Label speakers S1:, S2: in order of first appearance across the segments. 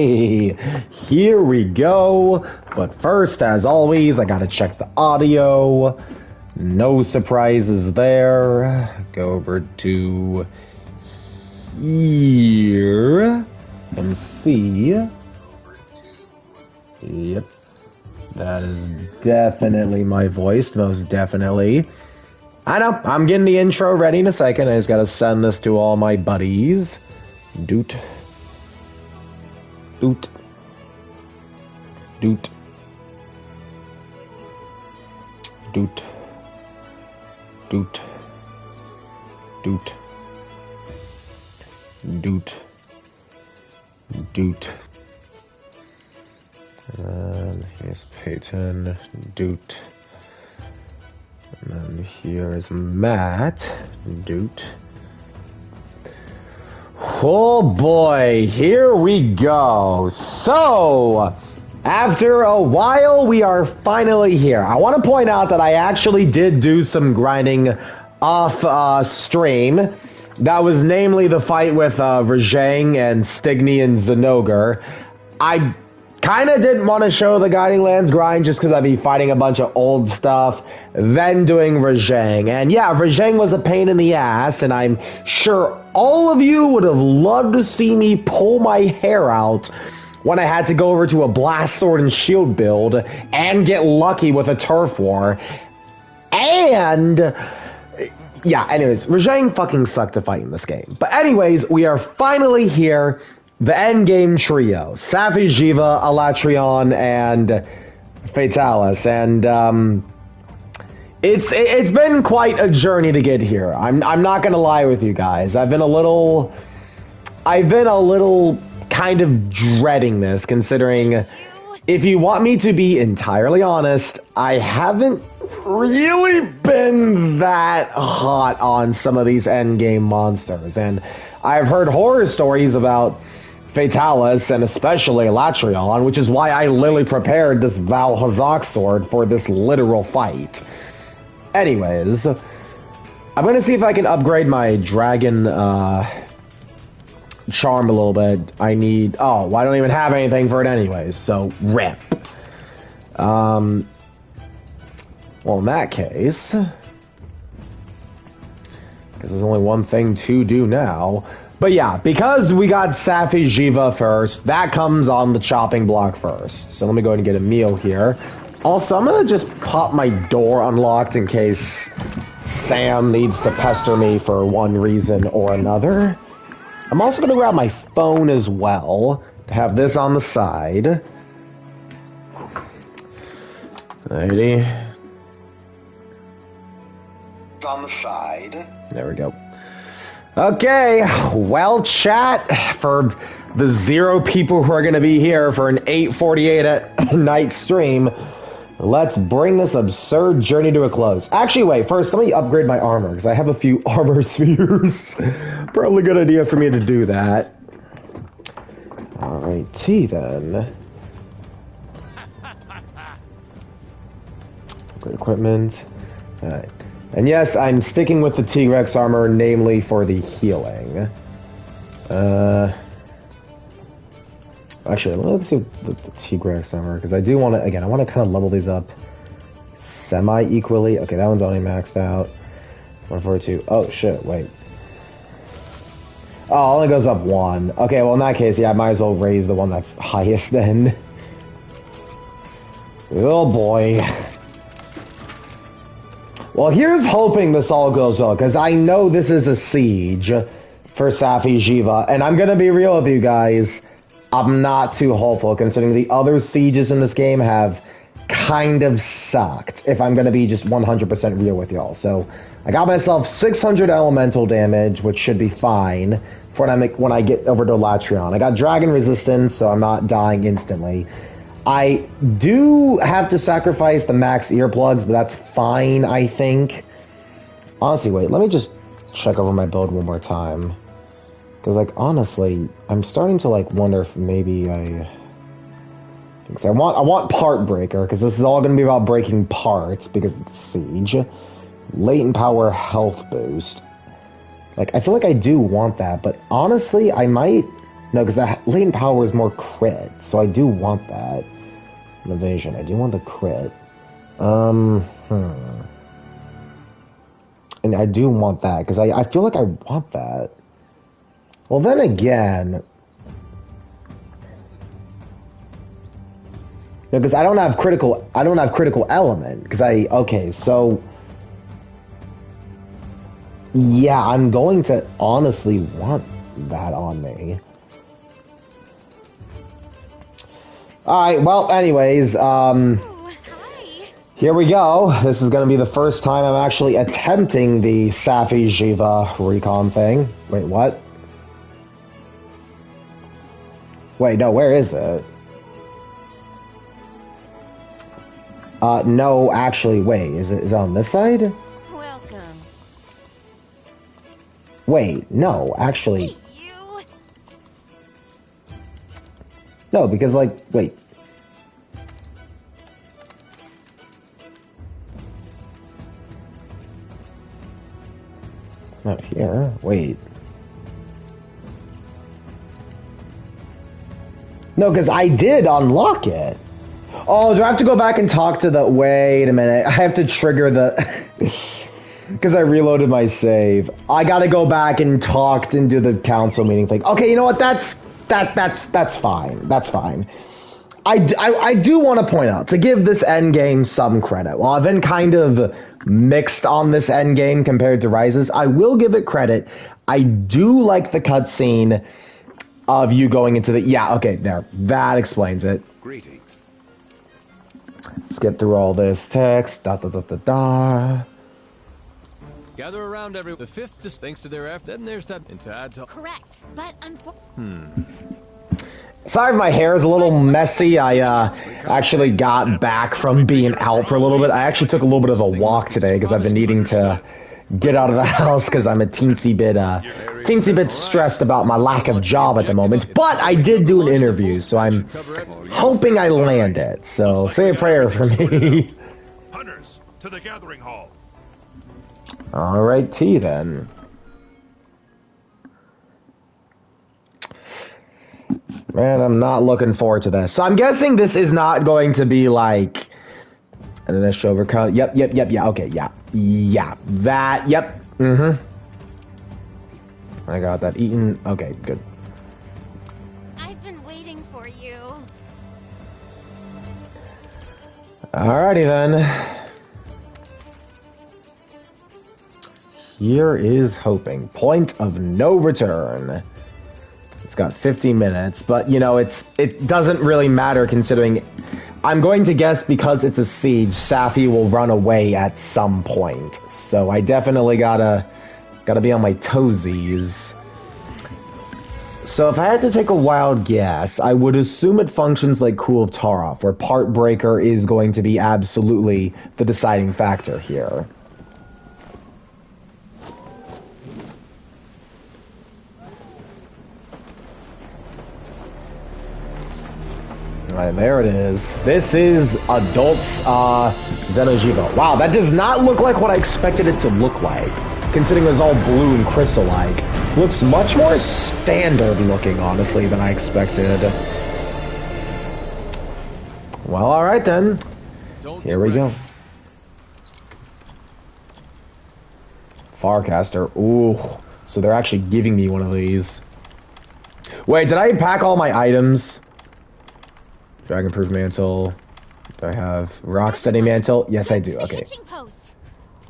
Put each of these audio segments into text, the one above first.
S1: Okay, here we go. But first, as always, I gotta check the audio. No surprises there. Go over to here and see. Yep, that is definitely my voice, most definitely. I know, I'm getting the intro ready in a second. I just gotta send this to all my buddies. Doot. Doot. Doot. Doot. Doot. Doot. Doot. Doot. And here's Peyton. Doot. And then here's Matt. Doot. Oh boy, here we go. So, after a while, we are finally here. I want to point out that I actually did do some grinding off stream. That was namely the fight with Rajang and Stigny and Zenogre. I kind of didn't want to show the Guiding Lands grind just because I'd be fighting a bunch of old stuff, then doing Rajang. And yeah, Rajang was a pain in the ass, and I'm sure all of you would have loved to see me pull my hair out when I had to go over to a Blast Sword and Shield build and get lucky with a Turf War. And yeah, anyways, Rajang fucking sucked to fight in this game. But anyways, we are finally here. The endgame trio, Safijiva, Alatreon, and Fatalis, and it's been quite a journey to get here. I'm not gonna lie with you guys. I've been a little kind of dreading this, considering, if you want me to be entirely honest, I haven't really been that hot on some of these endgame monsters, and I've heard horror stories about Fatalis, and especially Alatreon, which is why I literally prepared this Val Hazak sword for this literal fight. Anyways, I'm gonna see if I can upgrade my dragon charm a little bit. I need... oh, I don't even have anything for it anyways, so rip. Well, in that case, because there's only one thing to do now. But yeah, because we got Safijiva first, that comes on the chopping block first. So let me go ahead and get a meal here. Also, I'm going to just pop my door unlocked in case Sam needs to pester me for one reason or another. I'm also going to grab my phone as well, to have this on the side. Alrighty. On the side. There we go. Okay, well, chat, for the 0 people who are going to be here for an 8:48 at night stream, let's bring this absurd journey to a close. Actually, wait, first, let me upgrade my armor, because I have a few armor spheres. Probably a good idea for me to do that. Alrighty, then. Upgrade equipment. Alright. And yes, I'm sticking with the T-Rex armor, namely for the healing. Actually, let's see the T-Rex armor, because I do want to, again, I want to kind of level these up semi-equally. Okay, that one's already maxed out. 142. Oh, shit, wait. Oh, it only goes up 1. Okay, well, in that case, yeah, I might as well raise the one that's highest then. Oh, boy. Well, here's hoping this all goes well, because I know this is a siege for Safijiva, and I'm going to be real with you guys, I'm not too hopeful, considering the other sieges in this game have kind of sucked, if I'm going to be just 100% real with y'all. So, I got myself 600 elemental damage, which should be fine for when I get over to Alatreon. I got dragon resistance, so I'm not dying instantly. I do have to sacrifice the max earplugs, but that's fine, I think. Honestly, wait, let me just check over my build one more time. Because, like, honestly, I'm starting to, like, wonder if maybe I want part breaker, because this is all going to be about breaking parts, because it's siege. Latent power health boost. Like, I feel like I do want that, but honestly, I might No, because that latent power is more crit, so I do want that. An evasion, I do want the crit. And I do want that, because I feel like I want that. Well, then again... Because I don't have critical element, because okay, so... Yeah, I'm going to honestly want that on me. Alright, well, anyways, here we go. This is going to be the first time I'm actually attempting the Safijiva recon thing. Wait, what? Wait, no, where is it? No, actually, wait, is it on this side?
S2: Welcome.
S1: Wait, no, actually...
S2: Hey, you.
S1: No, because, like, wait. Not here. Wait. No, because I did unlock it. Oh, do I have to go back and talk to the... Wait a minute. I have to trigger the... Because I reloaded my save. I gotta go back and talk and do the council meeting thing. Okay, you know what? That's fine. That's fine. I do want to point out, to give this endgame some credit, while I've been kind of mixed on this endgame compared to Rises, I will give it credit. I do like the cutscene of you going into the... Yeah, okay, there. That explains it.
S3: Greetings.
S1: Let's get through all this text. Da-da-da-da-da.
S3: Gather around the fifth, just thanks to their effort. Then there's that... And to add to...
S2: Correct, but unfortunately...
S1: Sorry if my hair is a little messy. I actually got back from being out for a little bit. I actually took a little bit of a walk today because I've been needing to get out of the house because I'm a teensy bit stressed about my lack of job at the moment. But I did do an interview, so I'm hoping I land it. So say a prayer for me.
S4: Hunters, to the gathering hall.
S1: All right, T then. Man, I'm not looking forward to this. So I'm guessing this is not going to be like an initial overcount. Yep, yeah, okay, yeah, that, yep, I got that eaten. Okay, good.
S2: I've been waiting for you.
S1: Alrighty then. Here is hoping. Point of no return. It's got 50 minutes, but you know, it doesn't really matter considering I'm going to guess because it's a siege, Safi will run away at some point. So I definitely gotta be on my toesies. So if I had to take a wild guess, I would assume it functions like Cool of Taroff, where Part Breaker is going to be absolutely the deciding factor here. Alright, there it is. This is Adults Safijiva. Wow, that does not look like what I expected it to look like. Considering it was all blue and crystal-like. Looks much more standard looking, honestly, than I expected. Well, alright then. Here we go. Farcaster. Ooh. So they're actually giving me one of these. Wait, did I pack all my items? Dragon-proof mantle. Do I have Rocksteady mantle? Yes, I do. Okay.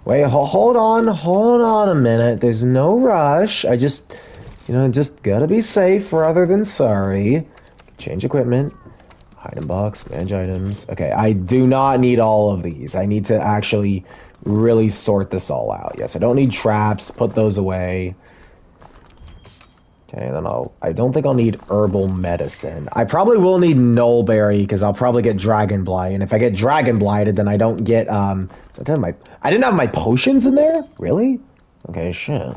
S1: Wait, hold on a minute. There's no rush. I just, just gotta be safe rather than sorry. Change equipment. Item box, manage items. Okay, I do not need all of these. I need to actually really sort this all out. Yes, I don't need traps. Put those away. Okay, then I don't think I'll need herbal medicine. I probably will need Nullberry because I'll probably get Dragon Blight. And if I get Dragon Blighted, then I don't get, I didn't have my potions in there? Really? Okay, shit.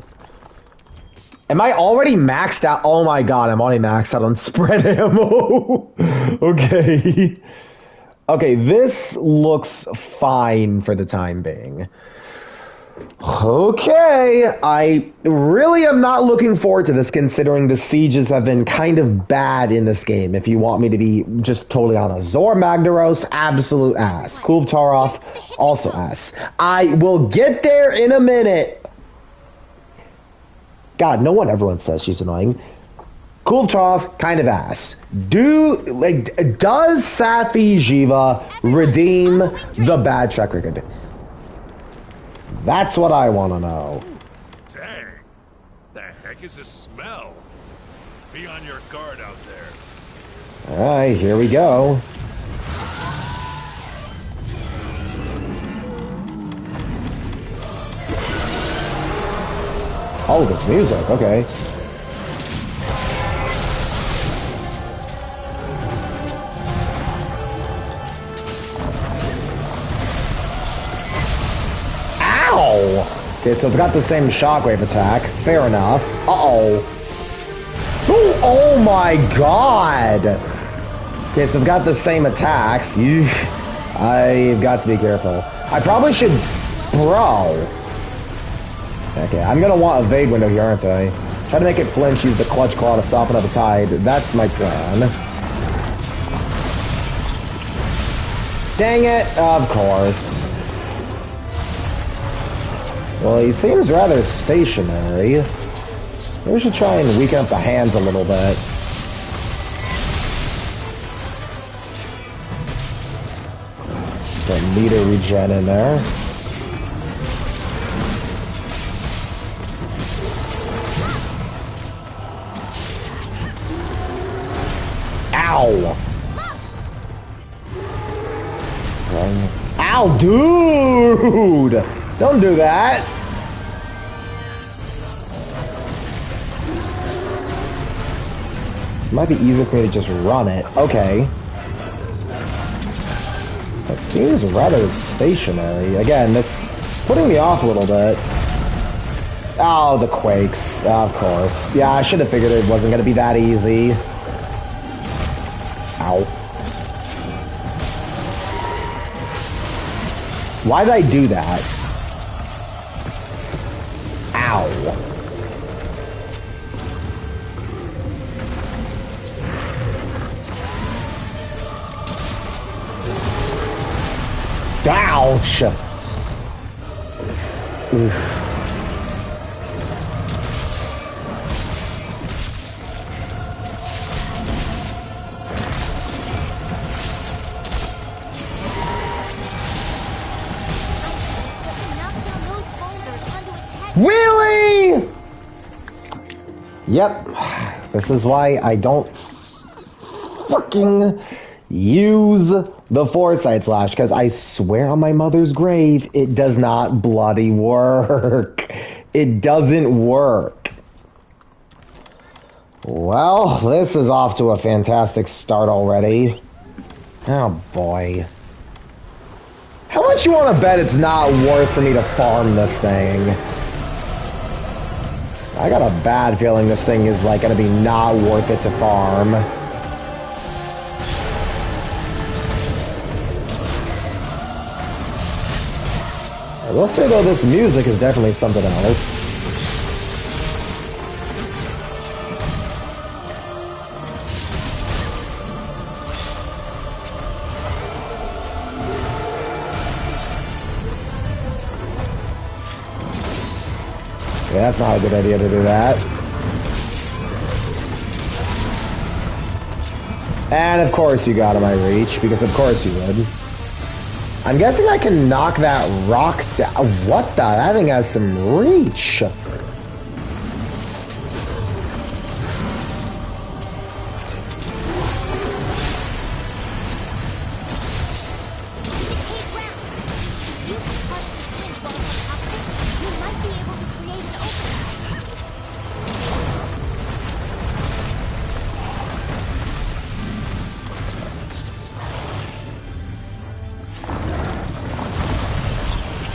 S1: Am I already maxed out? Oh my god, I'm already maxed out on spread ammo. Okay. Okay, this looks fine for the time being. Okay, I really am not looking forward to this considering the sieges have been kind of bad in this game, if you want me to be just totally honest. Zor Magdaros, absolute ass. Kulv Taroth, also ass. I will get there in a minute. God, no one everyone says she's annoying. Kulv Taroth, kind of ass. Does Safijiva redeem the bad track record? That's what I want to know.
S4: Dang. The heck is this smell? Be on your guard out there.
S1: Alright, here we go. Oh, this music, okay. Ow! Okay, so it's got the same shockwave attack. Fair enough. Uh-oh. Ooh, oh my god! Okay, so it's got the same attacks. I've got to be careful. I probably should... Bro. Okay, I'm gonna want a Evade window here, aren't I? Try to make it flinch, use the Clutch Claw to soften up the tide. That's my plan. Dang it! Of course. Well, he seems rather stationary. Maybe we should try and weaken up the hands a little bit. Put meter regen in there. Ow! Ow, dude! Don't do that! It might be easier for me to just run it. Okay. That seems rather stationary. Again, that's putting me off a little bit. Oh, the quakes. Of course. Yeah, I should have figured it wasn't going to be that easy. Ow. Why did I do that? Ow. Ouch! Oof. Really? Yep. This is why I don't fucking use the Foresight Slash, because I swear on my mother's grave, it does not bloody work. It doesn't work. Well, this is off to a fantastic start already. Oh boy. How much you want to bet it's not worth for me to farm this thing? I got a bad feeling this thing is like gonna be not worth it to farm. I will say though, this music is definitely something else. Yeah, that's not a good idea to do that. And of course you got him, I reach, because of course you would. I'm guessing I can knock that rock down. What the? That thing has some reach.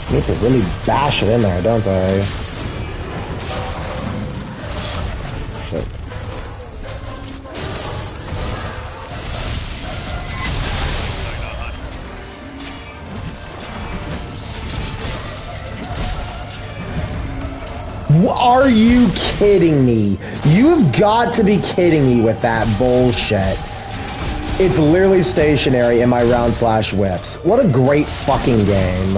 S1: I need to really bash it in there, don't I? Shit. Are you kidding me? You've got to be kidding me with that bullshit. It's literally stationary in my round/whips. What a great fucking game.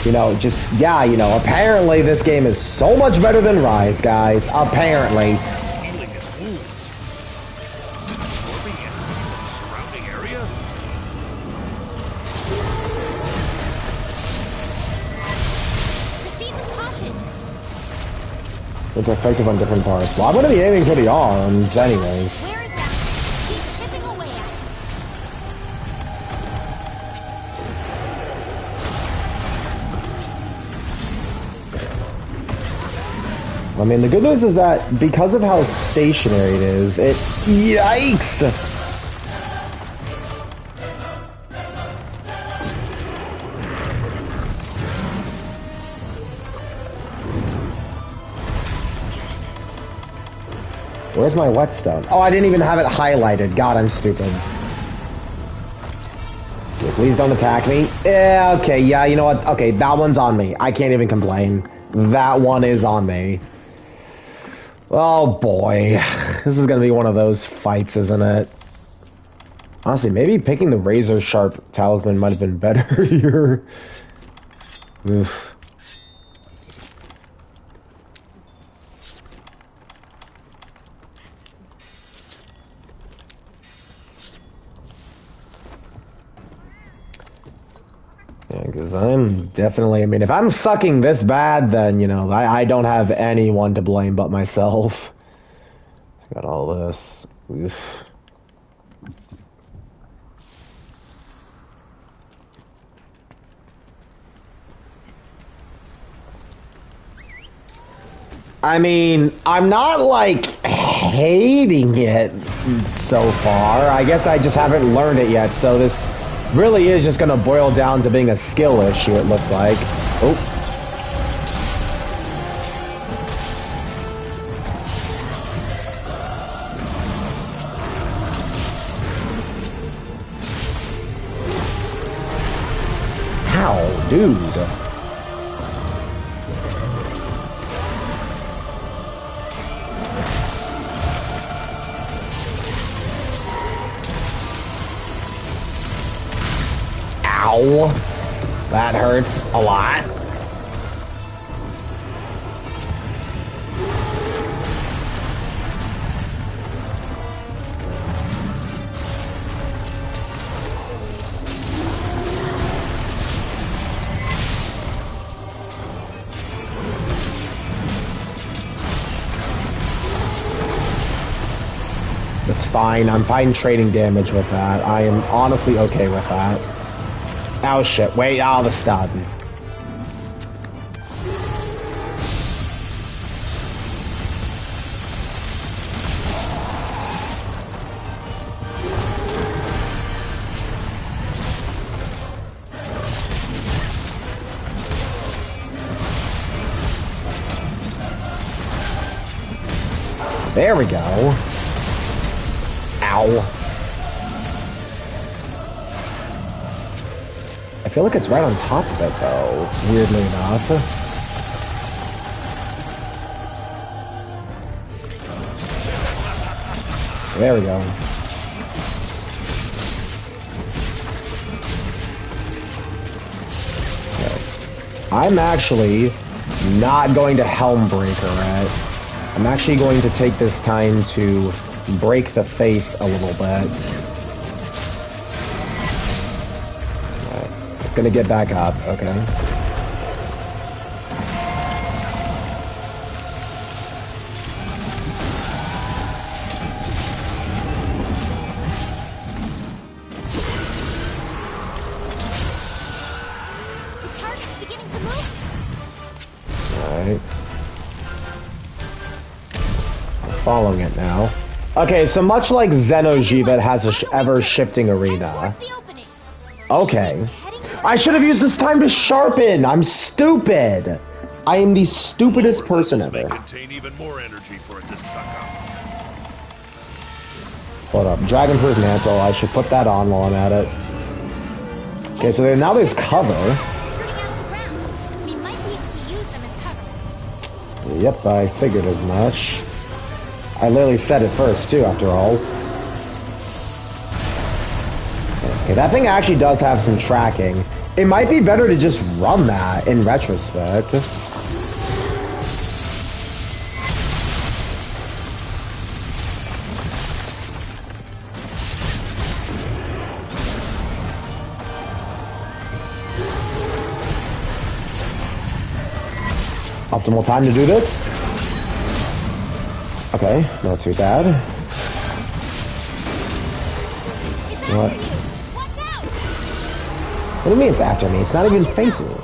S1: You know, yeah, you know, apparently this game is so much better than Rise, guys. Apparently.
S4: Healing its wounds. Is it absorbing energy from the surrounding area?
S2: Proceed with caution.
S1: It's effective on different parts. Well, I'm going to be aiming for the arms, anyways.
S2: Wear it down. Keep chipping away at it.
S1: I mean, the good news is that because of how stationary it is, it... Yikes! Where's my whetstone? Oh, I didn't even have it highlighted. God, I'm stupid. Please don't attack me. Yeah, okay, yeah, you know what? Okay, that one's on me. I can't even complain. That one is on me. Oh boy, this is gonna be one of those fights, isn't it? Honestly, maybe picking the razor sharp talisman might have been better here. Oof. Yeah, because I'm definitely, I mean, if I'm sucking this bad, then, you know, I don't have anyone to blame but myself. Got all this. Oof. I mean, I'm not, like, hating it so far. I guess I just haven't learned it yet, so this really is just gonna boil down to being a skill issue, it looks like. Oh. How, dude? Ow. That hurts a lot. That's fine. I'm fine trading damage with that. I am honestly okay with that. Oh shit, wait, all the stun. There we go. Ow. I feel like it's right on top of it, though, weirdly enough. There we go. Okay. I'm actually not going to Helmbreaker it. I'm actually going to take this time to break the face a little bit. Gonna get back up, okay.
S2: The target's beginning to move.
S1: Alright. I'm following it now. Okay, so much like Safijiva, it has a ever-shifting arena. Okay. I should have used this time to sharpen. I'm stupid. I am the stupidest person ever.
S4: May contain even more energy for it to suck up.
S1: Hold up. Dragonproof Mantle. I should put that on while I'm at it. Okay, so now there's cover.
S2: We might be able to use them as cover.
S1: Yep, I figured as much. I literally said it first, too, after all. Okay, that thing actually does have some tracking. It might be better to just run that, in retrospect. Optimal time to do this. Okay, not too bad. What? What do you mean it's after me? It's not even facing me.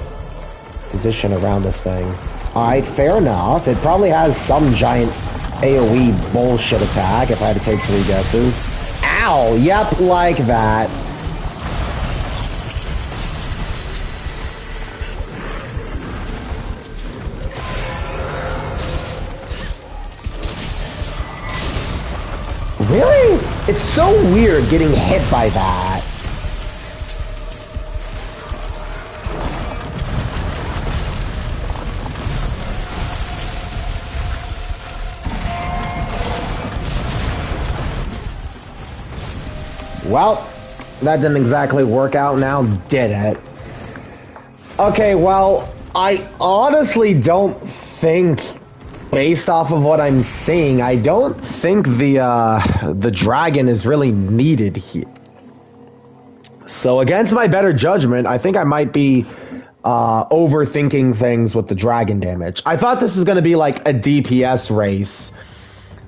S1: Position around this thing. Alright, fair enough. It probably has some giant AoE bullshit attack if I had to take 3 guesses. Ow! Yep, like that. Really? It's so weird getting hit by that. Well, that didn't exactly work out now, did it? Okay, well, I honestly don't think, based off of what I'm seeing, I don't think the dragon is really needed here. So against my better judgment, I think I might be overthinking things with the dragon damage. I thought this was going to be like a DPS race,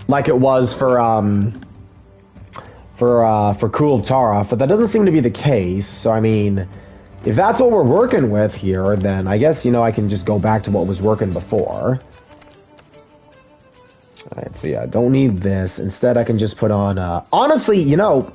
S1: like it was for Cool of Tara, but that doesn't seem to be the case. So I mean, if that's what we're working with here, then I guess, you know, I can just go back to what was working before. Alright, so yeah, I don't need this. Instead, I can just put on, honestly, you know,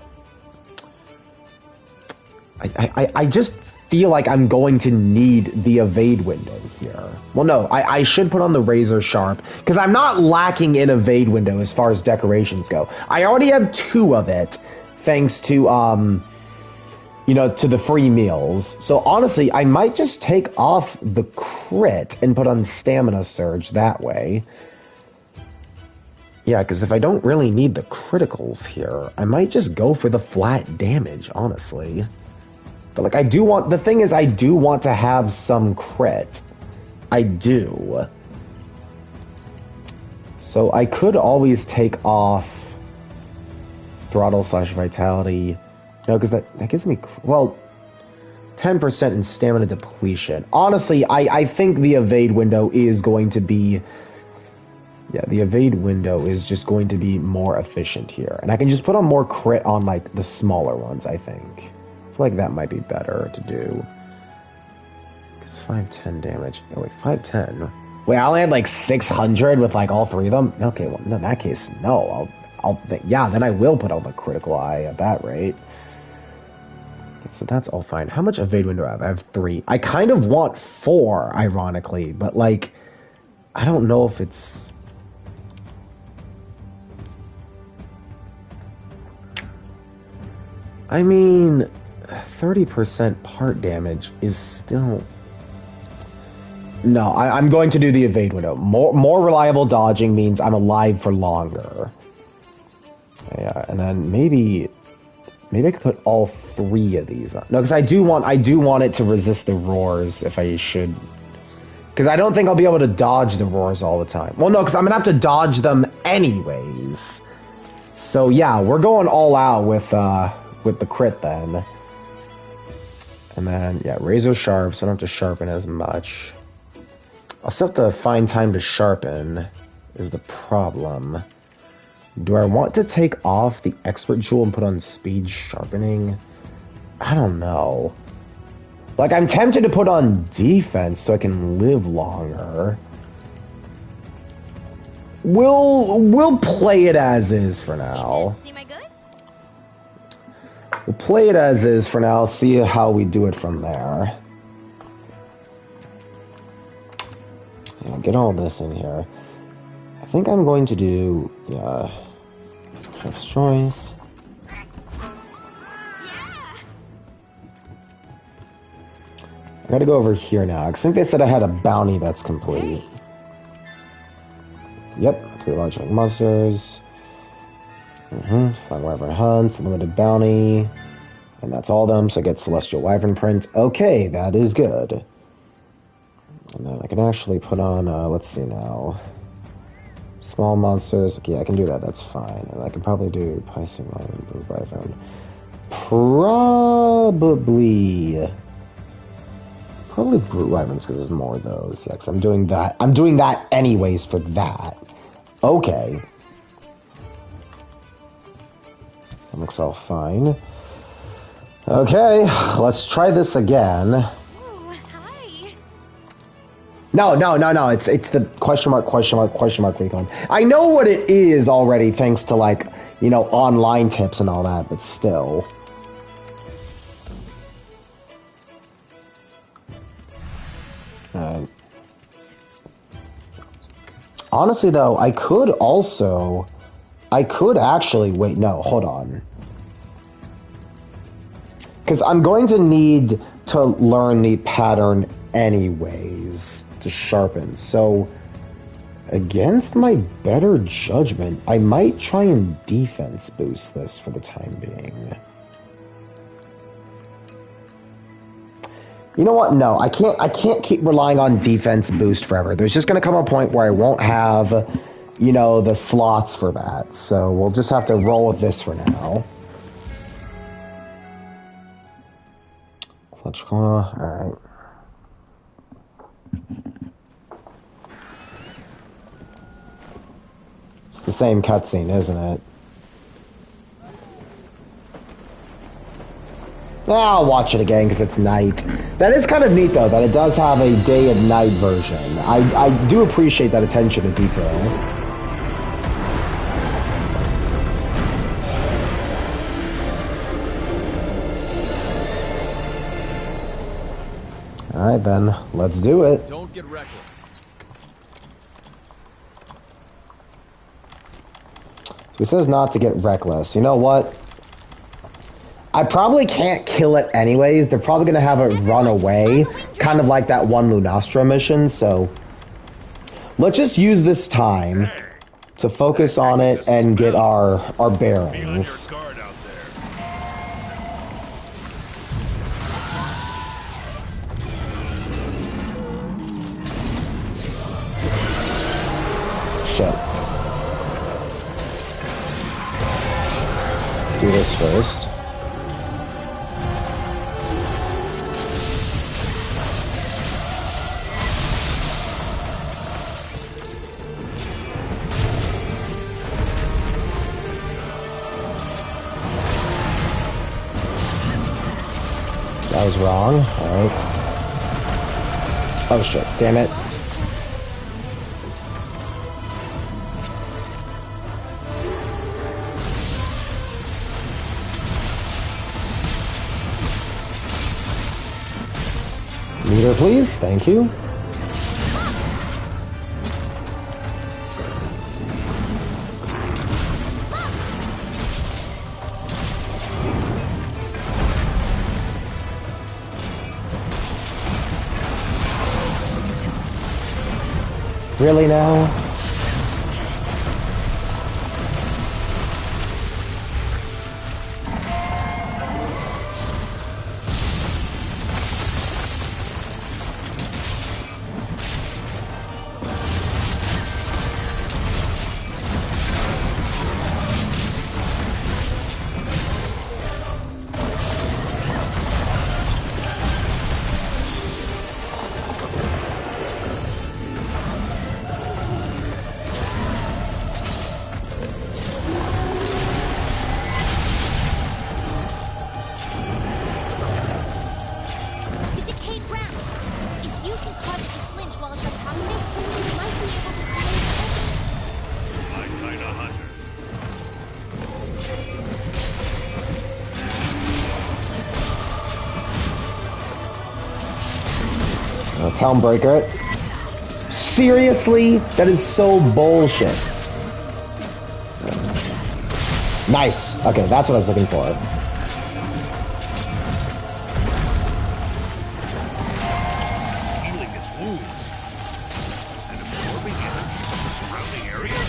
S1: I just feel like I'm going to need the evade window here. Well, no, I should put on the razor sharp, because I'm not lacking in evade window as far as decorations go. I already have 2 of it, thanks to, you know, to the free meals. So honestly, I might just take off the crit and put on stamina surge that way. Yeah, because if I don't really need the criticals here, I might just go for the flat damage, honestly. But, like, I do want... The thing is, I do want to have some crit. I do. So I could always take off throttle / vitality. No, because that gives me... Well, 10% in stamina depletion. Honestly, I think the evade window is going to be... Yeah, the evade window is just going to be more efficient here. And I can just put on more crit on, like, the smaller ones, I think. I feel like that might be better to do. It's 510 damage. Oh, wait, 510? Wait, I only had, like, 600 with, like, all 3 of them? Okay, well, in that case, no. Yeah, then I will put on the critical eye at that rate. So that's all fine. How much evade window do I have? I have 3. I kind of want 4, ironically, but, like, I don't know if it's... I mean, 30% part damage is still... No, I'm going to do the evade window. More reliable dodging means I'm alive for longer. Yeah, and then maybe I could put all 3 of these on. No, because I do want it to resist the roars if I should. Because I don't think I'll be able to dodge the roars all the time. Well, no, because I'm gonna have to dodge them anyways. So yeah, we're going all out with the crit then. And then, yeah, razor sharp, so I don't have to sharpen as much. I'll still have to find time to sharpen, is the problem. Do I want to take off the expert jewel and put on speed sharpening? I don't know. Like, I'm tempted to put on defense so I can live longer. We'll play it as is for now.
S2: See my goods?
S1: We'll play it as is for now, see how we do it from there. I'll get all this in here. I think I'm going to do, yeah, Chef's Choice. I gotta go over here now. I think they said I had a bounty that's complete. Yep, 3 large monsters. Flying Wyvern Hunts, limited bounty. And that's all of them, so I get Celestial Wyvern print. Okay, that is good. And then I can actually put on, let's see now. Small monsters. Okay, I can do that, that's fine. And I can probably do Piscean Wyvern, Blue Wyvern. Probably Brute Wyverns, because there's more of those. Yeah, because I'm doing that. I'm doing that anyways for that. Okay. That looks all fine. Okay, let's try this again.
S2: Ooh, hi.
S1: No. It's the question mark recon. I know what it is already, thanks to, like, you know, online tips and all that, but still. Honestly, though, I could actually, wait, no, hold on. Because I'm going to need to learn the pattern anyways to sharpen. So, against my better judgment, I might try and defense boost this for the time being. You know what? No, I can't keep relying on defense boost forever. There's just going to come a point where I won't have, you know, the slots for that. So we'll just have to roll with this for now. Alright. It's the same cutscene, isn't it? I'll watch it again because it's night. That is kind of neat, though, that it does have a day and night version. I do appreciate that attention to detail. Alright then, let's do it.
S3: Don't get reckless.
S1: So he says not to get reckless. You know what? I probably can't kill it anyways. They're probably going to have it run away. Kind of like that one Lunastra mission, so... Let's just use this time to focus on it and get our bearings. Shit. Do this first. That was wrong. Alright. Oh shit, damn it. Meter, please. Thank you. Really now? Helmbreaker it. Seriously? That is so bullshit. Nice. Okay, that's what I was looking for.
S4: Healing its wounds and absorbing it into the surrounding area.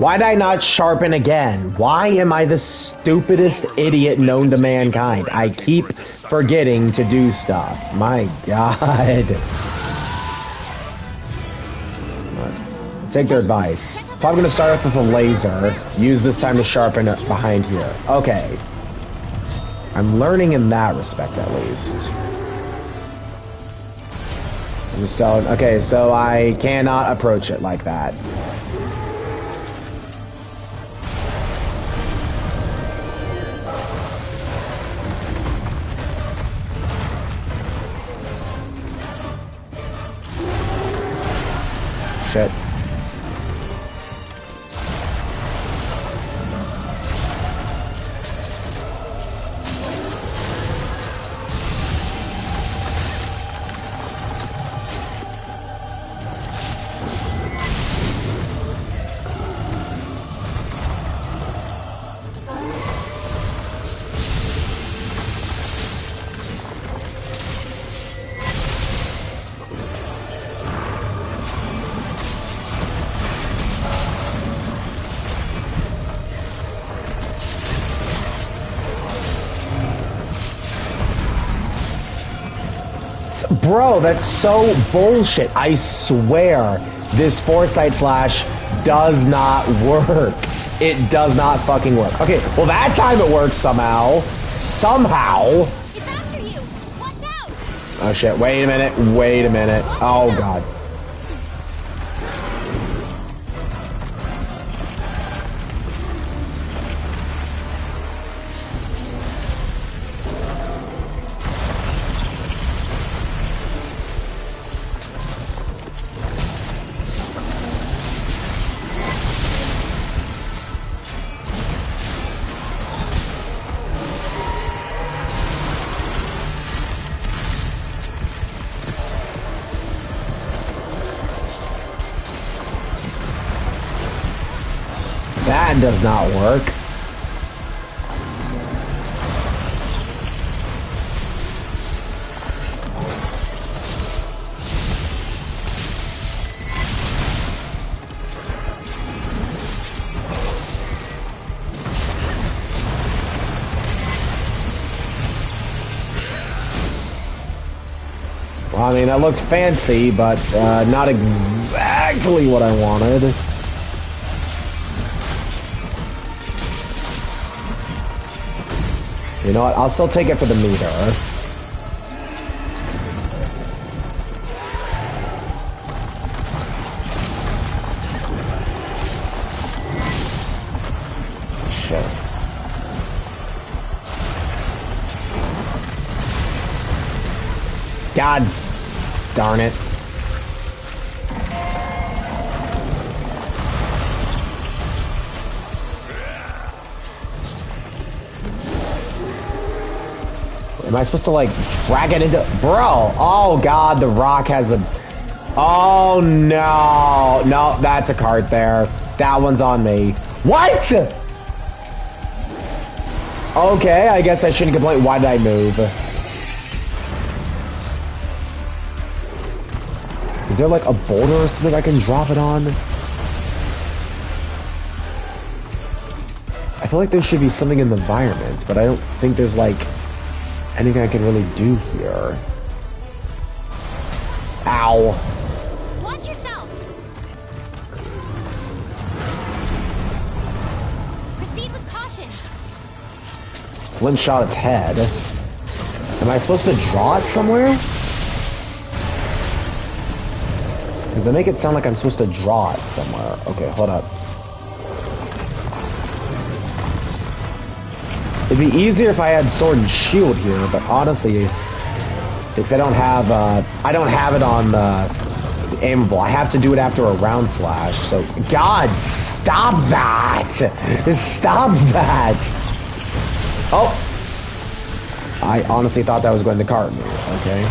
S1: Why did I not sharpen again? Why am I the stupidest idiot known to mankind? I keep forgetting to do stuff. My God. Take their advice. If I'm going to start off with a laser, use this time to sharpen it behind here. Okay. I'm learning in that respect, at least. Okay, so I cannot approach it like that. Shit. Bro, that's so bullshit. I swear this foresight slash does not work. It does not fucking work. Okay, well that time it works somehow. Somehow.
S2: It's after you. Watch out.
S1: Oh shit, wait a minute. Wait a minute. Oh God. That does not work. Well, I mean, that looks fancy, but not exactly what I wanted. You know what? I'll still take it for the meter. Shit. God darn it. Am I supposed to, like, drag it into... Bro! Oh, God, the rock has a... Oh, no. No, that's a cart there. That one's on me. What?! Okay, I guess I shouldn't complain. Why did I move? Is there, like, a boulder or something I can drop it on? I feel like there should be something in the environment, but I don't think there's, like... anything I can really do here. Ow.
S2: Watch yourself. Proceed with caution.
S1: Flint shot its head. Am I supposed to draw it somewhere? They make it sound like I'm supposed to draw it somewhere. Okay, hold up. It'd be easier if I had sword and shield here, but honestly, because I don't have it on the aimable. I have to do it after a round slash. So, God, stop that! Stop that! Oh, I honestly thought that was going to cart me. Okay.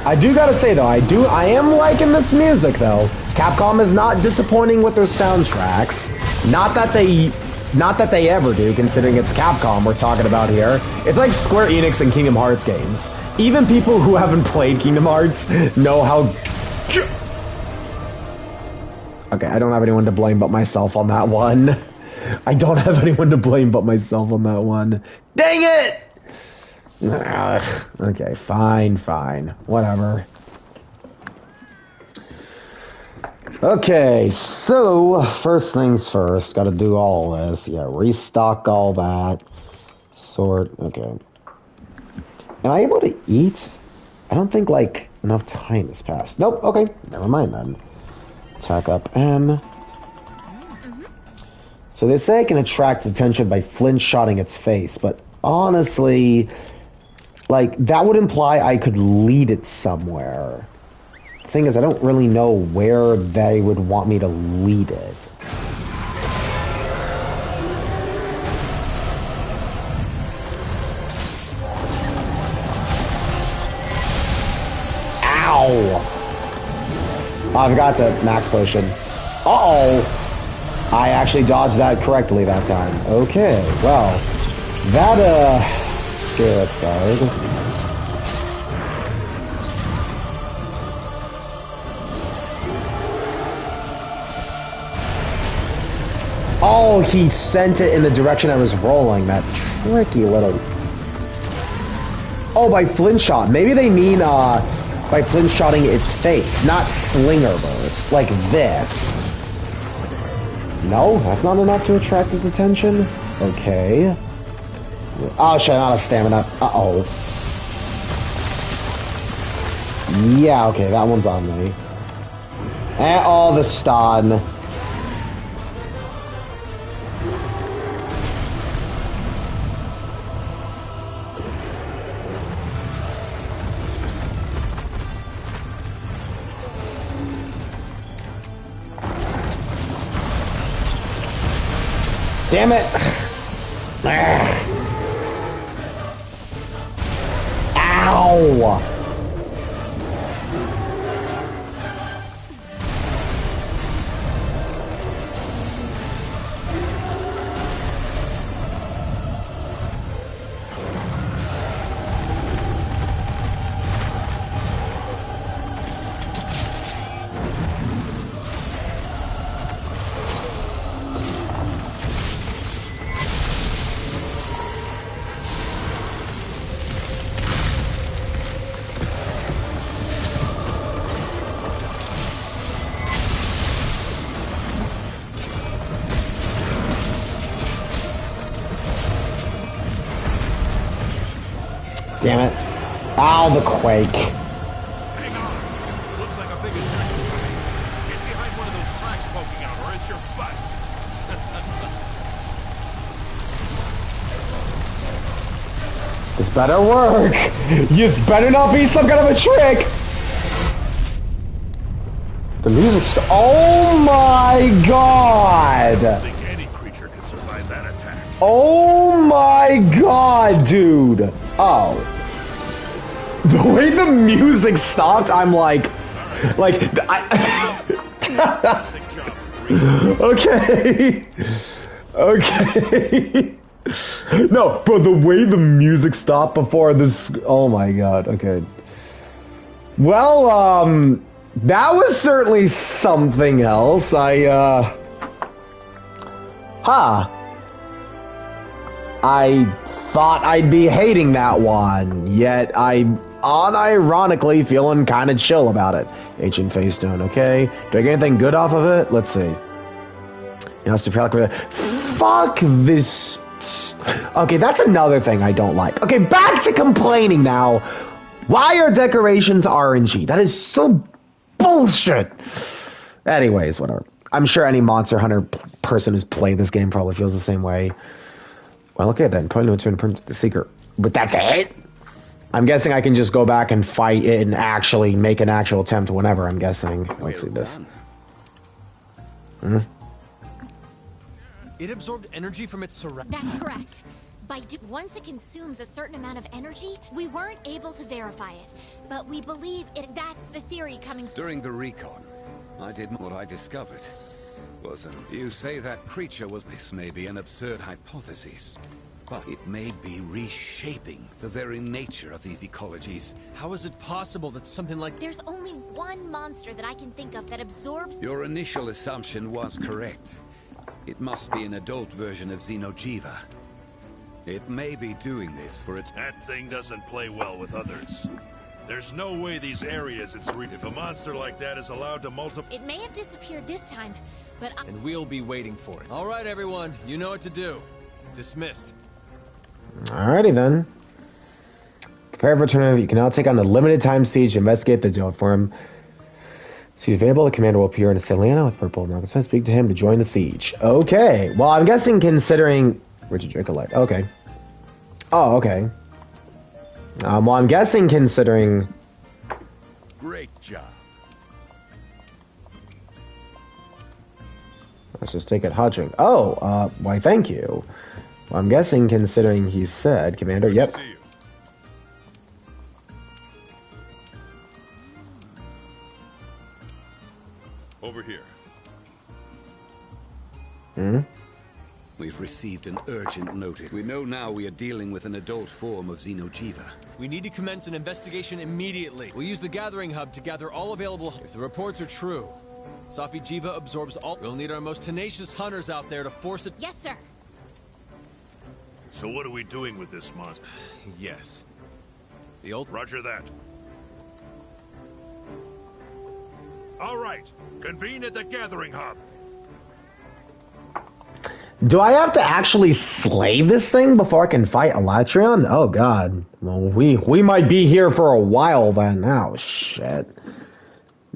S1: I do gotta say though, I am liking this music though. Capcom is not disappointing with their soundtracks. Not that they ever do, considering it's Capcom we're talking about here. It's like Square Enix and Kingdom Hearts games. Even people who haven't played Kingdom Hearts know how... Okay, I don't have anyone to blame but myself on that one. I don't have anyone to blame but myself on that one. Dang it! Okay, fine. Whatever. Okay, so first things first, gotta do all this. Yeah, restock all that. Sort, okay. Am I able to eat? I don't think, like, enough time has passed. Nope, okay, never mind then. Attack up M. So they say I can attract attention by flint-shotting its face, but honestly, like, that would imply I could lead it somewhere. Thing is, I don't really know where they would want me to lead it. Ow! Oh, I forgot to max potion. Uh-oh! I actually dodged that correctly that time. Okay, well, that, scare aside. Oh, he sent it in the direction I was rolling. That tricky little... Oh, by flint shot. Maybe they mean, by flint shotting its face, not slinger burst, like this. No, that's not enough to attract his attention. Okay. Oh shit, I'm out of stamina. Uh-oh. Yeah, okay, that one's on me. And oh, the stun. Damn it! Ow! Damn it. Ow, the quake.
S4: Hang on. Looks like a big attack is coming. Get behind one of those cracks poking out, or it's your butt.
S1: This better work. This better not be some kind of a trick. The music's... Oh my god.
S4: I don't think any creature can survive that attack.
S1: Oh my god, dude. Oh. The way the music stopped, I'm like...
S4: Fantastic job.
S1: Okay. Okay. No, bro, the way the music stopped before this... Oh my god, okay. Well, that was certainly something else. I thought I'd be hating that one, yet I'm unironically feeling kind of chill about it. Ancient Face Stone, okay. Do I get anything good off of it? Let's see. You know, fuck this. Okay, that's another thing I don't like. Okay, back to complaining now. Why are decorations RNG? That is so bullshit. Anyways, whatever. I'm sure any Monster Hunter person who's played this game probably feels the same way. Well, okay then. Probably no turn to the Seeker. But that's it? I'm guessing I can just go back and fight it and actually make an actual attempt whenever, I'm guessing. Let's see this.
S3: It absorbed energy from its surroundings.
S2: That's correct. Once it consumes a certain amount of energy, we weren't able to verify it. But we believe that's the theory coming...
S5: During the recon, I did what I discovered. You say that creature was... This may be an absurd hypothesis, but it may be reshaping the very nature of these ecologies.
S3: How is it possible that something like...
S2: There's only one monster that I can think of that absorbs...
S5: Your initial assumption was correct. It must be an adult version of Safijiva. It may be doing this for its...
S4: That thing doesn't play well with others. There's no way these areas if a monster like that is allowed to multiply...
S2: It may have disappeared this time, but
S3: And we'll be waiting for it. All right, everyone. You know what to do. Dismissed.
S1: Alrighty then. Prepare for tournament. You can now take on a limited time siege to investigate the adult form. So he's available. The commander will appear in a Selena with purple markers. So speak to him to join the siege. Okay. Well, I'm guessing considering... Richard Dracolite. Okay. Oh, okay. Well, I'm guessing considering...
S5: Great job.
S1: Let's just take it Hodging. Oh, why thank you. Well, I'm guessing considering he said, Commander,
S4: Good
S1: yep.
S4: to see you. Over here.
S1: Hmm?
S5: We've received an urgent notice. We know now we are dealing with an adult form of Safijiva.
S3: We need to commence an investigation immediately. We'll use the gathering hub to gather all available... If the reports are true, Safijiva absorbs all... We'll need our most tenacious hunters out there to force it...
S2: yes, sir.
S4: So what are we doing with this monster?
S3: Yes. The old...
S4: Roger that. All right. Convene at the gathering hub.
S1: Do I have to actually slay this thing before I can fight Elatrion? Oh god. Well, we might be here for a while then. Oh shit.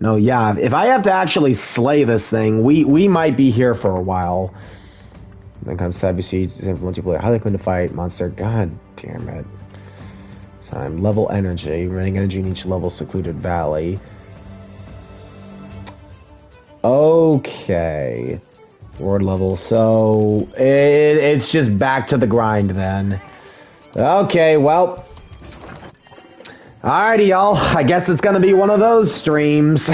S1: No, yeah, if I have to actually slay this thing, we might be here for a while. Then comes Safijiva, multiplayer, highly equipped to fight monster. God damn it. Time, level energy, running energy in each level secluded valley. Okay. Ward level, so it's just back to the grind then. Okay, well. Alrighty, y'all. I guess it's gonna be one of those streams.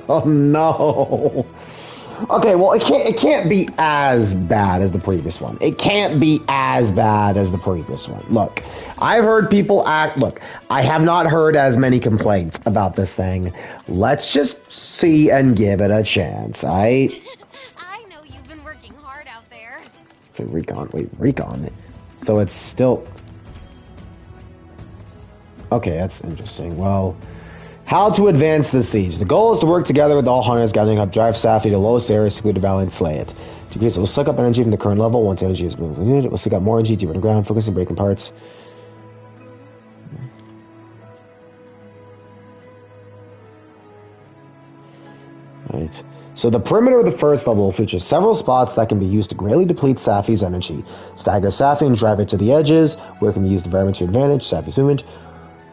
S1: Oh no. Okay, well, it can't be as bad as the previous one. It can't be as bad as the previous one. Look, I've heard people act... Look, I have not heard as many complaints about this thing. Let's just see and give it a chance,
S2: I know you've been working hard out there.
S1: Recon. So it's still... Okay, that's interesting. Well... How to advance the siege. The goal is to work together with all hunters, gathering up, drive Safi to the lowest area, secluded valley, and slay it. To increase it will suck up energy from the current level. Once energy is moved, it will suck up more energy deeper underground, focusing breaking parts. Right. So the perimeter of the first level will feature several spots that can be used to greatly deplete Safi's energy. Stagger Safi and drive it to the edges, where it can be used to environment to advantage. Safi's movement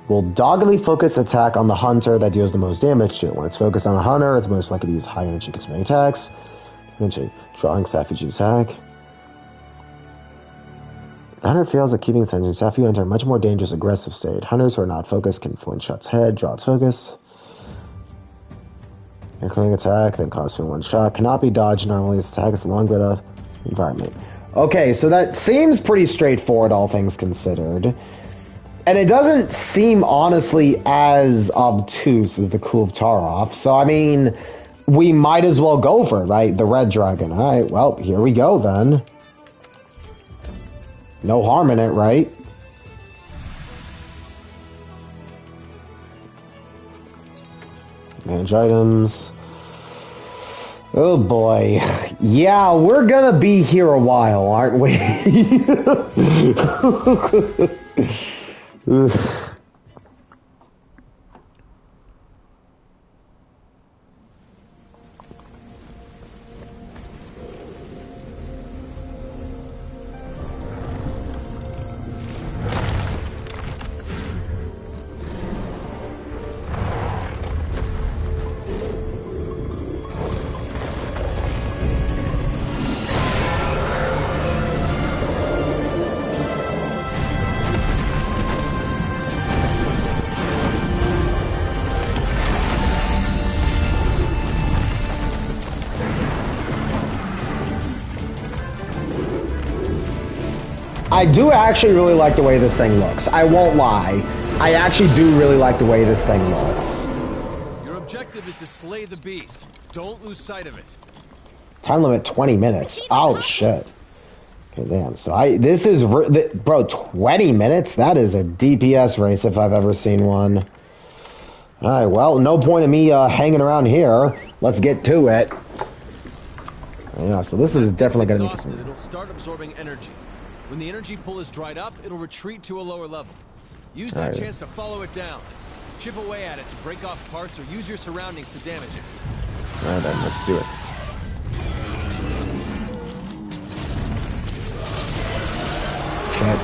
S1: will doggedly focus attack on the hunter that deals the most damage to it. When it's focused on a hunter, it's most likely to use high energy consuming attacks. Eventually, drawing Safi's attack. The hunter fails at keeping its energy. Safi will enter a much more dangerous, aggressive state. Hunters who are not focused can flinch shot's head, draw its focus. Including attack, then cause for one shot. Cannot be dodged normally. Its attack is a long bit of environment. Okay, so that seems pretty straightforward, all things considered. And it doesn't seem, honestly, as obtuse as the Coup of Taroff. So, I mean, we might as well go for it, right? The Red Dragon. All right, well, here we go, then. No harm in it, right? Manage items. Oh, boy. Yeah, we're gonna be here a while, aren't we? Oof. I do actually really like the way this thing looks. I won't lie. I actually do really like the way this thing looks.
S3: Your objective is to slay the beast. Don't lose sight of it.
S1: Time limit 20 minutes. Oh, shit. Okay, damn. So this is, bro, 20 minutes? That is a DPS race if I've ever seen one. All right, well, no point in me hanging around here. Let's get to it. Yeah, so this is definitely going to be...
S3: It'll start absorbing energy. When the energy pool is dried up, it'll retreat to a lower level. Use that chance to follow it down. Chip away at it to break off parts or use your surroundings to damage it.
S1: All right, then, let's do it. Shit.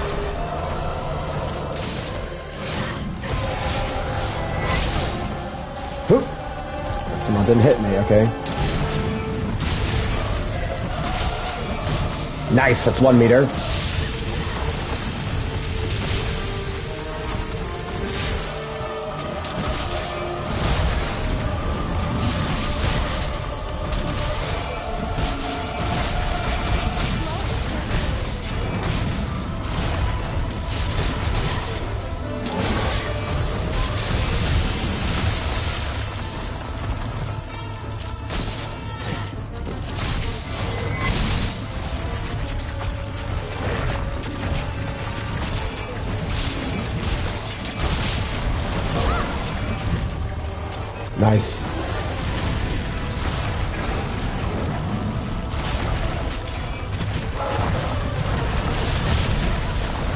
S1: Hoop. Someone didn't hit me, okay. Nice, that's 1 meter. Nice.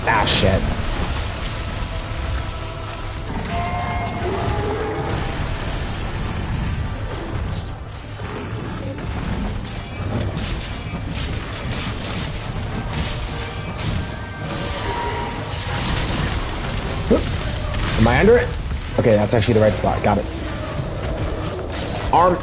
S1: Ah, shit. Am I under it? Okay, that's actually the right spot. Got it. Arm.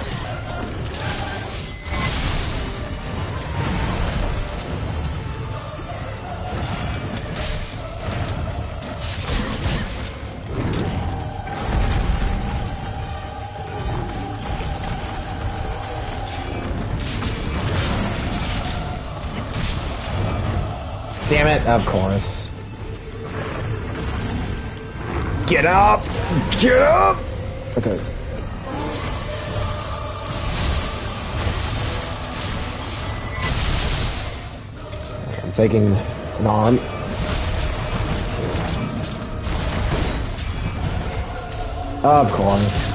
S1: Damn it, of course. Get up! Get up! Okay. I'm taking an arm. Of course.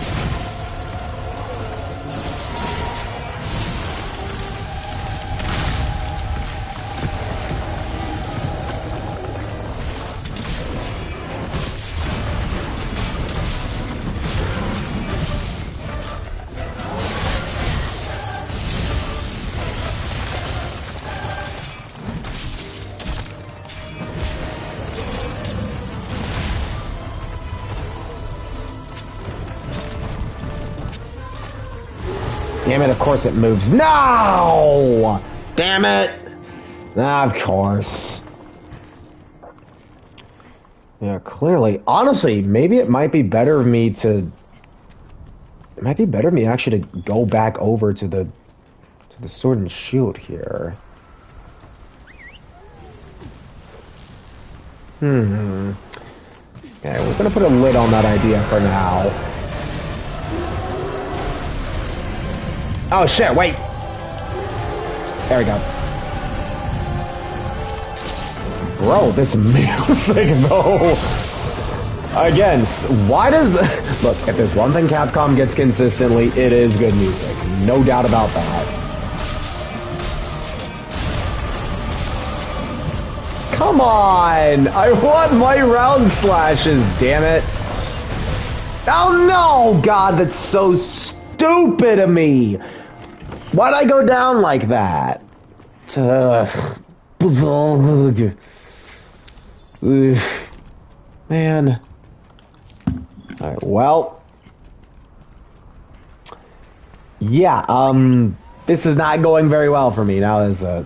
S1: Damn it, of course it moves. No! Damn it! Of course. Yeah, clearly. Honestly, maybe it might be better of me to... It might be better of me actually to go back over to the sword and shield here. Okay, we're gonna put a lid on that idea for now. Oh shit, wait! There we go. Bro, this music though! Again, why does... Look, if there's one thing Capcom gets consistently, it is good music. No doubt about that. Come on! I want my round slashes, damn it! Oh no! God, that's so stupid of me! Why'd I go down like that? Man. Alright, well. Yeah, this is not going very well for me now as a...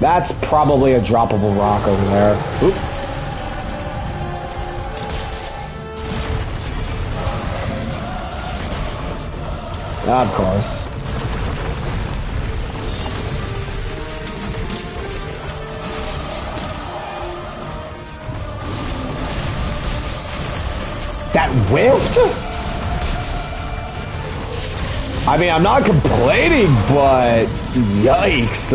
S1: That's probably a droppable rock over there. Oop. Of course. whiffed? I mean, I'm not complaining, but yikes.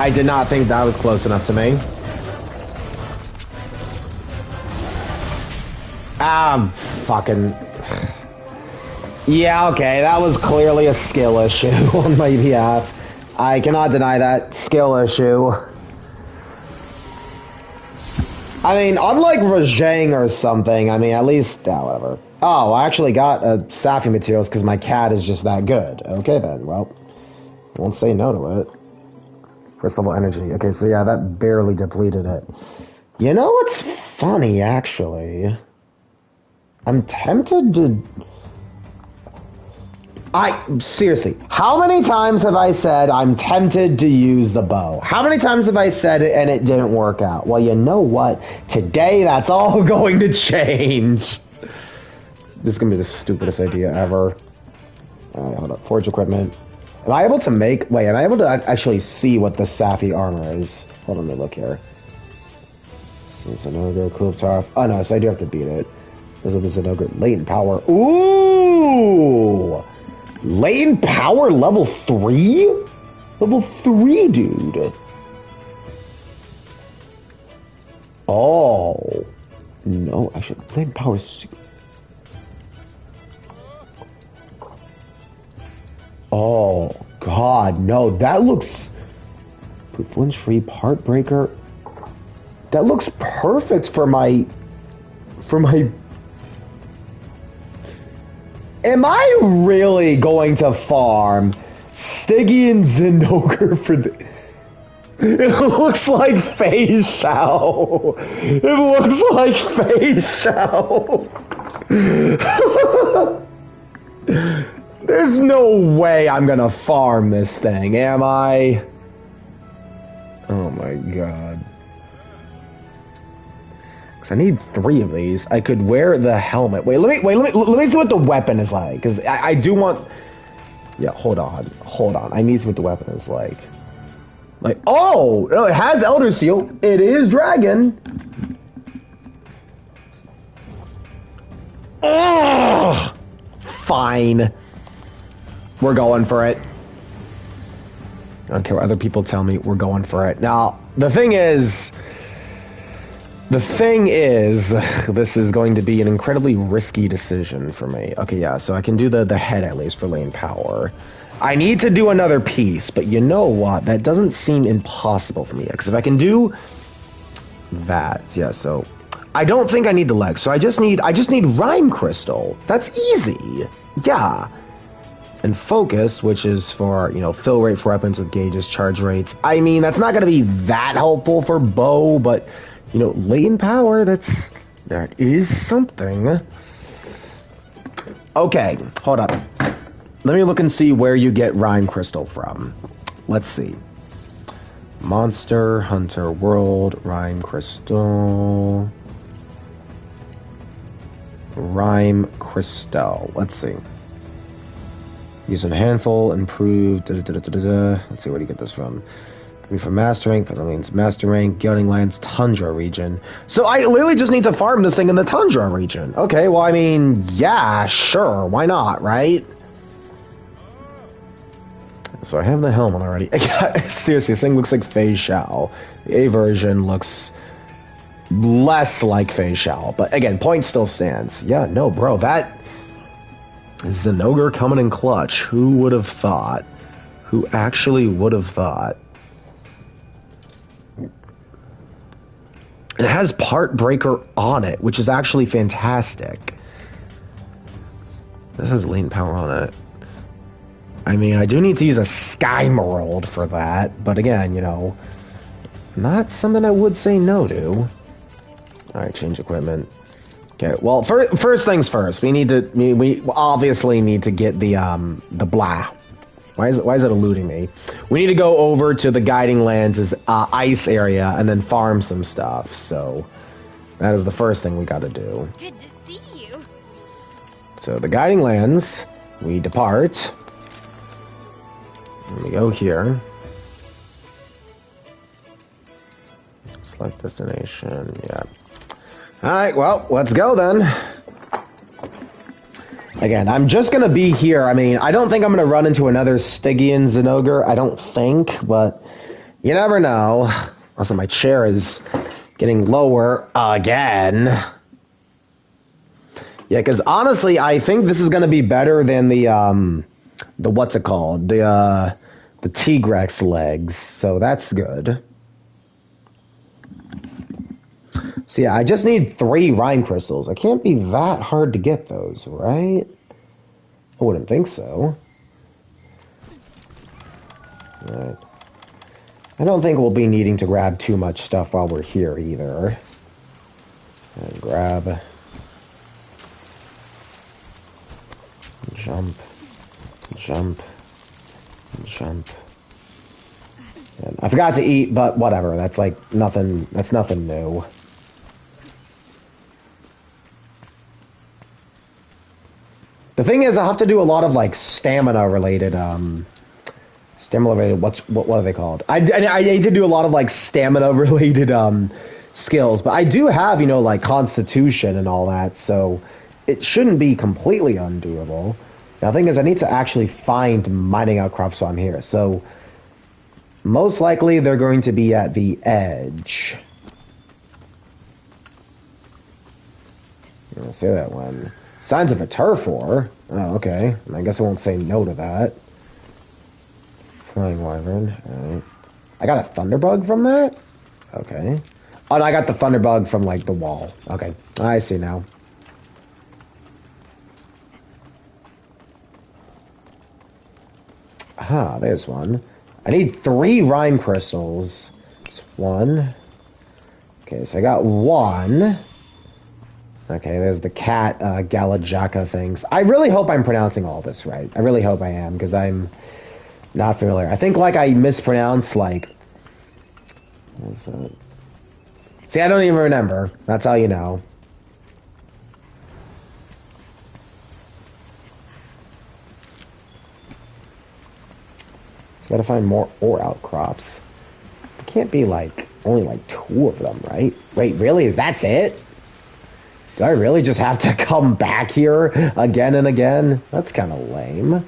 S1: I did not think that was close enough to me. Fucking... Yeah, okay, that was clearly a skill issue on my behalf. I cannot deny that. Skill issue. I mean, unlike Rajang or something, I mean, at least... whatever. Oh, I actually got Safi materials because my cat is just that good. Okay, then, well... I won't say no to it. First level energy. Okay, so yeah, that barely depleted it. You know what's funny, actually? I'm tempted to... Seriously, how many times have I said I'm tempted to use the bow? How many times have I said it and it didn't work out? Well, you know what? Today, that's all going to change. This is going to be the stupidest idea ever. Hold up. Forge equipment. Am I able to make... Wait, am I able to actually see what the Safi armor is? Hold on, let me look here. Zenogo, Kultar... Oh, no, so I do have to beat it. There's the Zenogo. Latent power. Ooh! Latent power level 3? Level 3, dude. Oh. No, I should... Latent power... Oh, God, no, that looks... Flinch Free Heartbreaker. That looks perfect for my... Am I really going to farm Stygian Zinogre for the... It looks like Fei Shao. It looks like Fei Shao. There's no way I'm gonna farm this thing, am I? Oh my god. Cause I need 3 of these. I could wear the helmet. Wait, let me see what the weapon is like. Cause I do want... Yeah, hold on. I need to see what the weapon is like. Like, oh! It has Elder Seal. It is Dragon. Ugh! Fine. We're going for it. I don't care what other people tell me. We're going for it. Now, the thing is, this is going to be an incredibly risky decision for me. Okay, yeah, so I can do the head at least for lane power. I need to do another piece, but you know what? That doesn't seem impossible for me. Because if I can do that, yeah, so I don't think I need the legs. So I just need Rhyme Crystal. That's easy. Yeah. And Focus, which is for, you know, fill rate for weapons with gauges, charge rates. I mean, that's not going to be that helpful for bow, but, you know, latent power, that is something. Okay, hold up. Let me look and see where you get Rhyme Crystal from. Let's see. Monster Hunter World, Rhyme Crystal. Rhyme Crystal. Let's see. Use a handful, improved. Let's see, where do you get this from? From Master Rank, that means Master Rank, Gelding Lands, Tundra region. So I literally just need to farm this thing in the Tundra region. Okay, well, I mean, yeah, sure, why not, right? So I have the helmet already. Seriously, this thing looks like Fei Xiao. The A version looks less like Fei Xiao, but again, point still stands. Yeah, no, bro, that is an ogre coming in clutch. Who would have thought? Who actually would have thought? And it has Part Breaker on it, which is actually fantastic. This has latent power on it. I mean, I do need to use a Sky Emerald for that, but again, you know, not something I would say no to. Alright, change equipment. Okay, well, first things first, we obviously need to get the blah. Why is it eluding me? We need to go over to the Guiding Lands' ice area and then farm some stuff. So that is the first thing we got to do.
S2: Good to see you.
S1: So the Guiding Lands, we depart. And we go here. Select destination. Yeah. All right. Well, let's go then. Again, I'm just going to be here. I mean, I don't think I'm going to run into another Stygian Zenogre. I don't think, but you never know. Also, my chair is getting lower again. Yeah, because honestly, I think this is going to be better than the what's it called? The Tigrex legs. So that's good. So yeah, I just need 3 Rhyme Crystals. It can't be that hard to get those, right? I wouldn't think so. Right. I don't think we'll be needing to grab too much stuff while we're here either. And grab. Jump. Jump. Jump. And I forgot to eat, but whatever. That's like nothing. That's nothing new. The thing is, I have to do a lot of like stamina related. What are they called? I need to do a lot of like stamina related skills, but I do have, you know, like Constitution and all that, so it shouldn't be completely undoable. Now, the thing is, I need to actually find mining outcrops while I'm here, so most likely they're going to be at the edge. I'll say that one. Signs of a turf war. Oh, okay. I guess I won't say no to that. Flying wyvern. Alright. I got a thunderbug from that? Okay. Oh, no, I got the thunderbug from, like, the wall. Okay. I see now. Ah, there's one. I need 3 Rhyme Crystals. It's 1. Okay, so I got 1. Okay, there's the cat Galajaka things. I really hope I'm pronouncing all this right. I really hope I am, because I'm not familiar. I think, like, I mispronounced, like... What's that? See, I don't even remember. That's how you know. So I gotta find more ore outcrops. It can't be, like, only, like, 2 of them, right? Wait, really? Is that it? Do I really just have to come back here again and again? That's kind of lame.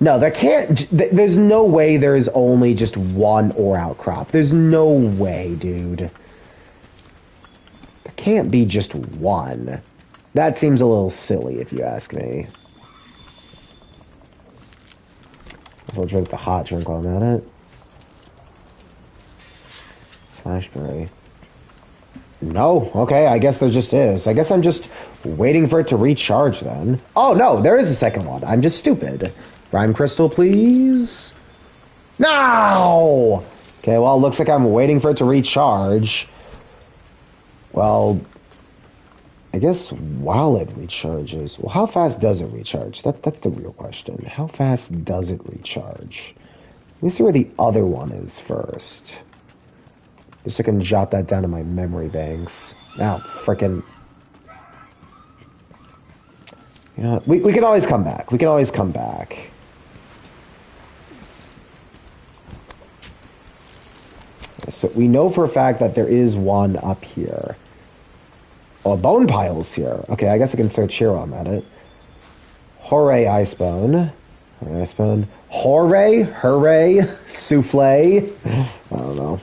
S1: No, there can't... There's no way there's only just 1 ore outcrop. There's no way, dude. There can't be just 1. That seems a little silly, if you ask me. So I'll drink the hot drink while I'm at it. Slashberry. No, okay, I guess there just is. I guess I'm just waiting for it to recharge then. Oh, no, there is a second one. I'm just stupid. Rhyme Crystal, please. No! Okay, well, it looks like I'm waiting for it to recharge. Well, I guess while it recharges... Well, how fast does it recharge? That's the real question. How fast does it recharge? Let me see where the other one is first. Just so I can jot that down in my memory banks. Now, frickin'... You know, we can always come back. We can always come back. So we know for a fact that there is one up here. Oh, a bone pile's here. Okay, I guess I can search here while I'm at it. Hooray, Icebone. Hooray, Icebone. Hooray? Hooray? Souffle? I don't know.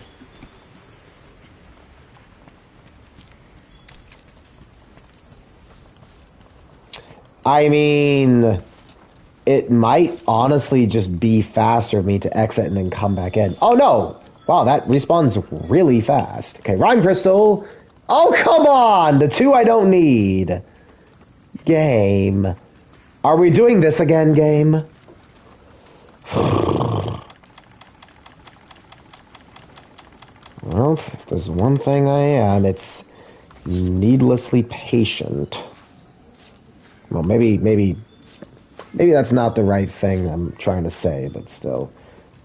S1: I mean, it might honestly just be faster for me to exit and then come back in. Oh, no! Wow, that respawns really fast. Okay, Rhyme Crystal. Oh, come on! The two I don't need. Game. Are we doing this again, game? Well, if there's one thing I am, it's needlessly patient. Well, maybe that's not the right thing I'm trying to say, but still.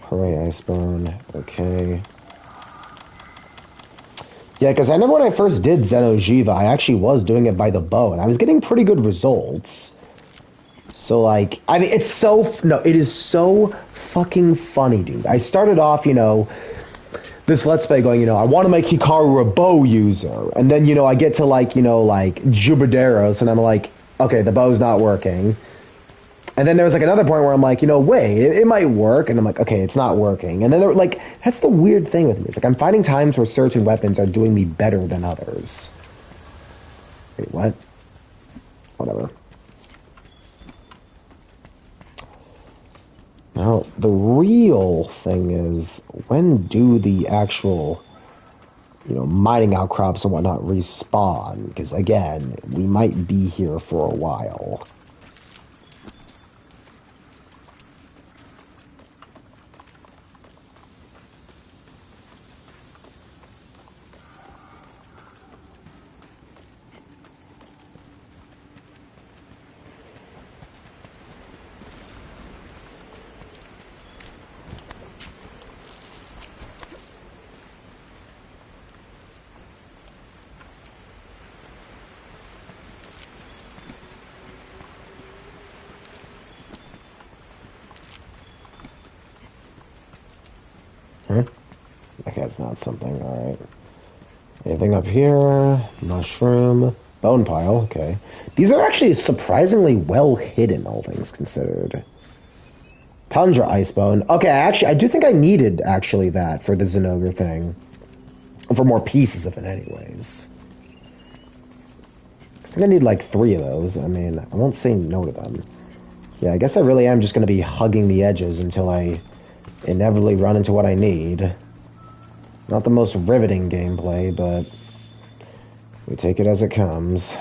S1: Hooray, Icebone. Okay. Yeah, because I remember when I first did Safijiva, I actually was doing it by the bow, and I was getting pretty good results. So, like, I mean, it's so... No, it is so fucking funny, dude. I started off, you know, this Let's Play going, you know, I want to make Hikaru a bow user. And then, you know, I get to, like, you know, like, Jubideros, and I'm like, okay, the bow's not working. And then there was like another point where I'm like, you know, wait, it might work. And I'm like, okay, it's not working. And then there, like, that's the weird thing with me. It's like I'm finding times where certain weapons are doing me better than others. Wait, what? Whatever. Now, the real thing is, when do the actual, you know, mining outcrops and whatnot respawn? Because, again, we might be here for a while. Okay, that's not something. Alright. Anything up here? Mushroom. Bone pile. Okay. These are actually surprisingly well hidden, all things considered. Tundra Icebone. Okay, I do think I needed, actually, that for the Zinogre thing. For more pieces of it, anyways. I think I need, like, 3 of those. I mean, I won't say no to them. Yeah, I guess I really am just going to be hugging the edges until I inevitably run into what I need. Not the most riveting gameplay, but we take it as it comes.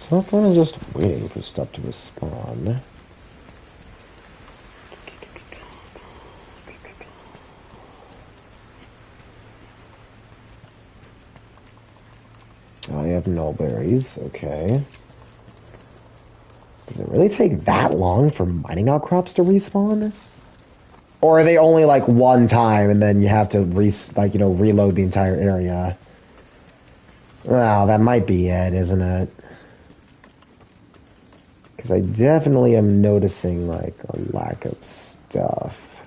S1: So I'm kind of just waiting for stuff to respawn. I have nullberries, okay. Does it really take that long for mining outcrops to respawn? Or are they only like one time and then you have to reload the entire area? Well, that might be it, isn't it? Because I definitely am noticing like a lack of stuff.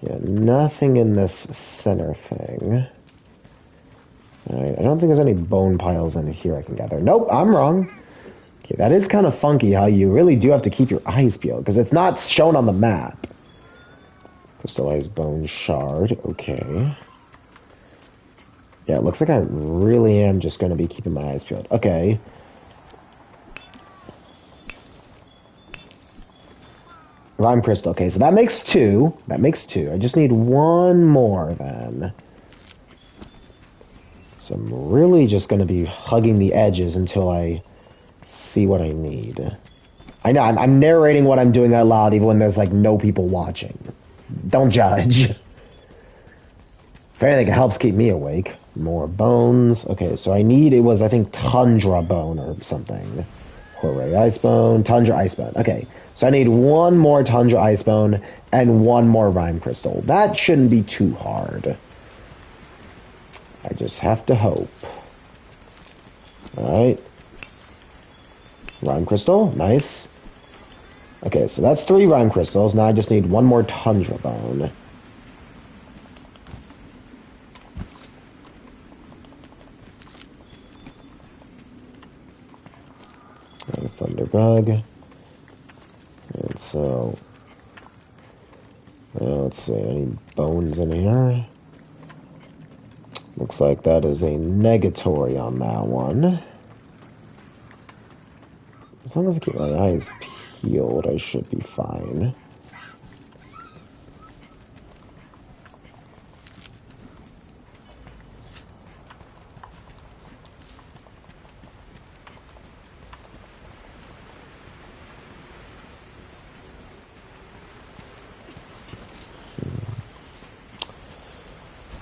S1: Yeah, nothing in this center thing. Alright, I don't think there's any bone piles in here I can gather. Nope, I'm wrong. Okay, that is kind of funky how you really do have to keep your eyes peeled, because it's not shown on the map. Crystallized bone shard. Okay. Yeah, it looks like I really am just going to be keeping my eyes peeled. Okay. Rhyme crystal. Okay, so that makes 2. That makes 2. I just need 1 more then. So I'm really just going to be hugging the edges until I see what I need. I know, I'm narrating what I'm doing out loud even when there's, like, no people watching. Don't judge. If anything, it helps keep me awake. More bones. Okay, so I need, it was, I think, Tundra Bone or something. Hooray, Ice Bone. Tundra Ice Bone. Okay, so I need 1 more Tundra Ice Bone and 1 more Rhyme Crystal. That shouldn't be too hard. I just have to hope. Alright. Rhyme Crystal. Nice. Okay, so that's 3 Rhyme Crystals. Now I just need 1 more Tundra Bone. Thunderbug. And so... let's see, any bones in here? Looks like that is a negatory on that one. As long as I keep my eyes peeled, I should be fine.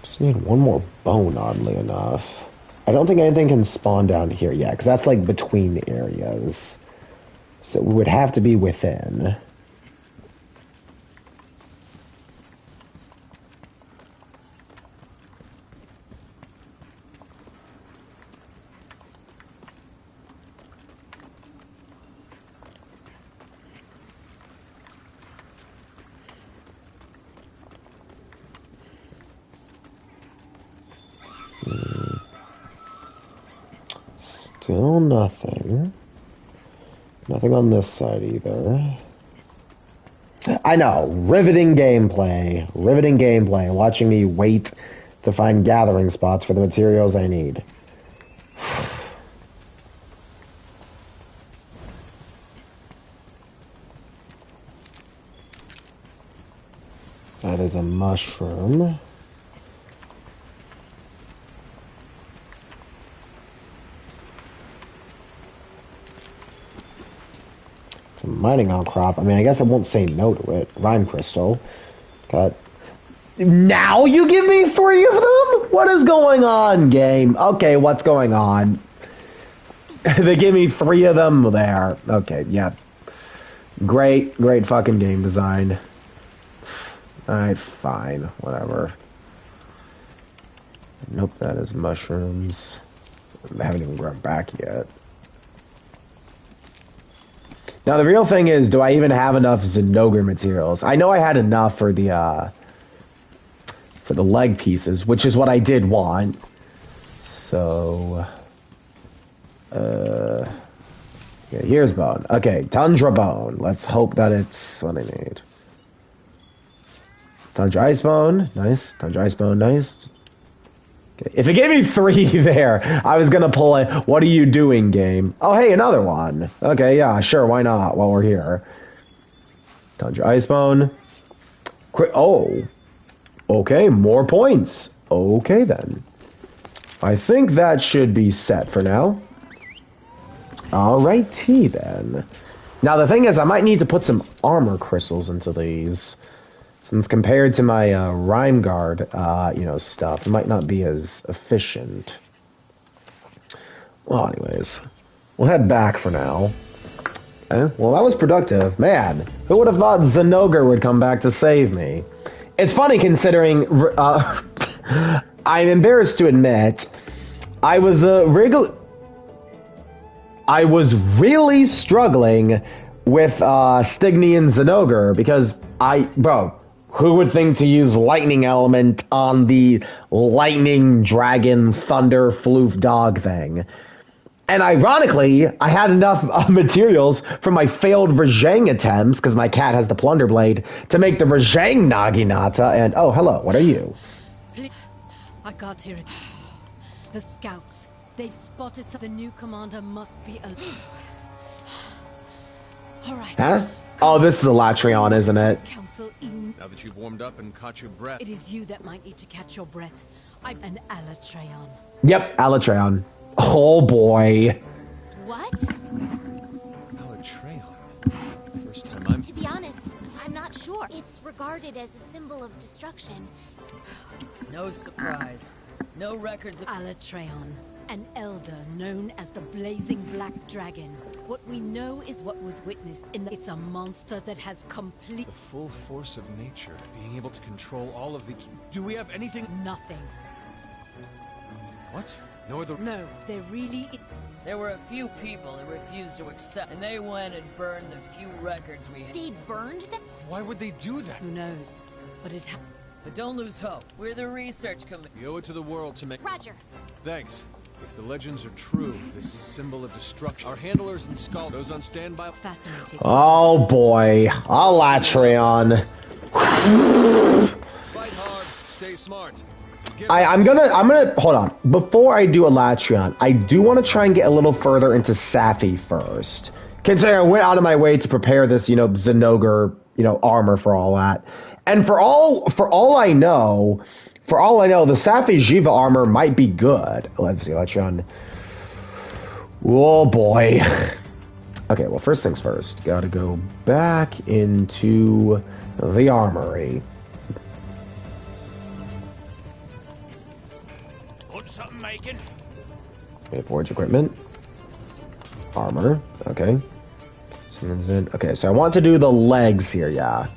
S1: Just need 1 more bone, oddly enough. I don't think anything can spawn down here yet, because that's like between the areas. So we would have to be within. Still nothing. Nothing on this side either. I know. Riveting gameplay. Riveting gameplay. Watching me wait to find gathering spots for the materials I need. That is a mushroom. It's a mining outcrop. I mean, I guess I won't say no to it. Rhyme crystal. Got... Now you give me 3 of them? What is going on, game? Okay, what's going on? They give me 3 of them there. Okay, yeah. Great fucking game design. Alright, fine. Whatever. Nope, that is mushrooms. They haven't even grown back yet. Now, the real thing is, do I even have enough Zinogre materials? I know I had enough for the leg pieces, which is what I did want. So, yeah, here's bone. Okay, Tundra Bone. Let's hope that it's what I need. Tundra Ice Bone. Nice. Tundra Ice Bone. Nice. Okay. If it gave me 3 there, I was going to pull it. What are you doing, game? Oh, hey, another one. Okay, yeah, sure. Why not while we're here? Tundra Ice Bone. Oh. Okay, more points. Okay, then. I think that should be set for now. Alrighty, then. Now, the thing is, I might need to put some armor crystals into these. Since compared to my Rhyme Guard, stuff, it might not be as efficient. Well, anyways, we'll head back for now. Okay. Well, that was productive. Man, who would have thought Zinogre would come back to save me? It's funny considering, I'm embarrassed to admit, I was really struggling with Stygian Zinogre because who would think to use lightning element on the lightning dragon thunder floof dog thing? And ironically, I had enough materials from my failed Rajang attempts, because my cat has the Plunder Blade, to make the Rajang Naginata, and oh, hello, what are you?
S6: I got here. The scouts. They've spotted the new commander must be a... Alright.
S1: Huh? Oh, this is a Latreon, isn't it?
S3: Now that you've warmed up and caught your breath...
S6: It is you that might need to catch your breath. I'm an Alatreon.
S1: Yep, Alatreon. Oh boy.
S2: What?
S3: Alatreon. First time I'm...
S2: To be honest, I'm not sure. It's regarded as a symbol of destruction.
S7: No surprise. No records of
S6: Alatreon, an elder known as the Blazing Black Dragon. What we know is what was witnessed in the... It's a monster that has complete...
S3: The full force of nature, being able to control all of the... Do we have anything...
S6: Nothing.
S3: What? No other...
S6: No, there really...
S7: There were a few people who refused to accept, and they went and burned the few records we had.
S2: They burned them?
S3: Why would they do that?
S6: Who knows? But it
S7: But don't lose hope. We're the research committee.
S3: We owe it to the world to make...
S2: Roger.
S3: Thanks. If the legends are true, this symbol of destruction... Our handlers and scholars, those on standby...
S6: Fascinating.
S1: Oh boy. Alatreon.
S3: Fight hard, stay smart.
S1: I'm gonna hold on. Before I do Alatreon, I do want to try and get a little further into Safi first. Considering I went out of my way to prepare this, Zenogre, armor for all that. And for all I know, the Safijiva armor might be good. Let's see, Alatreon. Oh boy. Okay, well, first things first. Gotta go back into the armory.
S4: Something making.
S1: Okay, forge equipment. Armor. Okay. Okay, so I want to do the legs here, yeah.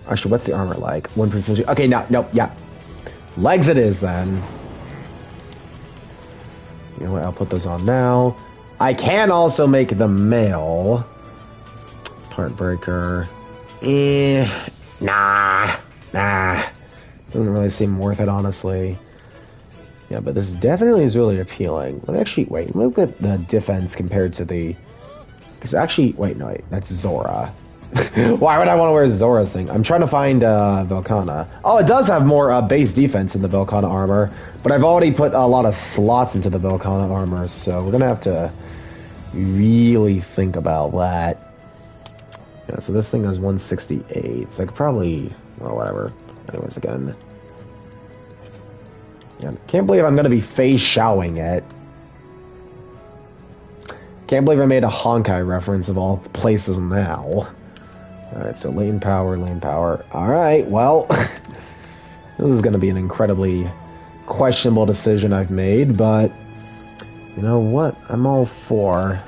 S1: Actually, what's the armor like? 150. Okay, no, yeah. Legs it is, then. You know what? I'll put those on now. I can also make the mail. Part breaker. Nah. Doesn't really seem worth it, honestly. Yeah, but this definitely is really appealing. Let me actually, wait, look at the defense compared to the... Because actually, wait, that's Zora. Why would I want to wear Zora's thing? I'm trying to find Velkhana. Oh, it does have more base defense in the Velkhana armor, but I've already put a lot of slots into the Velkhana armor, so we're going to have to really think about that. Yeah, so this thing is 168, so I could probably... Well, whatever. Anyways, again... Yeah, can't believe I'm going to be face-showing it. Can't believe I made a Honkai reference of all places now. Alright, so lane power. Alright, well, this is going to be an incredibly questionable decision I've made, but you know what? I'm all for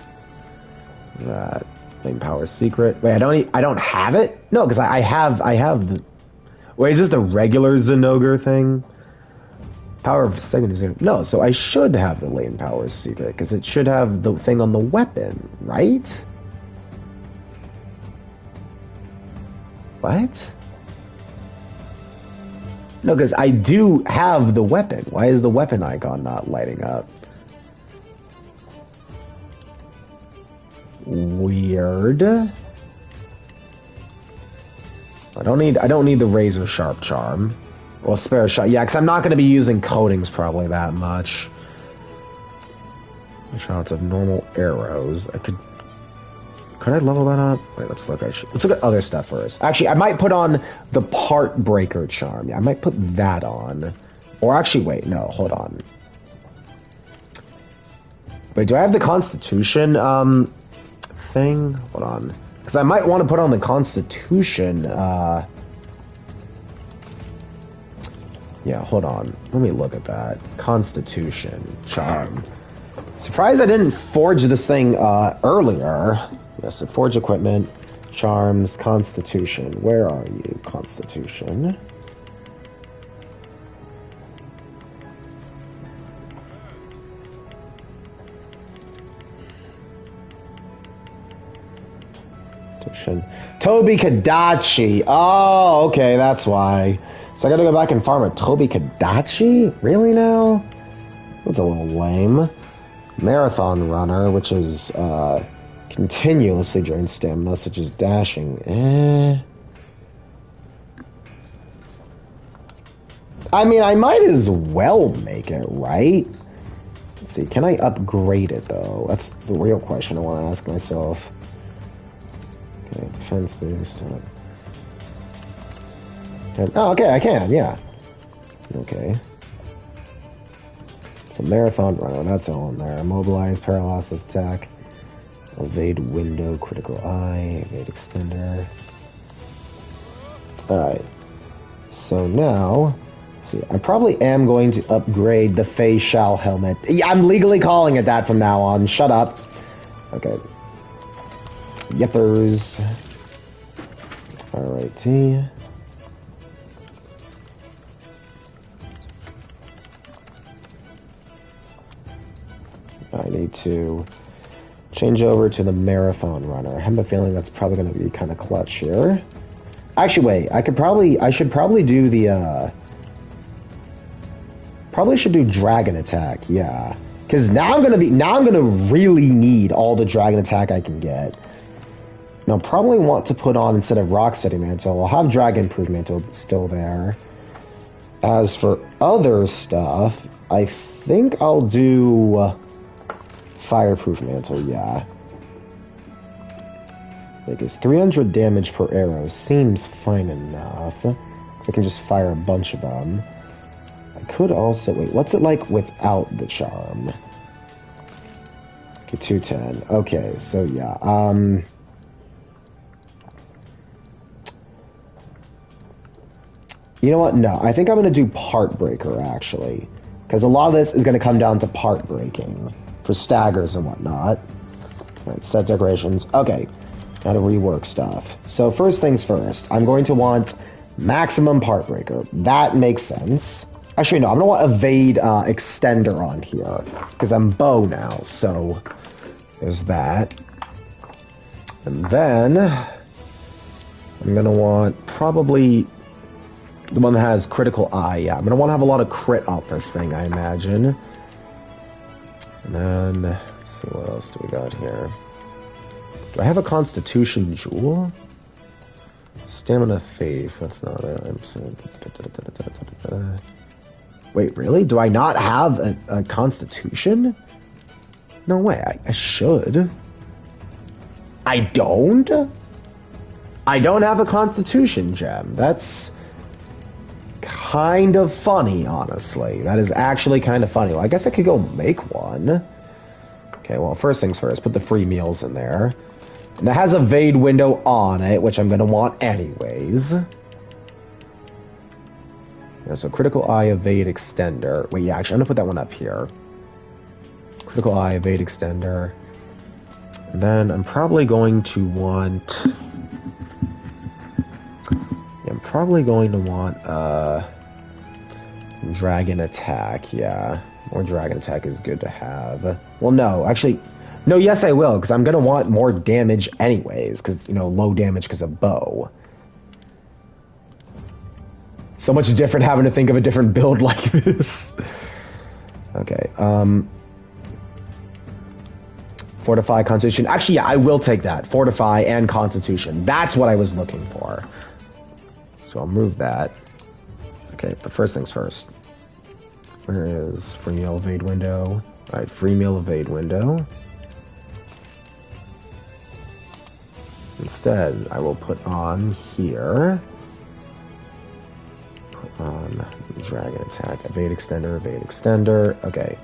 S1: that. Lane power secret. Wait, I don't have it? No, because I have the... Wait, is this the regular Zenogre thing? Power of second is no, so I should have the lane power secret because it should have the thing on the weapon, right? What? No, because I do have the weapon. Why is the weapon icon not lighting up? Weird. I don't need the razor sharp charm. Well, spare shot. Yeah, because I'm not going to be using coatings probably that much. Shots of normal arrows. Could I level that up? Wait, let's look at other stuff first. Actually, I might put on the part breaker charm. Yeah, I might put that on. Or actually, wait, no, hold on. Wait, do I have the Constitution thing? Hold on. Because I might want to put on the Constitution yeah, hold on. Let me look at that. Constitution. Charm. Surprised I didn't forge this thing earlier. Yes, so forge equipment. Charms. Constitution. Where are you? Constitution. Tobi Kadachi. Oh, okay, that's why. So I gotta go back and farm a Tobi Kadachi? Really now? That's a little lame. Marathon runner, which is continuously drains stamina, such as dashing. I mean, I might as well make it, right? Let's see, can I upgrade it, though? That's the real question I want to ask myself. Okay, defense boost. Oh, okay, I can, yeah. Okay. So marathon runner, that's all in there. Immobilize, paralysis attack, evade window, critical eye, evade extender. Alright. So now, let's see, I probably am going to upgrade the Fei Shao helmet. Yeah, I'm legally calling it that from now on. Shut up. Okay. Yippers. Alrighty. I need to change over to the marathon runner. I have a feeling that's probably going to be kind of clutch here. Actually, wait. I should probably do the, probably should do dragon attack. Yeah. Because now I'm going to really need all the dragon attack I can get. Now, probably want to put on, instead of Rocksteady Mantle, I'll have Dragon Proof Mantle still there. As for other stuff, I think I'll do Fireproof Mantle, yeah. Because 300 damage per arrow seems fine enough. Because I can just fire a bunch of them. I could also... Wait, what's it like without the charm? Okay, 210. Okay, so yeah. You know what? No, I think I'm going to do Part Breaker, actually. Because a lot of this is going to come down to part breaking. For staggers and whatnot. Alright, set decorations. Okay, now to rework stuff. So first things first, I'm going to want maximum part breaker. That makes sense. Actually, no, I'm going to want evade extender on here. Because I'm bow now, so there's that. And then I'm going to want probably... the one that has critical eye, yeah. I'm going to want to have a lot of crit off this thing, I imagine. And then, let's see, what else do we got here? Do I have a Constitution Jewel? Stamina Thief, that's not it. Wait, really? Do I not have a Constitution? No way, I should. I don't? I don't have a Constitution gem. That's... kind of funny, honestly. That is actually kind of funny. Well, I guess I could go make one. Okay, well, first things first, put the free meals in there. And it has a evade window on it, which I'm going to want anyways. Yeah, so critical eye, evade extender. Wait, yeah, actually, I'm going to put that one up here. Critical eye, evade extender. And then I'm probably going to want... I'm probably going to want dragon attack, yeah. More dragon attack is good to have. Well, no, actually, no, yes I will, because I'm going to want more damage anyways, because, you know, low damage because of bow. So much different having to think of a different build like this. Okay, Fortify, Constitution. Actually, yeah, I will take that. Fortify and Constitution. That's what I was looking for. So I'll move that. Okay, but first things first. Where is free meal evade window? Alright, free meal evade window. Instead, I will put on here. Put on dragon attack, evade extender. Okay.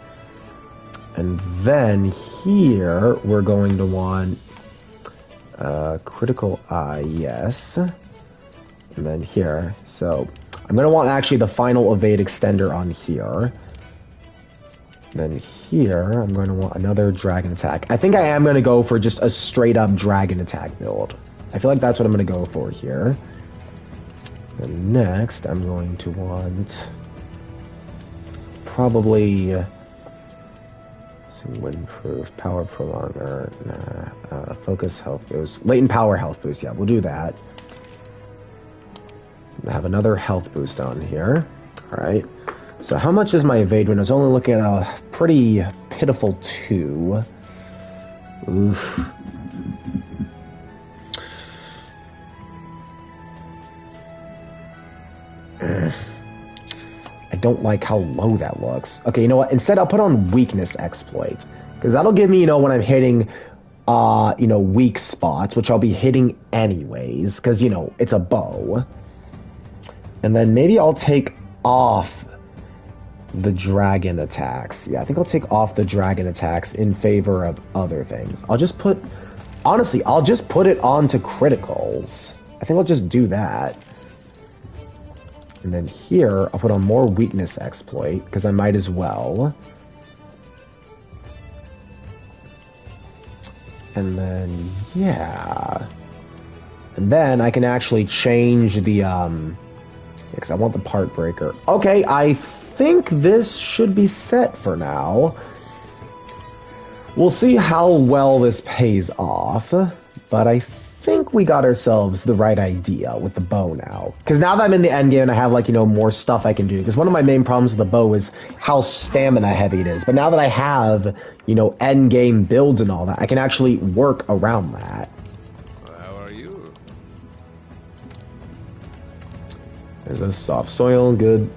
S1: And then here, we're going to want critical eye, yes. And then here, so I'm going to want actually the final evade extender on here. And then here, I'm going to want another dragon attack. I think I am going to go for just a straight up dragon attack build. I feel like that's what I'm going to go for here. And next, I'm going to want probably some windproof, power prolonger, focus health boost, latent power health boost. Yeah, we'll do that. I have another health boost on here. All right. So how much is my evade window? I was only looking at pretty pitiful too. Oof. I don't like how low that looks. Okay, you know what? Instead, I'll put on weakness exploit. Because that'll give me, when I'm hitting, weak spots, which I'll be hitting anyways. Because, it's a bow. And then maybe I'll take off the dragon attacks. Yeah, I think I'll take off the dragon attacks in favor of other things. I'll just put it onto criticals. I think I'll just do that. And then here, I'll put on more weakness exploit, because I might as well. And then, yeah. And then I can actually change the, because I want the part breaker. Okay, I think this should be set for now. We'll see how well this pays off, but I think we got ourselves the right idea with the bow now. Because now that I'm in the end game and I have, more stuff I can do. Because one of my main problems with the bow is how stamina heavy it is. But now that I have, end game builds and all that, I can actually work around that.
S5: How are you?
S1: There's a soft soil, good.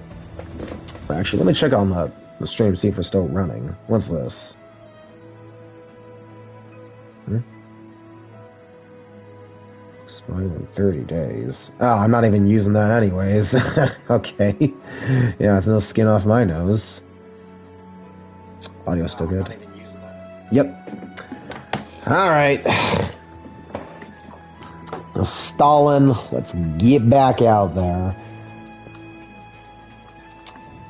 S1: Actually, let me check on the stream, see if we're still running. What's this? Expiring in 30 days. Oh, I'm not even using that anyways. Okay. Yeah, it's no skin off my nose. Audio's still good. Yep. Alright. No stalling. Let's get back out there.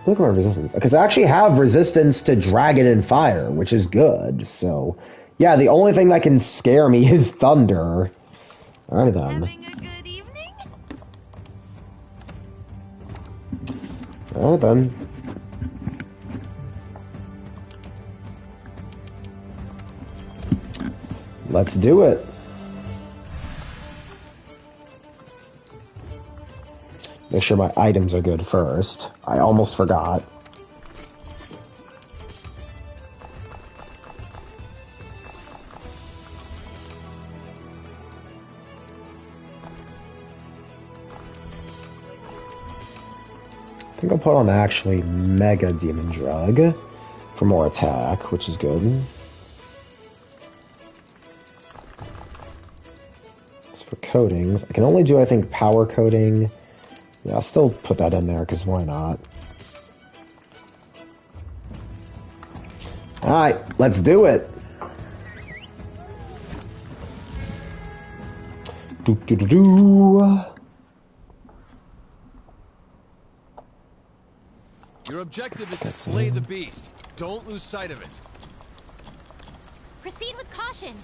S1: Look at my resistance. Because I actually have resistance to dragon and fire, which is good. So, yeah, the only thing that can scare me is thunder. Alright then.
S2: Having a good evening?
S1: Alright then. Let's do it. Make sure my items are good first. I almost forgot. I think I'll put on actually Mega Demon Drug for more attack, which is good. As for coatings, I can only do, I think, power coating. Yeah, I'll still put that in there, because why not? Alright, let's do it! Do-do-do-do.
S3: Your objective is to slay the beast. Don't lose sight of it.
S2: Proceed with caution.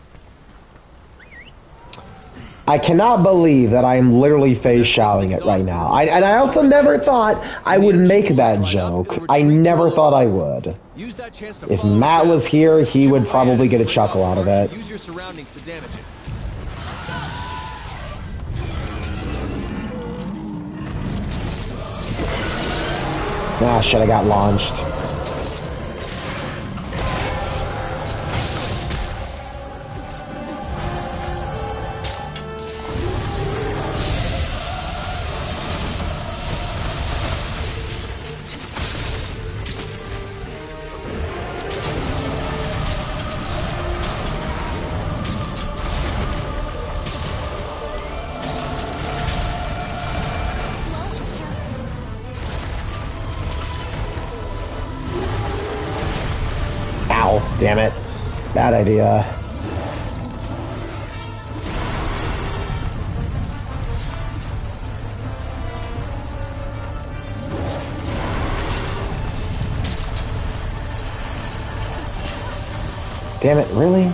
S1: I cannot believe that I am literally face shouting it right now. And I also never thought I would make that joke. I never thought I would. If Matt was here, he would probably get a chuckle out of it.
S3: Use your surroundings to damage it.
S1: Ah, shit, I got launched. Damn it. Bad idea. Damn it, really?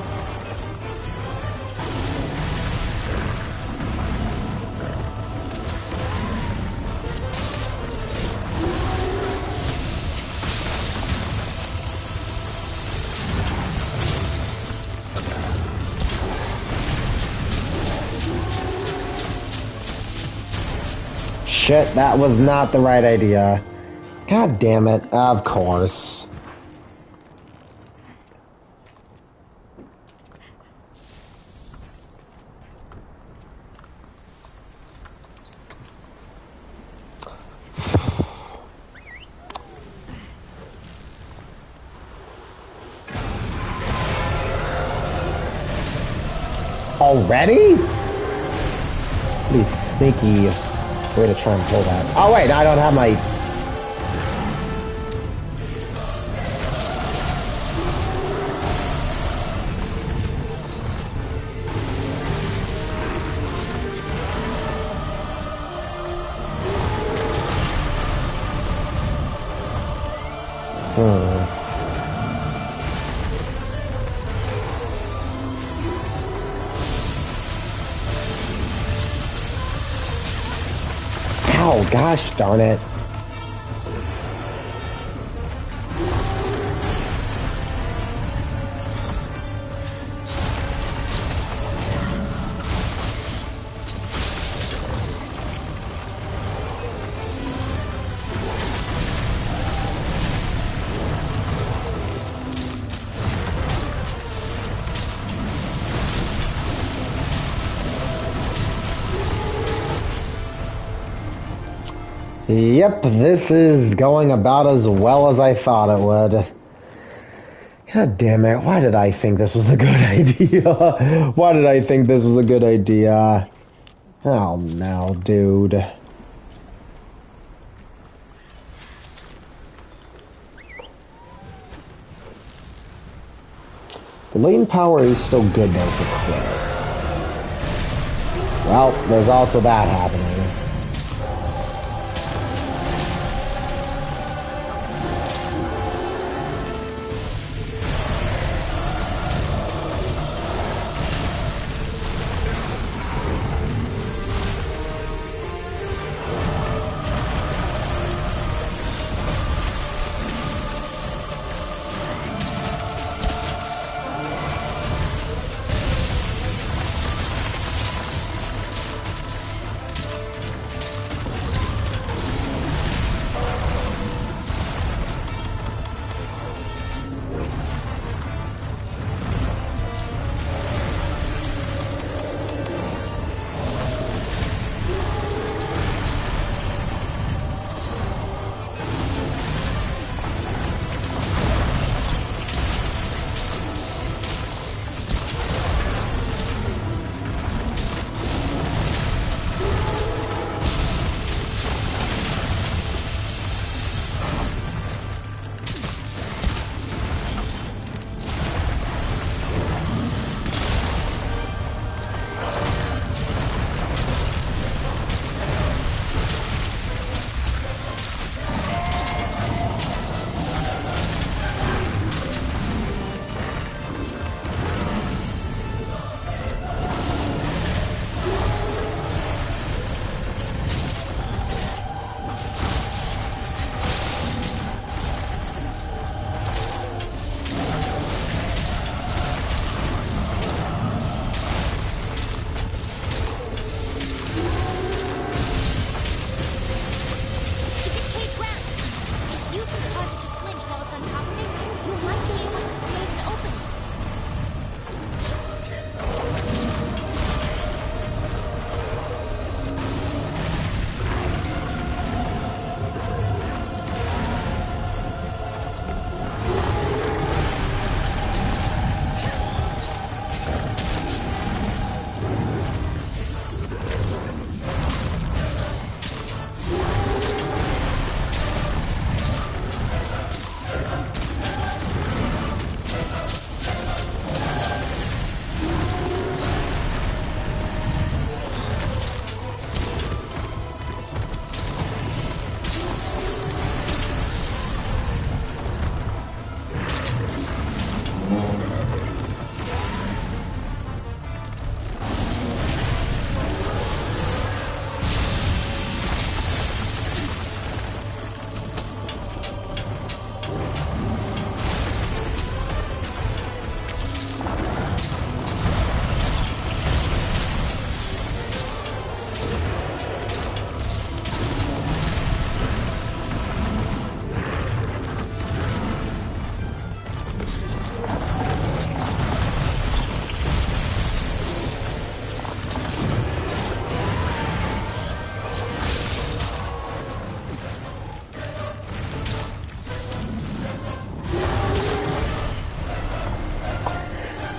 S1: Shit, that was not the right idea. God damn it, of course. already? Pretty sneaky way to try and pull that. Oh wait, I don't have my... Oh, gosh darn it. Yep, this is going about as well as I thought it would. God damn it, why did I think this was a good idea? Why did I think this was a good idea? Oh no, dude. The lane power is still good though for Quint. Well, there's also that happening.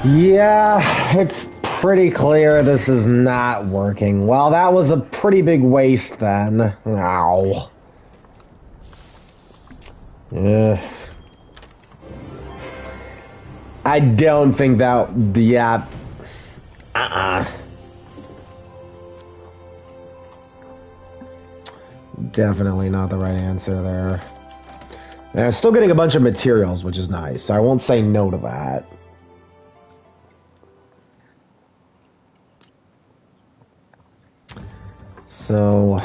S1: Yeah, it's pretty clear this is not working. Well, that was a pretty big waste then. Ow. I don't think that... Yeah. Definitely not the right answer there. And I'm still getting a bunch of materials, which is nice, so I won't say no to that. So,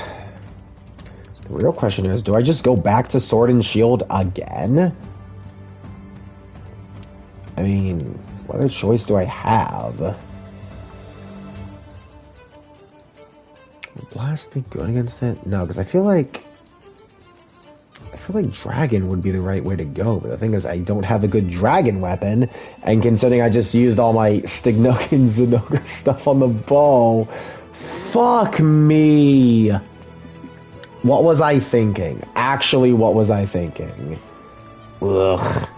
S1: the real question is, do I just go back to Sword and Shield again? I mean, what other choice do I have? Will Blast be good against it? No, because I feel like Dragon would be the right way to go, but the thing is, I don't have a good Dragon weapon, and considering I just used all my Stignok and Zinogre stuff on the bow, fuck me! What was I thinking? Actually, what was I thinking? Ugh.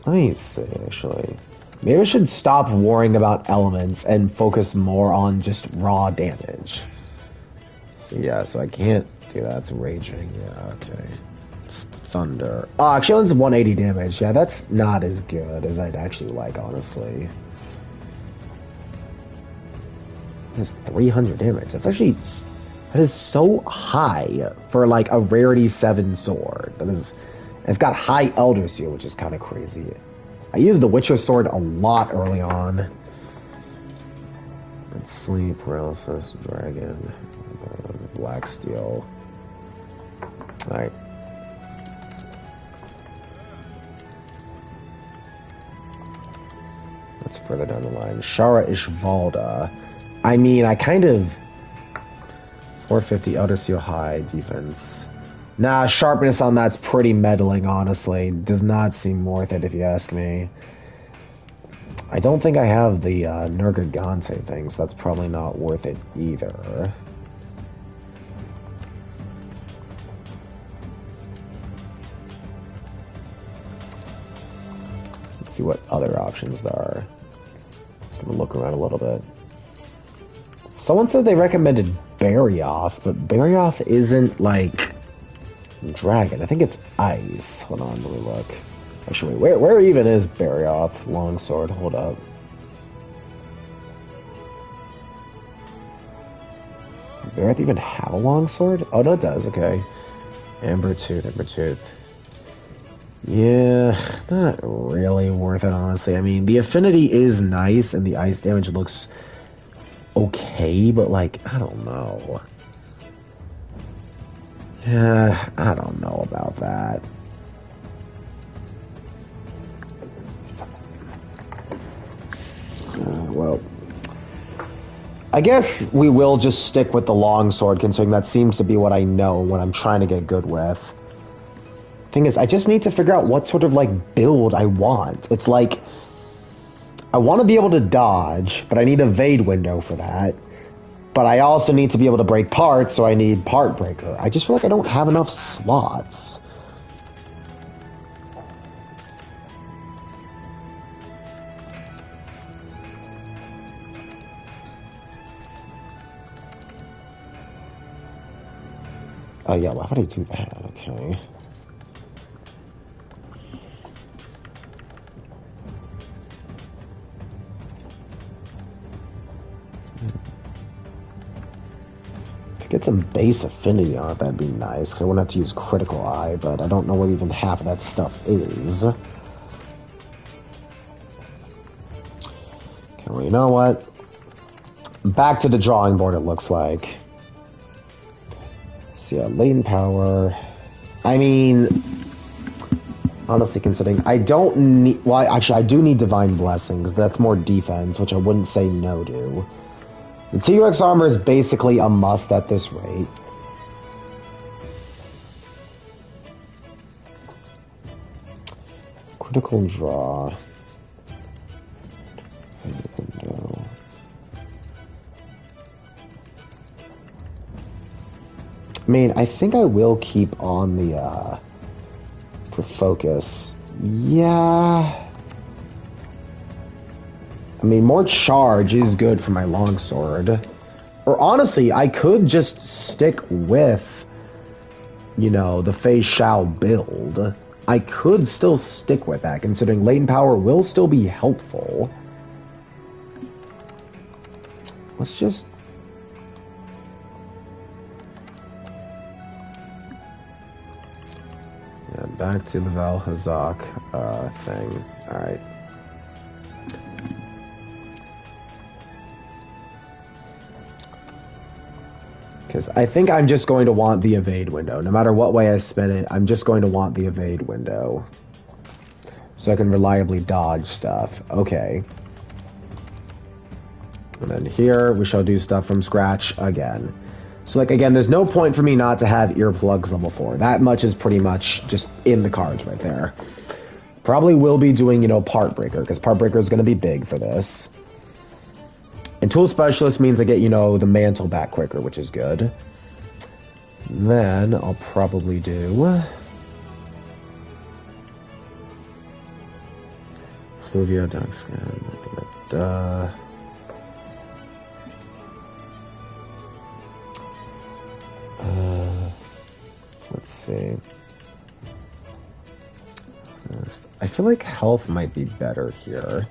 S1: Let me see, actually. Maybe I should stop worrying about elements and focus more on just raw damage. So yeah, so I can't do that. It's raging. Yeah, okay. It's thunder. Oh, actually, it's 180 damage. Yeah, that's not as good as I'd actually like, honestly. This is 300 damage. That's actually... That is so high for, like, a Rarity 7 sword. That is... It's got high Elder Seal, which is kind of crazy. I used the Witcher sword a lot early on. Let's see, Paralysis, Dragon, Black Steel. Alright. That's further down the line. Shara Ishvalda. I mean, I kind of... 450 Elder Seal high defense. Nah, sharpness on that's pretty meddling, honestly. Does not seem worth it if you ask me. I don't think I have the Nergigante thing, so that's probably not worth it either. Let's see what other options there are. Just gonna look around a little bit. Someone said they recommended Barioth, but Barioth isn't, like... Dragon. I think it's ice. Hold on, let me look. Actually, where even is Barioth longsword? Hold up. Does Barioth even have a longsword? Oh, no, it does. Okay. Amber Tooth. Yeah, not really worth it, honestly. I mean, the affinity is nice, and the ice damage looks okay, but, like, I don't know. Yeah, I don't know about that. Well, I guess we will just stick with the longsword, considering that seems to be what I know, what I'm trying to get good with. Thing is, I just need to figure out what sort of, like, build I want. It's like, I want to be able to dodge, but I need a Evade window for that. But I also need to be able to break parts, so I need Part Breaker. I just feel like I don't have enough slots. Oh yeah, why would I do that? Okay. Get some base affinity on it, that'd be nice, because I wouldn't have to use Critical Eye, but I don't know what even half of that stuff is. Okay, well, you know what? Back to the drawing board, it looks like. So yeah, latent power. I mean, honestly, considering I don't need... Well, actually, I do need Divine Blessings. That's more defense, which I wouldn't say no to. The T-Rex armor is basically a must at this rate. Critical draw. Window. I mean, I think I will keep on the for focus. Yeah. I mean, more charge is good for my longsword. Or honestly, I could just stick with, you know, the Fei Shao build. I could still stick with that, considering latent power will still be helpful. Let's just... yeah, back to the Val Hazak thing. Alright. Because I think I'm just going to want the evade window. No matter what way I spin it, I'm just going to want the evade window. So I can reliably dodge stuff. Okay. And then here, we shall do stuff from scratch again. So, like, again, there's no point for me not to have earplugs level 4. That much is pretty much just in the cards right there. Probably will be doing, you know, Part Breaker, because Part Breaker is going to be big for this. And Tool Specialist means I get, you know, the mantle back quicker, which is good. Then I'll probably do... Fluvia, Dark Skin, let's see. I feel like health might be better here.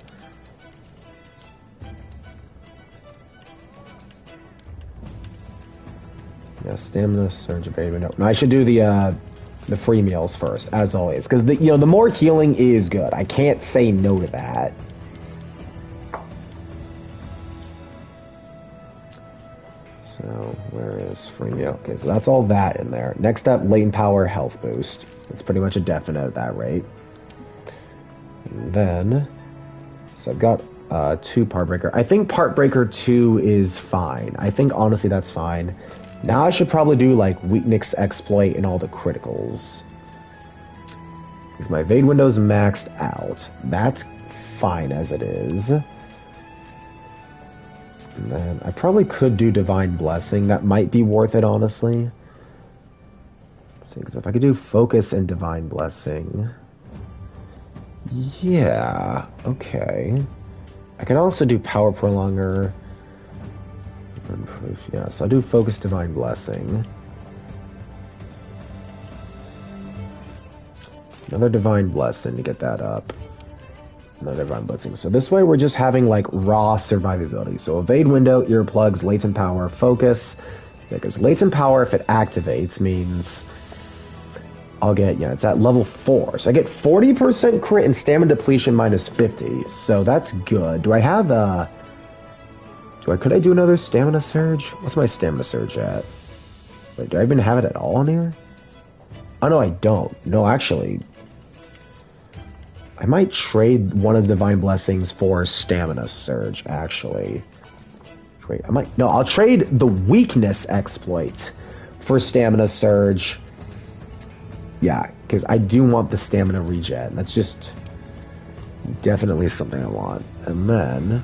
S1: Yeah, stamina, surge, evade. No, I should do the free meals first, as always, because you know the more healing is good. I can't say no to that. So where is free meal? Okay, so that's all that in there. Next up, latent power, health boost. It's pretty much a definite at that rate. And then, so I've got 2 Part Breaker. I think Part Breaker 2 is fine. I think honestly that's fine. Now I should probably do like Weakness Exploit and all the criticals. Because my evade window's maxed out. That's fine as it is. And then I probably could do Divine Blessing. That might be worth it, honestly. Let's see, because if I could do Focus and Divine Blessing... yeah, okay. I can also do Power Prolonger... yeah, so I'll do Focus Divine Blessing. Another Divine Blessing to get that up. Another Divine Blessing. So this way we're just having like raw survivability. So Evade Window, Earplugs, Latent Power, Focus. Because Latent Power, if it activates, means I'll get, yeah, it's at level 4. So I get 40% crit and stamina depletion minus 50. So that's good. Do I have a... could I do another stamina surge? What's my stamina surge at? Wait, do I even have it at all on here? Oh, no, I don't. No, actually. I might trade one of the Divine Blessings for stamina surge, actually. No, I'll trade the Weakness Exploit for stamina surge. Yeah, because I do want the stamina regen. That's just definitely something I want. And then...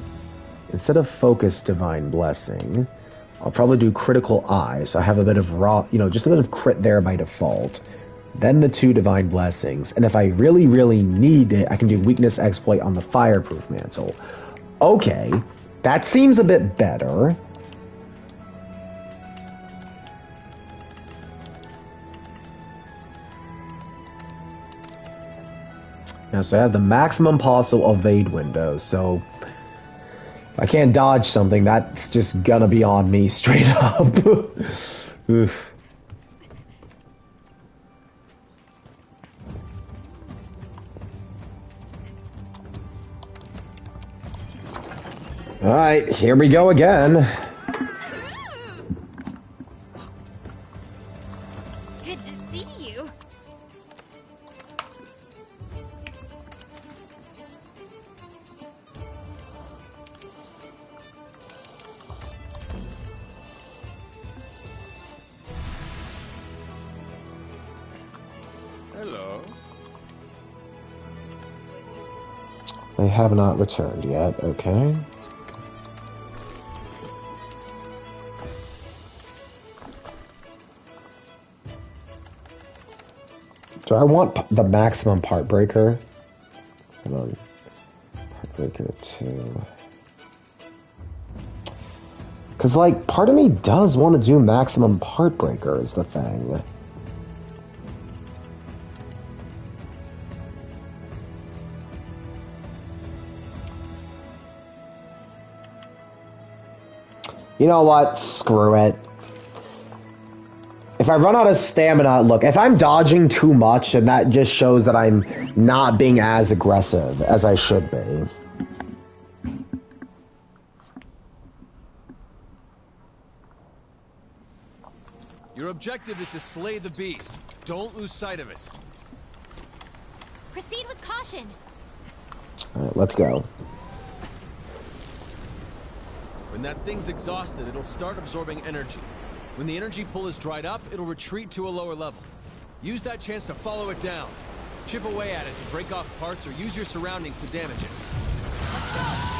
S1: instead of Focus Divine Blessing, I'll probably do Critical Eye, so I have a bit of raw, you know, just a bit of crit there by default. Then the 2 Divine Blessings, and if I really, really need it, I can do Weakness Exploit on the Fireproof Mantle. Okay, that seems a bit better. Now, so I have the maximum possible evade window, so... if I can't dodge something, that's just gonna be on me straight up. Oof. Alright, here we go again.
S2: Good to see you.
S4: Hello.
S1: They have not returned yet, okay. Do I want the maximum Part Breaker? Hold on. Part Breaker 2. Because, like, part of me does want to do maximum part breaker is the thing. You know what? Screw it. If I run out of stamina, look, if I'm dodging too much, then that just shows that I'm not being as aggressive as I should be.
S3: Your objective is to slay the beast. Don't lose sight of it.
S2: Proceed with caution.
S1: Alright, let's go.
S3: When that thing's exhausted, it'll start absorbing energy. When the energy pool is dried up, it'll retreat to a lower level. Use that chance to follow it down. Chip away at it to break off parts or use your surroundings to damage it.
S2: Let's go.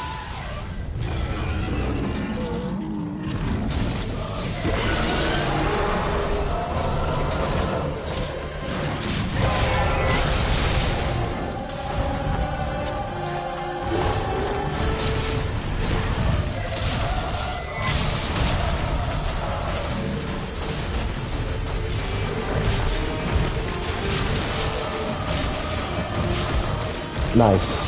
S1: Nice.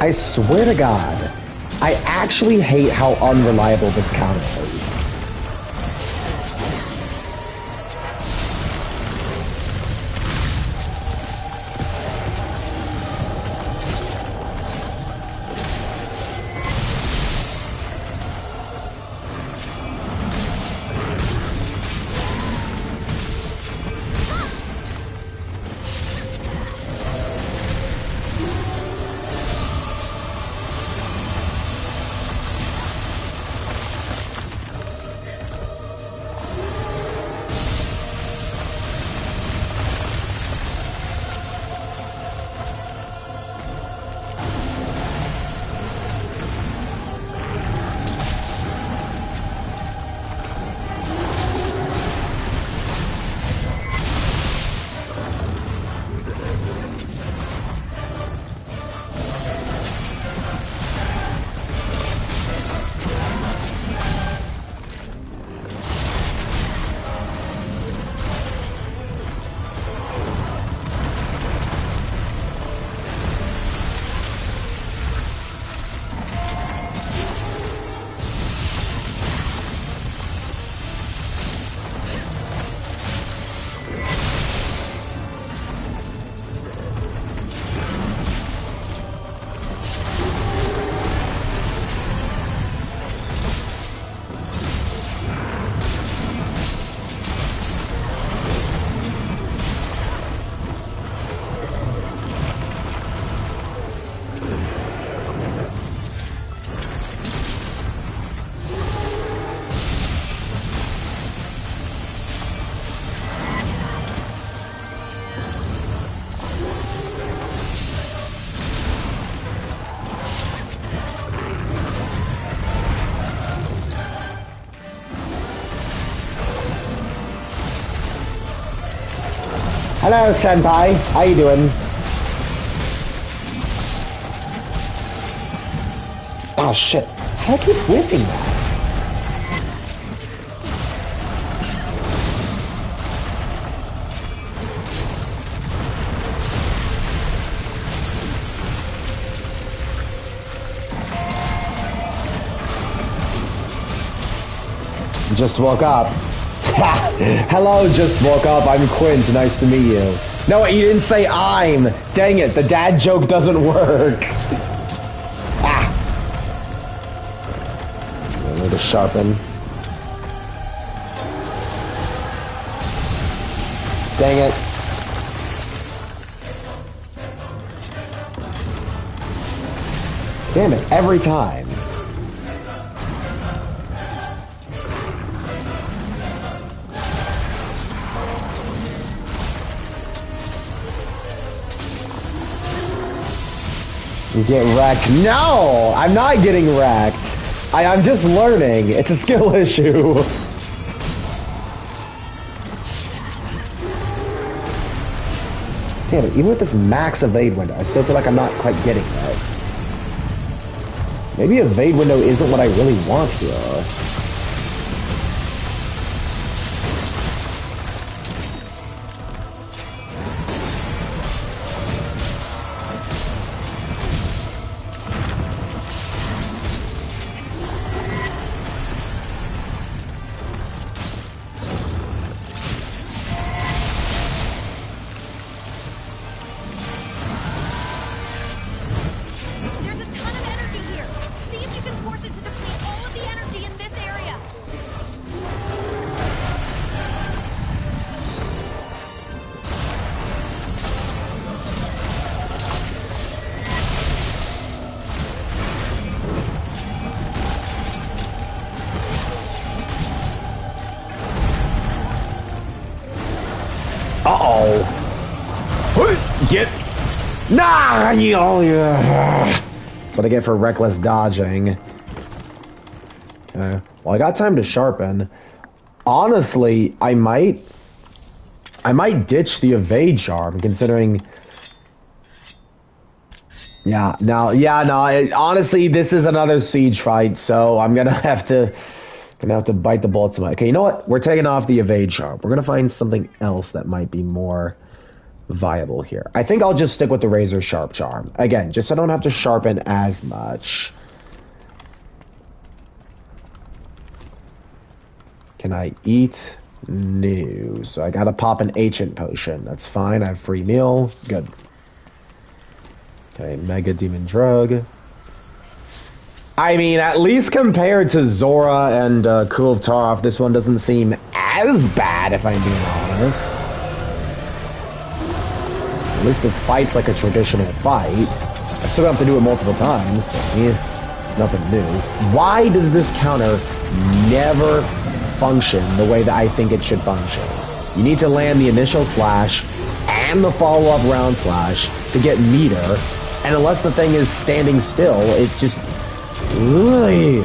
S1: I swear to God, I actually hate how unreliable this counter is. Hello, Senpai. How you doing? Oh, shit. How do I keep whipping that? Just woke up. Hello, just woke up. I'm Quint. Nice to meet you. No, you didn't say I'm. Dang it, the dad joke doesn't work. Ah. I need to sharpen. Dang it. Damn it, every time. You get wrecked. No! I'm not getting wrecked. I'm just learning. It's a skill issue. Damn it, even with this max evade window, I still feel like I'm not quite getting that. Maybe evade window isn't what I really want here. Get... Nah! Yeah. That's what I get for reckless dodging. Okay. Well, I got time to sharpen. Honestly, I might ditch the evade charm, considering... honestly, this is another siege fight, so I'm gonna have to bite the bullet. Okay, you know what? We're taking off the evade charm. We're gonna find something else that might be more viable here. I think I'll just stick with the razor sharp charm. Again, just so I don't have to sharpen as much. Can I eat? No. So I gotta pop an ancient potion. That's fine. I have free meal. Good. Okay, Mega Demon Drug. I mean, at least compared to Zora and Kulv, this one doesn't seem as bad, if I'm being honest. At least it fights like a traditional fight. I still have to do it multiple times, but it's nothing new. Why does this counter never function the way that I think it should function? You need to land the initial slash and the follow-up round slash to get meter, and unless the thing is standing still, it's just... Ugh.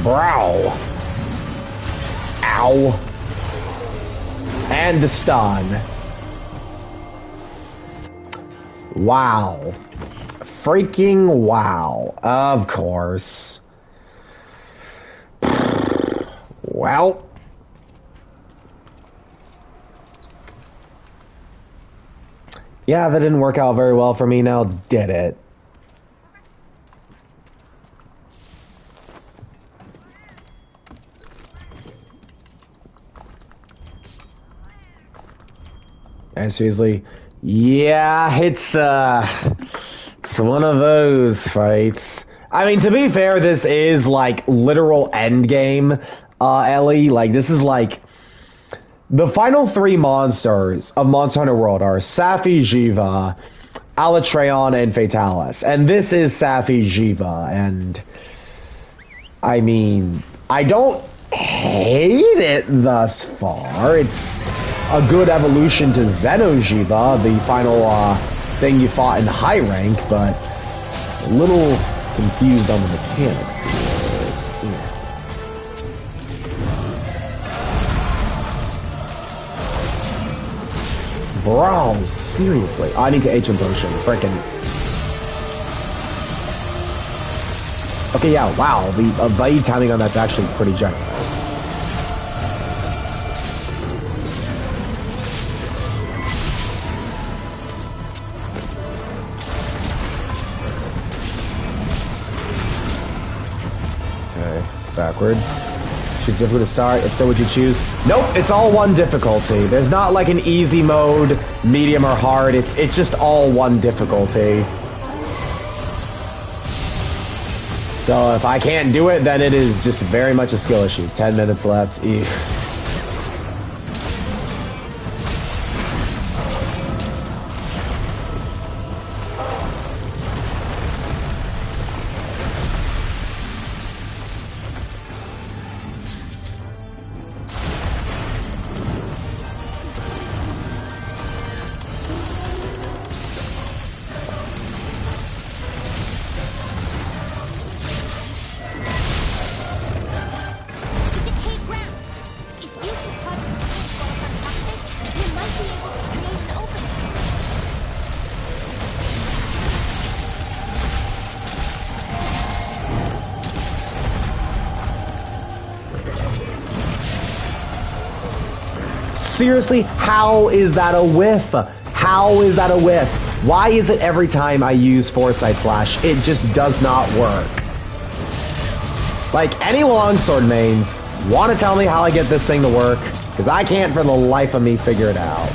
S1: Brow. Ow. And the stun. Wow. Freaking wow. Of course. Well. Yeah, that didn't work out very well for me now, did it? And seriously, yeah, it's one of those fights. I mean, to be fair, this is like literal endgame, Ellie. Like, this is like the final three monsters of Monster Hunter World are Safijiva, Alatreon, and Fatalis. And this is Safijiva, and I mean, I don't hate it thus far. It's a good evolution to Xenojiva, the final thing you fought in high rank, but a little confused on the mechanics here. Bro, seriously. I need to Ancient Potion. Frickin'. Okay, yeah, wow. The evade timing on that's actually pretty generous. Okay, backwards. Choose difficult to start. If so, would you choose? Nope, it's all one difficulty. There's not like an easy mode, medium, or hard. It's just all one difficulty. So if I can't do it, then it is just very much a skill issue. 10 minutes left. Eek. Seriously, how is that a whiff? How is that a whiff? Why is it every time I use Foresight Slash, it just does not work? Like, any longsword mains want to tell me how I get this thing to work? Because I can't for the life of me figure it out.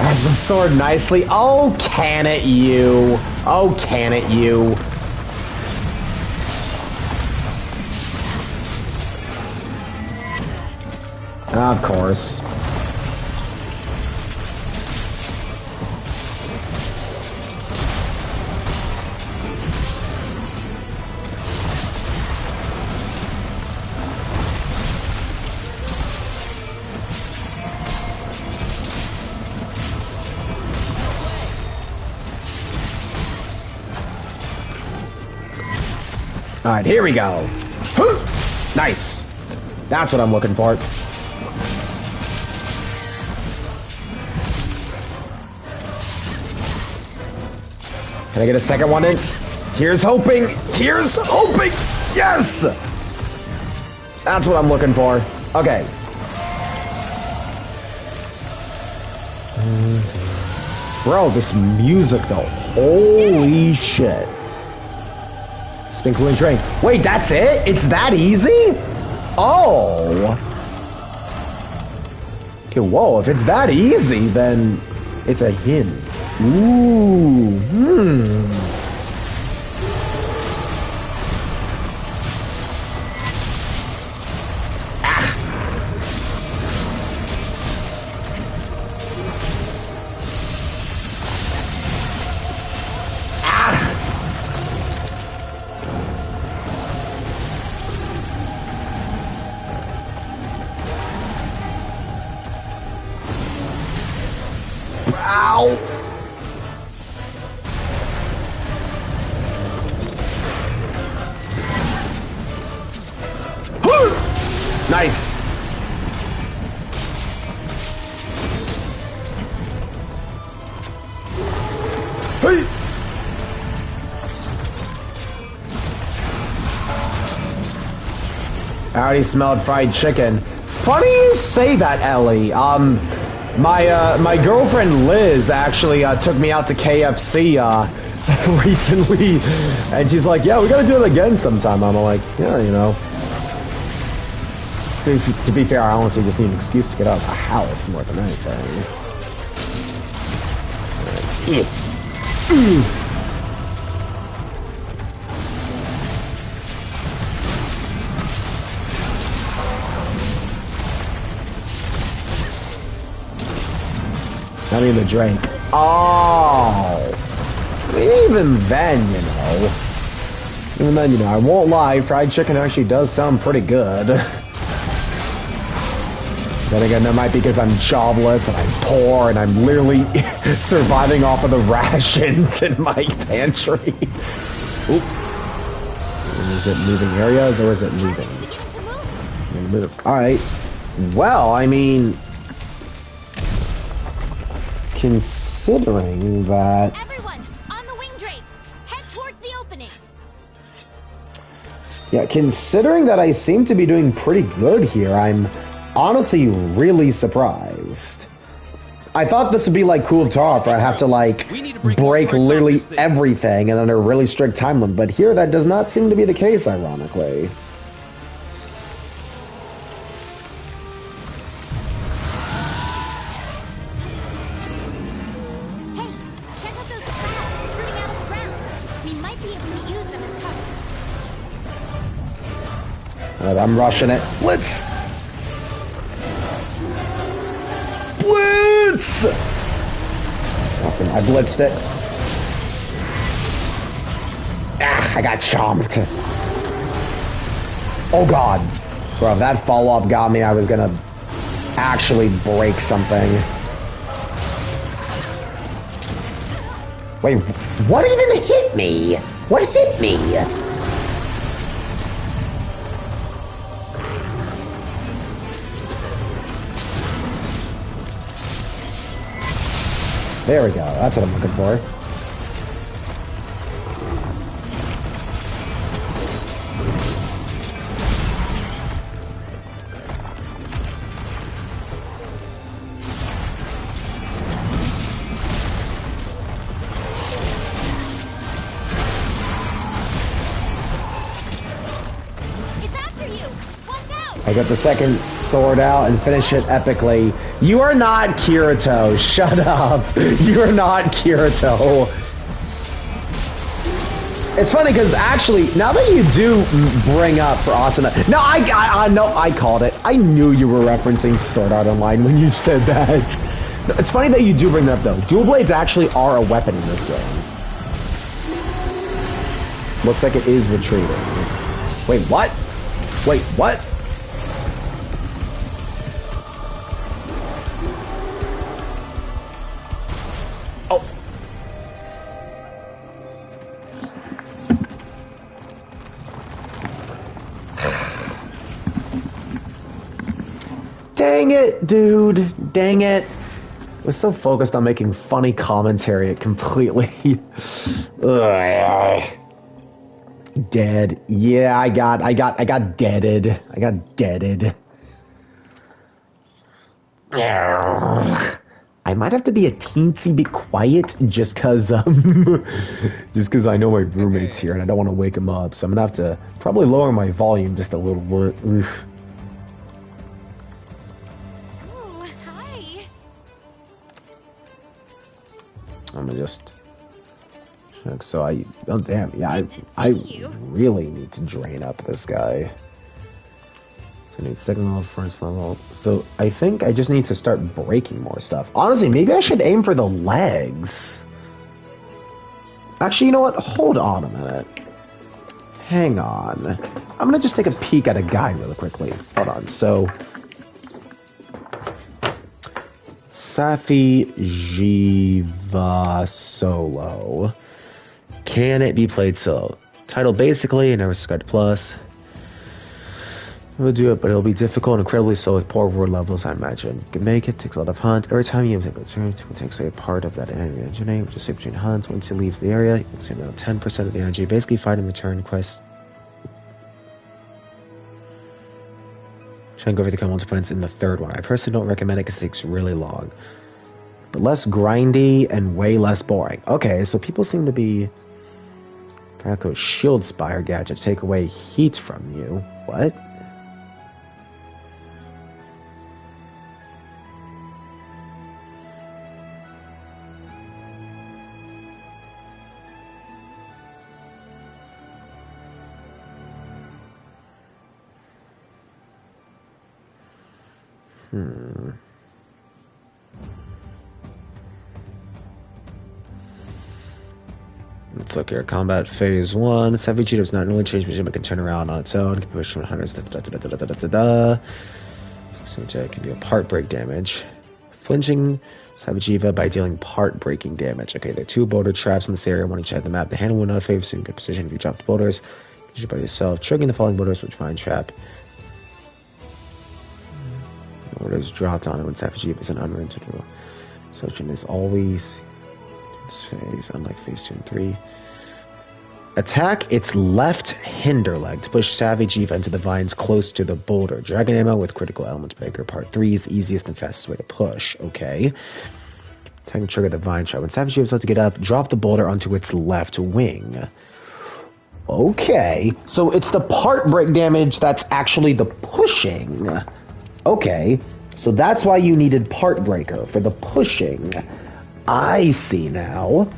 S1: Has the sword nicely. Oh, can it you? Oh, can it you? Of course. All right, here we go. Nice. That's what I'm looking for. Can I get a second one in? Here's hoping. Here's hoping. Yes! That's what I'm looking for. Okay. Bro, this music though. Holy shit. Spin cooling train. Wait, that's it? It's that easy? Oh. Okay, whoa. If it's that easy, then it's a hint. Ooh. Ow! Nice! Hey! I already smelled fried chicken. Funny you say that, Ellie. My girlfriend Liz actually took me out to KFC recently, and she's like, "Yeah, we gotta do it again sometime." I'm like, "Yeah, you know." To be fair, I honestly just need an excuse to get out of the house more than anything. I mean the drink. Oh. Even then, I won't lie, fried chicken actually does sound pretty good. Then again, that might be because I'm jobless and I'm poor and I'm literally surviving off of the rations in my pantry. Oop. Is it moving areas or is it moving? Alright. Well, I mean, considering that...
S2: Everyone, on the wing drapes! Head towards the opening!
S1: Yeah, considering that I seem to be doing pretty good here, I'm honestly really surprised. I thought this would be like Cool Tar, where I have to like break literally everything and under a really strict time limit, but here that does not seem to be the case, ironically.
S2: Hey, check out those crabs protruding out of the ground. We might be able to use them as cover.
S1: Alright, I'm rushing it. Blitz! Blitz! Awesome, I blitzed it. Ah, I got chomped. Oh god. Bro, if that follow-up got me, I was gonna actually break something. Wait, what even hit me? What hit me? There we go. That's what I'm looking for.
S2: It's after you! Watch out!
S1: I got the second sword out and finish it epically. You are not Kirito. Shut up. You are not Kirito. It's funny because actually, now that you do bring up for Asuna, no, I called it. I knew you were referencing Sword Art Online when you said that. It's funny that you do bring that up though. Dual blades actually are a weapon in this game. Looks like it is retreating. Wait, what? Wait, what? Oh. Dang it, dude. Dang it. I was so focused on making funny commentary, it completely... Ugh. Dead. Yeah, I got deaded. I got deaded. I might have to be a teensy bit quiet just cause I know my roommate's here and I don't want to wake him up, so I'm gonna have to probably lower my volume just a little bit. Oof.
S2: Ooh, hi.
S1: I'm gonna just... So oh damn, yeah, I really need to drain up this guy. So I need second level, first level. So I think I just need to start breaking more stuff. Honestly, maybe I should aim for the legs. Actually, you know what? Hold on a minute. Hang on. I'm gonna just take a peek at a guide really quickly. Hold on. So Safijiva solo. Can it be played solo? Title basically, and never subscribed to plus. We'll do it, but it'll be difficult and incredibly slow with poor word levels, I imagine. You can make it, takes a lot of hunt. Every time you take a turn, it takes away a part of that energy engineering, which is safe between hunts. Once he leaves the area, you can see around 10% of the energy. Basically, fight and return quests. Try and go over the common points in the third one. I personally don't recommend it because it takes really long. But less grindy and way less boring. Okay, so people seem to be... Gakko shield spire gadget to take away heat from you. What? Let's look here. Combat phase 1. Safijiva does not really change position, but can turn around on its own. Can push 100. So it can deal part break damage. Flinching Safijiva by dealing part breaking damage. Okay, there are 2 boulder traps in this area, one each side of the map. The handle will not favor, so you can get position if you drop the boulders. Use it by yourself. Triggering the falling boulders, which find trap. Boulders dropped on it when Safijiva is an unrented rule. Searching is always phase, unlike phase 2 and 3. Attack its left hinder leg to push Safijiva into the vines close to the boulder. Dragon ammo with critical element breaker. Part 3 is the easiest and fastest way to push. Okay. Attack and trigger the vine trap. When Safijiva is about to get up, drop the boulder onto its left wing. Okay. So it's the part break damage that's actually the pushing. Okay. So that's why you needed part breaker for the pushing. I see now.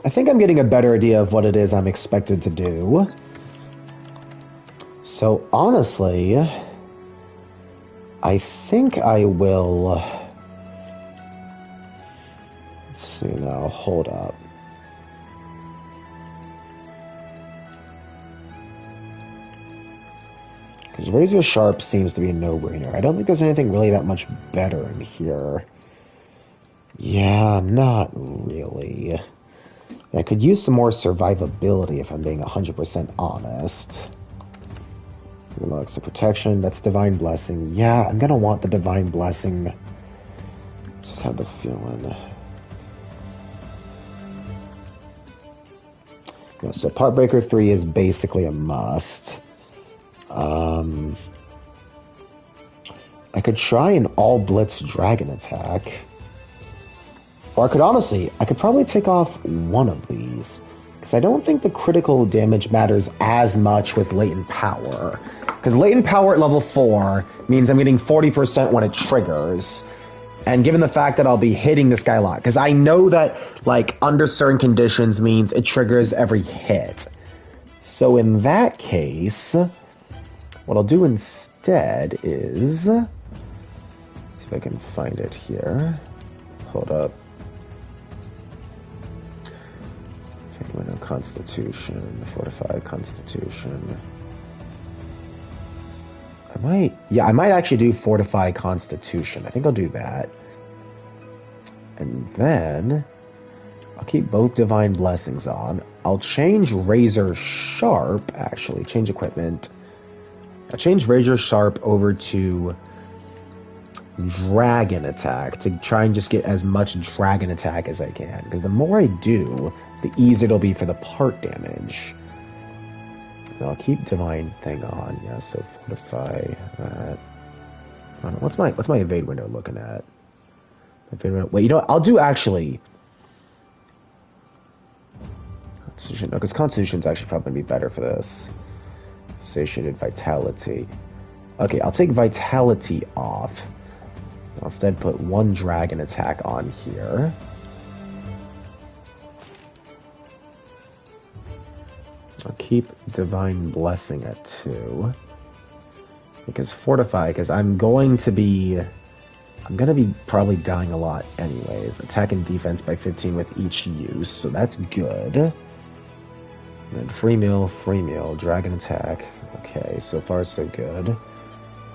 S1: I think I'm getting a better idea of what it is I'm expected to do. So honestly, I think I will... Let's see now, hold up. Because Razor Sharp seems to be a no-brainer. I don't think there's anything really that much better in here. Yeah, not really. I could use some more survivability if I'm being 100% honest. Extra protection, that's Divine Blessing. Yeah, I'm gonna want the Divine Blessing. Just have the feeling. So Partbreaker 3 is basically a must. I could try an all blitz dragon attack. Or I could probably take off one of these. Because I don't think the critical damage matters as much with latent power. Because latent power at level 4 means I'm getting 40% when it triggers. And given the fact that I'll be hitting this guy a lot, because I know that, like, under certain conditions means it triggers every hit. So in that case, what I'll do instead is... see if I can find it here. Hold up. Constitution, Fortify Constitution. I might actually do Fortify Constitution. I think I'll do that. And then I'll keep both Divine Blessings on. I'll change Razor Sharp, actually, change equipment. I'll change Razor Sharp over to Dragon Attack to try and just get as much Dragon Attack as I can. Because the more I do, the easier it'll be for the part damage. And I'll keep Divine thing on. Yeah, so Fortify that. I don't know, what's my evade window looking at? Evade window, wait, you know what? I'll do actually... Constitution. No, because Constitution's actually probably going to be better for this. Satiated Vitality. Okay, I'll take Vitality off. I'll instead put one Dragon Attack on here. I'll keep Divine Blessing at 2. Because Fortify, because I'm going to be probably dying a lot anyways. Attack and defense by 15 with each use, so that's good. And then free meal, Dragon Attack. Okay, so far so good.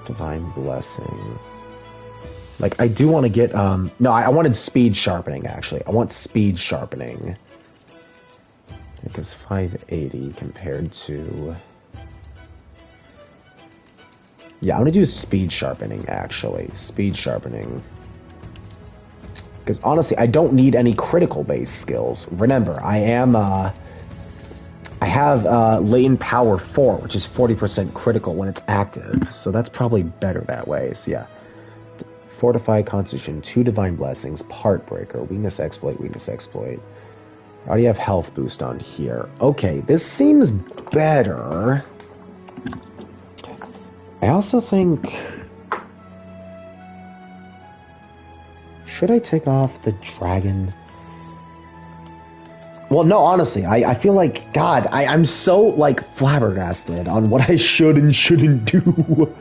S1: Divine Blessing. Like, I do want to get, no, I wanted Speed Sharpening, actually. I want Speed Sharpening. Because 580 compared to... Yeah, I'm going to do Speed Sharpening, actually. Speed Sharpening. Because honestly, I don't need any critical-based skills. Remember, I have Latent Power 4, which is 40% critical when it's active. So that's probably better that way. So yeah. Fortify Constitution, 2 Divine Blessings, Part Breaker, Weakness Exploit, Weakness Exploit. I already have health boost on here. Okay, this seems better. I also think... should I take off the dragon? Well, no, honestly, I feel like, God, I'm so, like, flabbergasted on what I should and shouldn't do.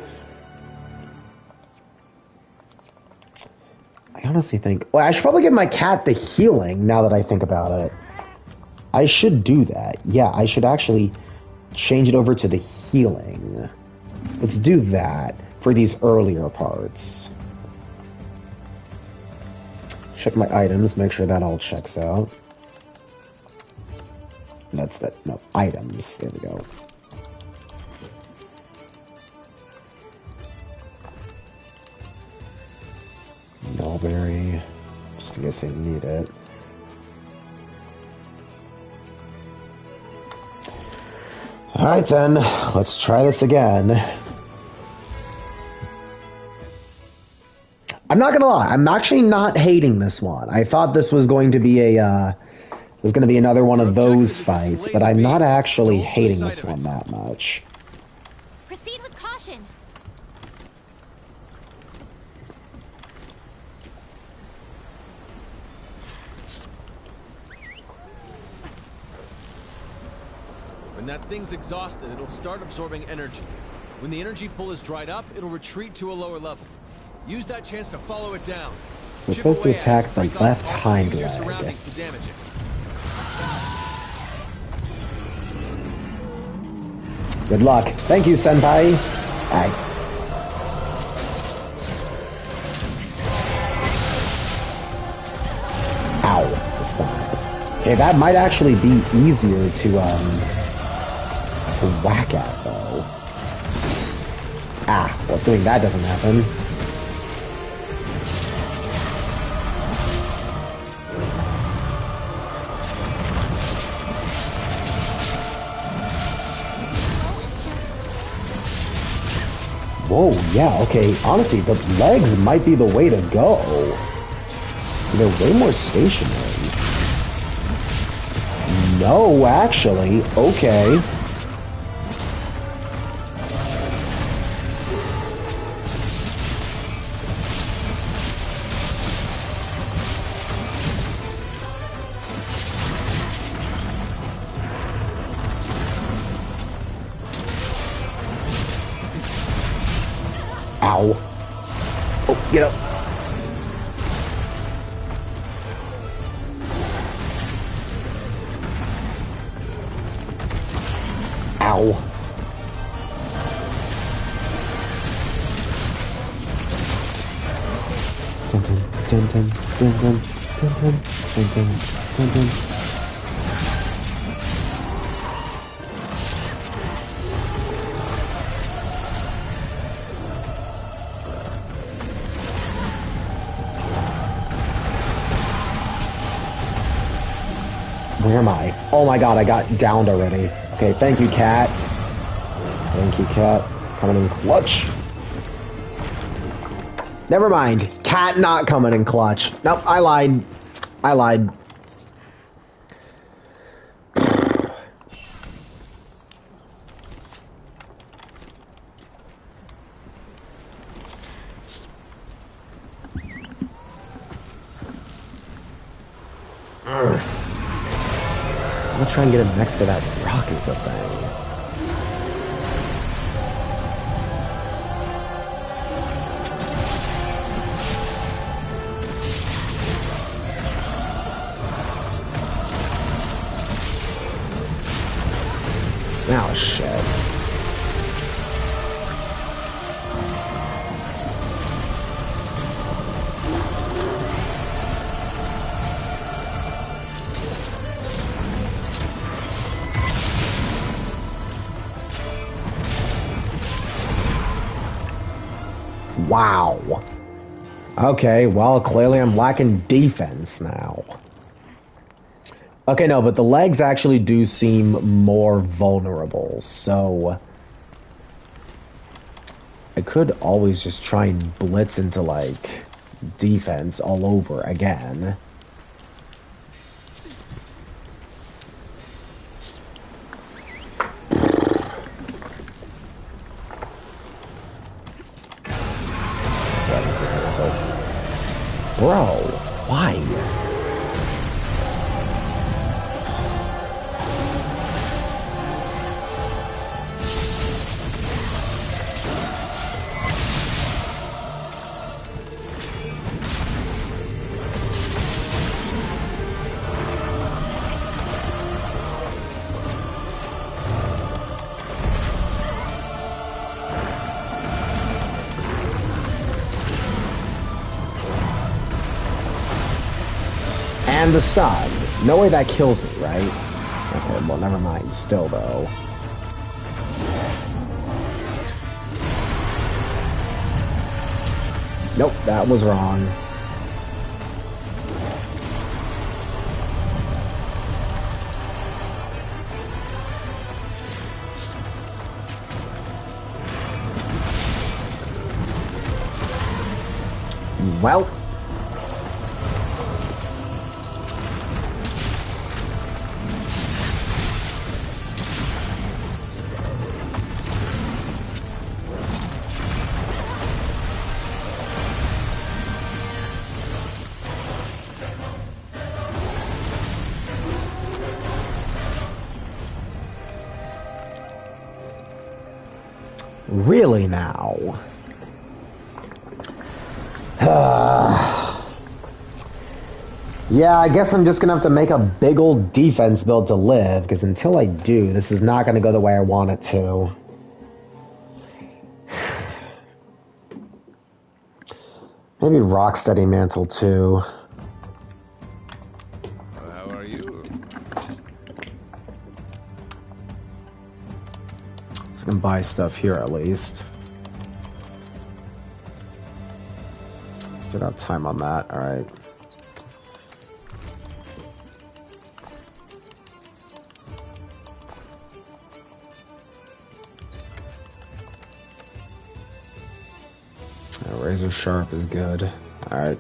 S1: honestly think... Well, I should probably give my cat the healing now that I think about it. I should do that. Yeah, I should actually change it over to the healing. Let's do that for these earlier parts. Check my items, make sure that all checks out. That's that. No, items. There we go. Mulberry. Just in case I need it. Alright then, let's try this again. I'm not gonna lie, I'm actually not hating this one. I thought this was going to be another one of those fights, but I'm not actually hating this one that much.
S2: Proceed with caution.
S3: When that thing's exhausted, it'll start absorbing energy. When the energy pull is dried up, it'll retreat to a lower level. Use that chance to follow it down.
S1: It says to attack the left hind
S3: leg.
S1: leg.
S3: To damage it.
S1: Good luck. Thank you, Senpai. Aye. Ow. Stop. Okay, that might actually be easier to whack at, though. Ah, well, assuming that doesn't happen. Whoa, yeah, okay. Honestly, the legs might be the way to go. They're way more stationary. No, actually. Okay. Ow. Oh, get up. Ow. Dun dun dun dun dun dun dun dun dun dun dun. Where am I? Oh my god, I got downed already. Okay, thank you, cat. Thank you, cat. Coming in clutch. Never mind. Cat not coming in clutch. Nope, I lied. I lied. I'm gonna try and get him next to that rock is the thing. Oh, shit. Wow. Okay, well, clearly I'm lacking defense now. Okay, no, but the legs actually do seem more vulnerable, so I could always just try and blitz into, like, defense all over again. Bro, why? And the stun. No way that kills me, right? Okay, well, never mind. Still, though. Nope, that was wrong. Well. Really now? Yeah, I guess I'm just gonna have to make a big old defense build to live, because until I do, this is not gonna go the way I want it to. Maybe Rocksteady Mantle too.
S5: How are you?
S1: So I can buy stuff here at least. Still got time on that, alright. Razor Sharp is good. Alright.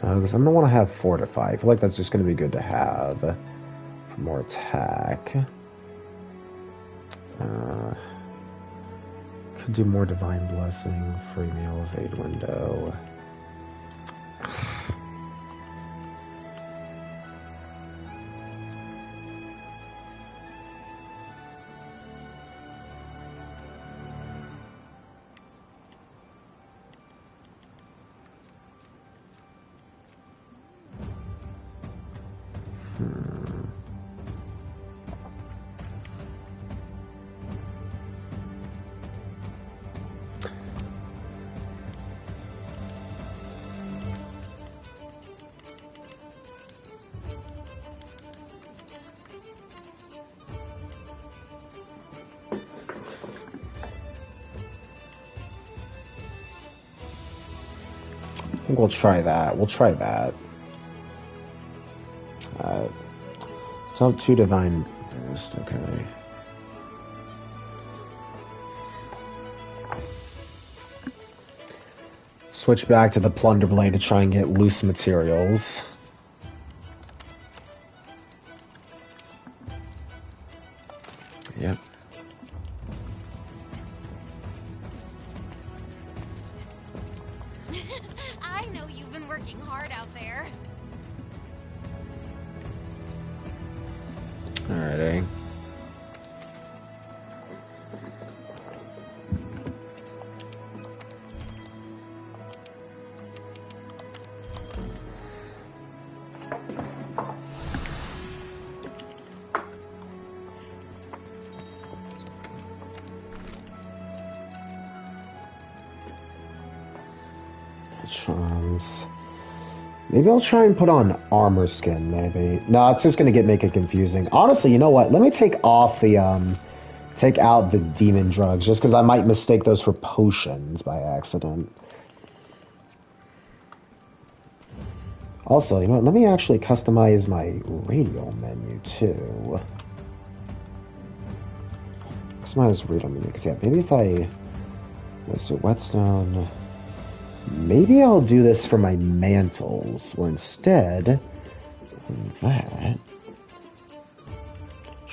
S1: Because I'm going to want to have Fortify. I feel like that's just going to be good to have for more attack. Could do more Divine Blessing, free meal, evade window. I think we'll try that. We'll try that. So 2 Divine Boost, okay. Switch back to the Plunder Blade to try and get loose materials. Yep.
S2: I know you've been working hard out there.
S1: Alrighty. Charms. Maybe I'll try and put on armor skin, maybe. No, it's just gonna make it confusing. Honestly, you know what? Let me take off the, take out the demon drugs, just because I might mistake those for potions by accident. Also, you know what? Let me actually customize my radial menu, too. Customize radial menu, because yeah, maybe if I... Let's do whetstone... Maybe I'll do this for my mantles, where instead of that,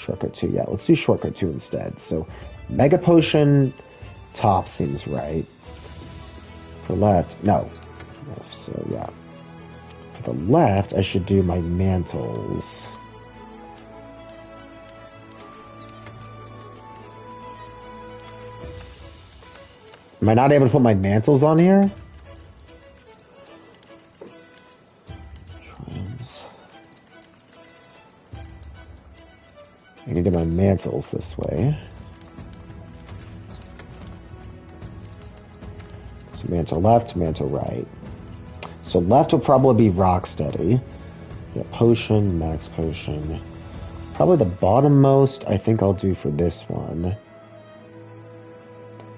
S1: Shortcut 2, yeah, let's do Shortcut 2 instead. So, Mega Potion, top seems right. For left, no. So, yeah. For the left, I should do my mantles. Am I not able to put my mantles on here? I can do my mantles this way. So mantle left, mantle right. So left will probably be Rocksteady. Yeah, potion, max potion. Probably the bottommost I think I'll do for this one.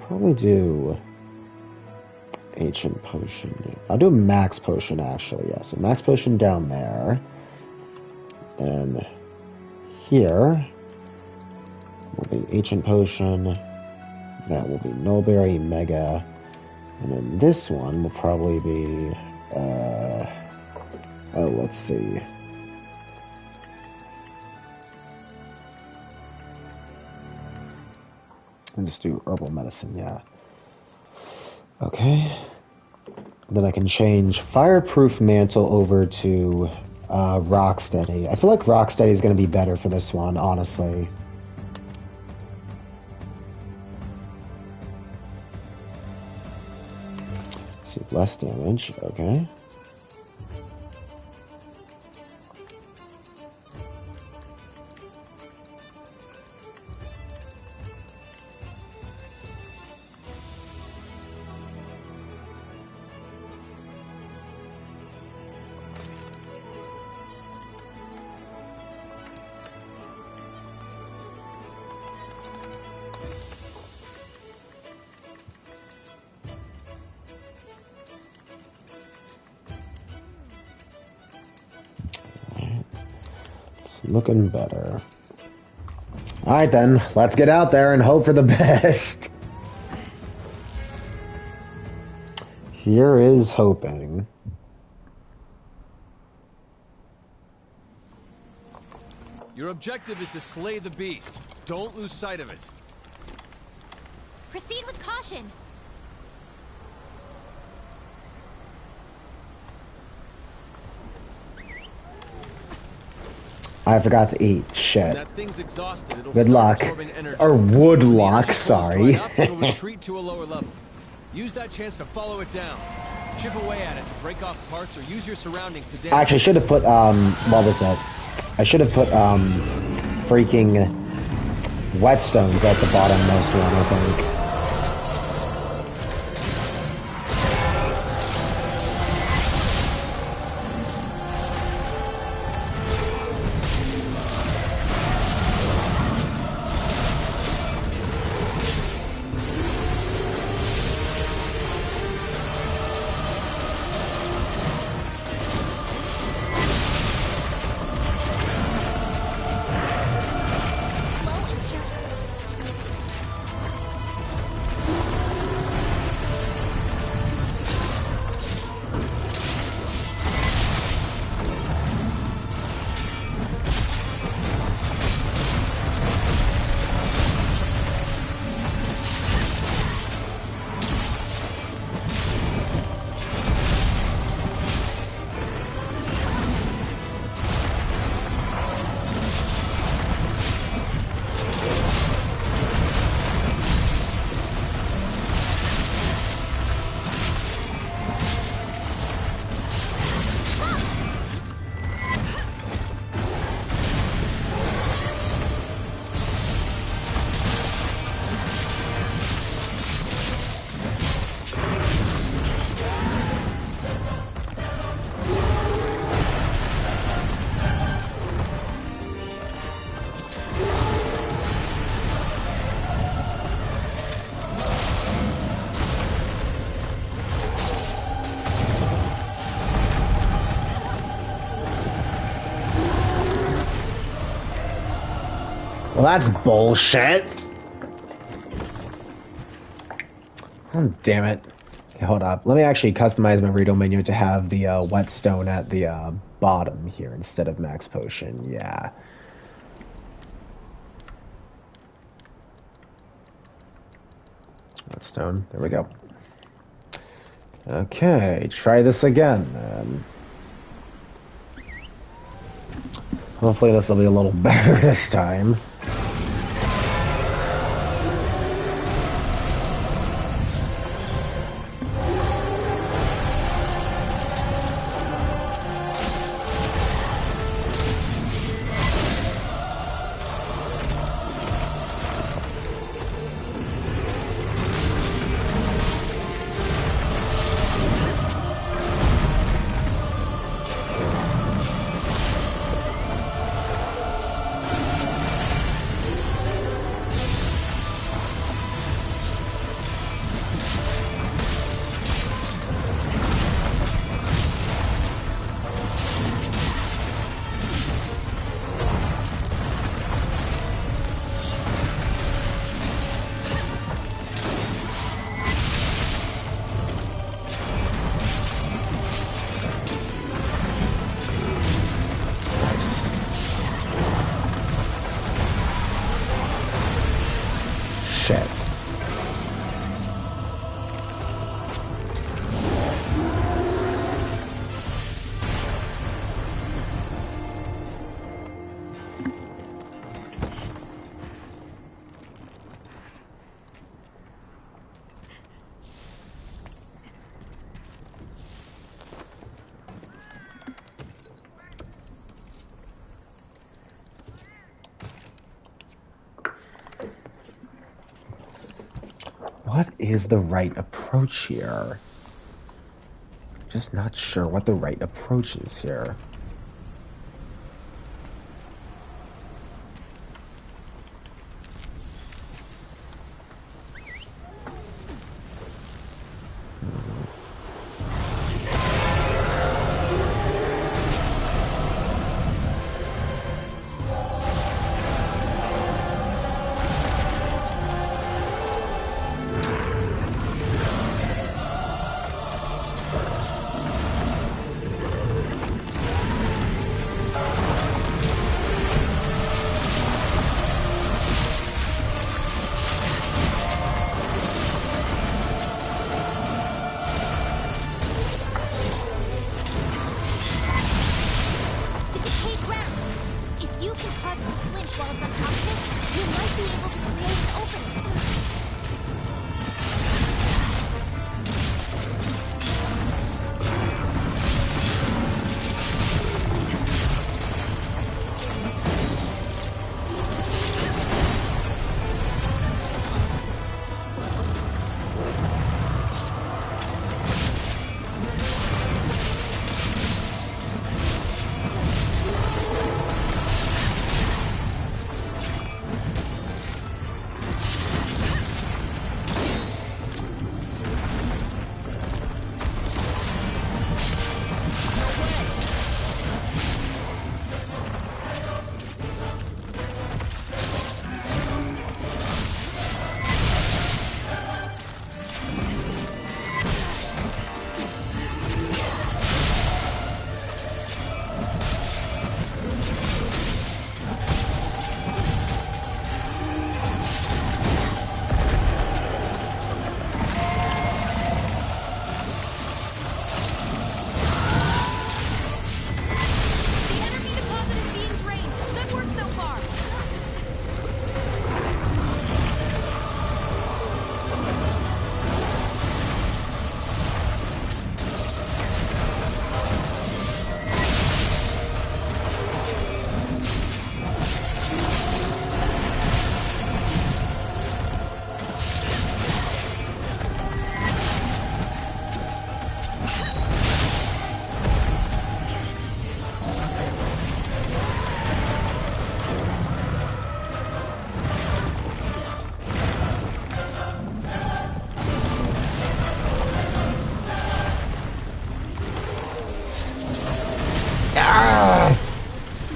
S1: Probably do ancient potion. I'll do max potion actually, yeah. So max potion down there. Then here will be ancient potion. That will be Nullberry, Mega. And then this one will probably be oh, let's see. And just do herbal medicine, yeah. Okay. Then I can change Fireproof Mantle over to Rocksteady. I feel like Rocksteady is going to be better for this one, honestly. See, less damage, okay. Looking better. Alright then, let's get out there and hope for the best. Here is hoping.
S3: Your objective is to slay the beast. Don't lose sight of it.
S2: Proceed with caution.
S1: I forgot to eat. Shit.
S3: That thing's exhausted. It'll
S1: Good luck. Or would luck, sorry.
S3: It'll retreat to a lower level. Use that chance to follow it down. Chip away at it to break off parts or use your surroundings to damage.
S1: Actually, I should have put, what was that? I should have put, freaking whetstones at the bottommost one, I think. Well, that's bullshit. Oh, damn it. Okay, hold up. Let me actually customize my Rito menu to have the whetstone at the bottom here instead of max potion. Yeah. Stone. There we go. Okay, try this again. Hopefully this will be a little better this time. What is the right approach here? Just not sure what the right approach is here.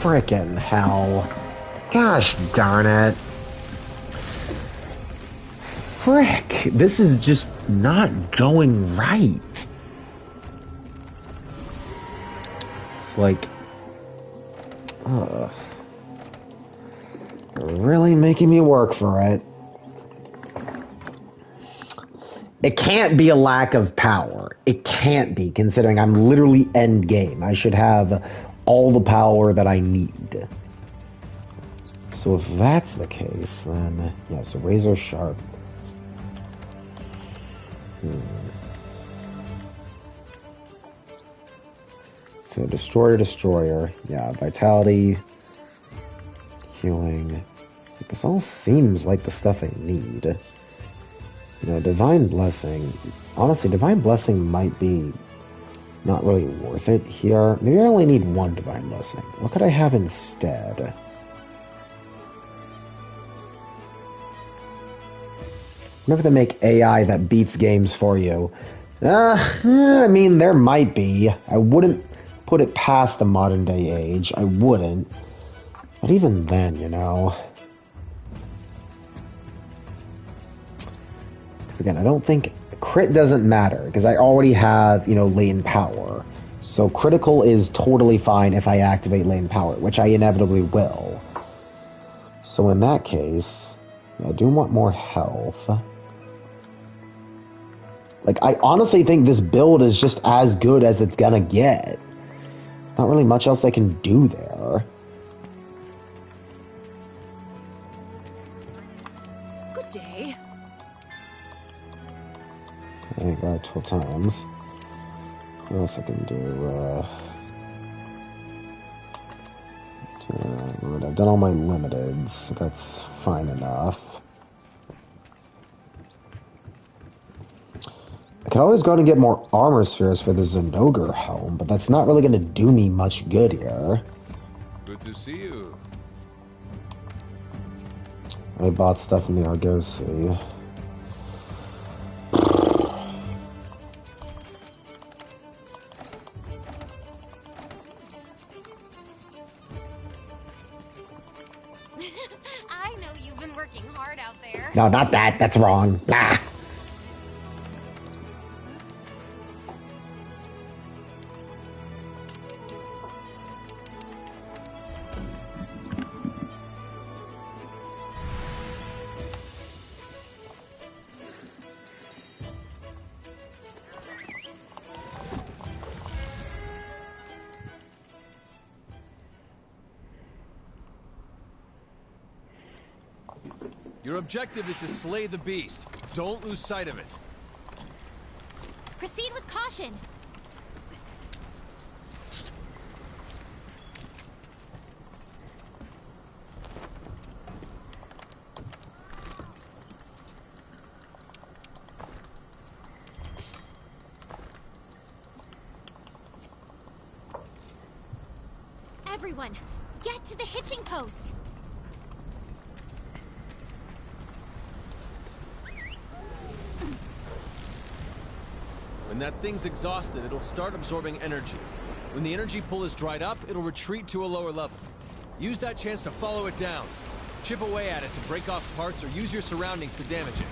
S1: Frickin' hell. Gosh darn it. Frick, this is just not going right. It's like, really making me work for it. It can't be a lack of power. It can't be, considering I'm literally end game. I should have all the power that I need. So if that's the case, then yeah, so razor sharp. So destroyer, yeah, vitality, healing. This all seems like the stuff I need. You know, divine blessing. Honestly, divine blessing might be not really worth it here. Maybe I only need one divine blessing. What could I have instead? I'm never gonna make AI that beats games for you. I mean, there might be. I wouldn't put it past the modern day age. I wouldn't. But even then, you know. Because again, I don't think crit doesn't matter because I already have, you know, latent power. So critical is totally fine if I activate latent power, which I inevitably will. So in that case, I do want more health. Like, I honestly think this build is just as good as it's gonna get. There's not really much else I can do there.
S6: Good day.
S1: I got 12 times. What else I can do? I've done all my limiteds, so that's fine enough. I could always go and get more armor spheres for the Zenogre helm, but that's not really going to do me much good here.
S5: Good to see you.
S1: I bought stuff in the Argosy.
S2: I know you've been working hard out there.
S1: No, not that. That's wrong. Blah.
S3: Your objective is to slay the beast. Don't lose sight of it.
S2: Proceed with caution. Everyone, get to the hitching post.
S3: When that thing's exhausted, it'll start absorbing energy. When the energy pull is dried up, it'll retreat to a lower level. Use that chance to follow it down. Chip away at it to break off parts or use your surroundings to damage it.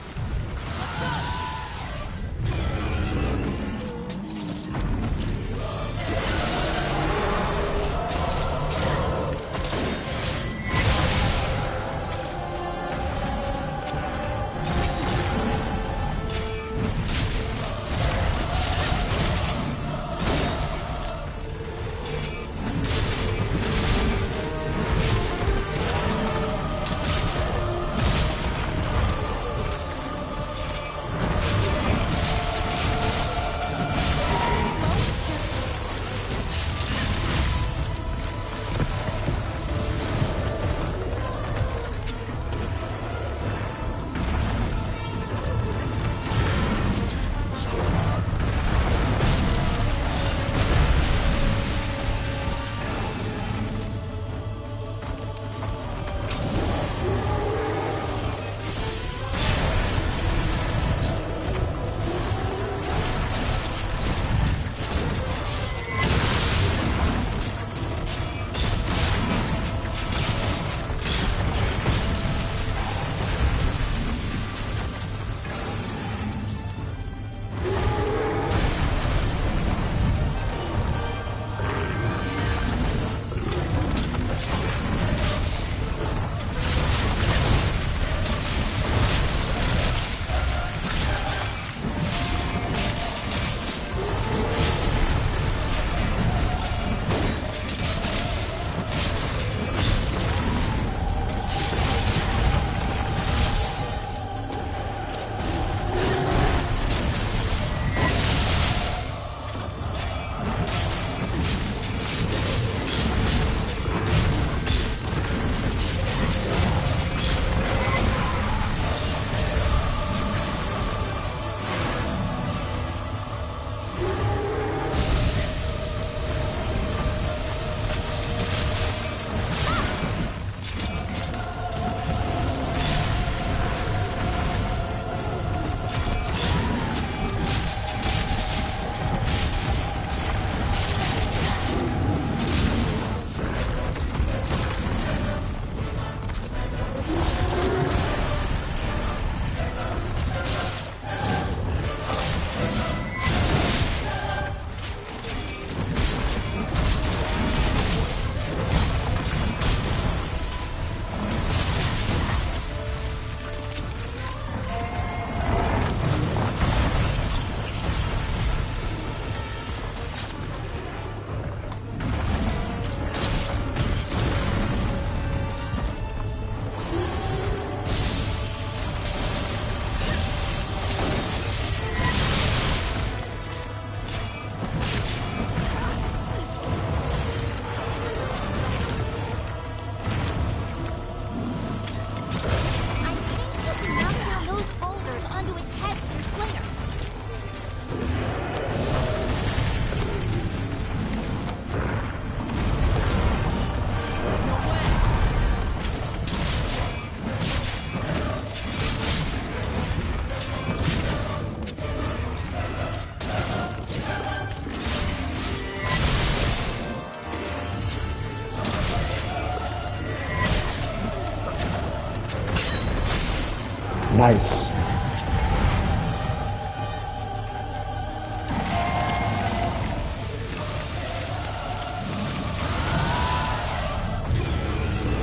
S1: Nice.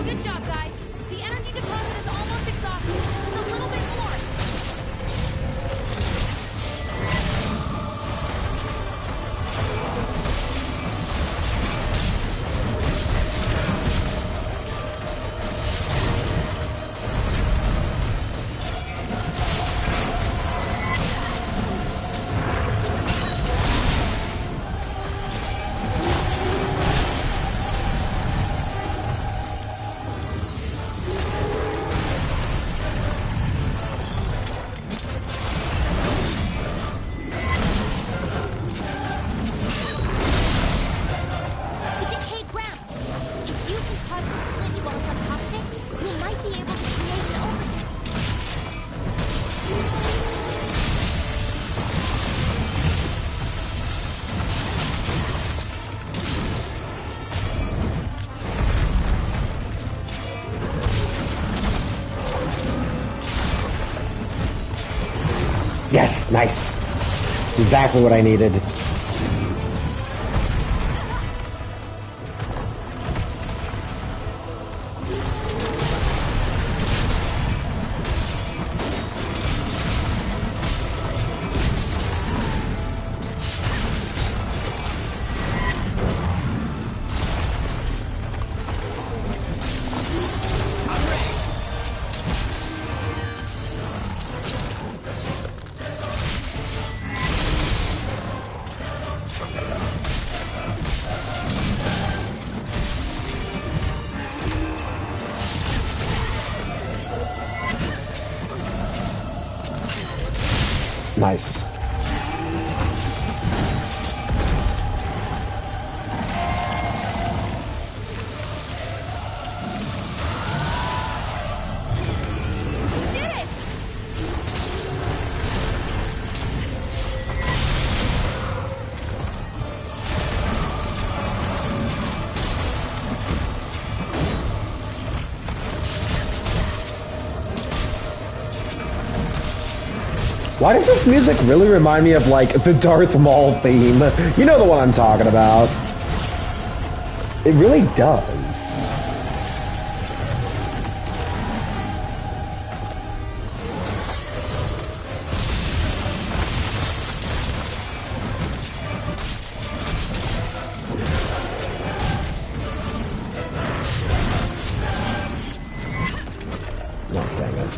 S2: Good job, guys. The energy deposit is almost exhausted. Just a little bit more. The decayed ground. If you can cause it to flinch while it's on top of it, we might be able to create an opening.
S1: Yes, nice. Exactly what I needed. Nice.
S2: Did it!
S1: Why does this music really remind me of, like, the Darth Maul theme? You know the one I'm talking about. It really does. Oh, dang it.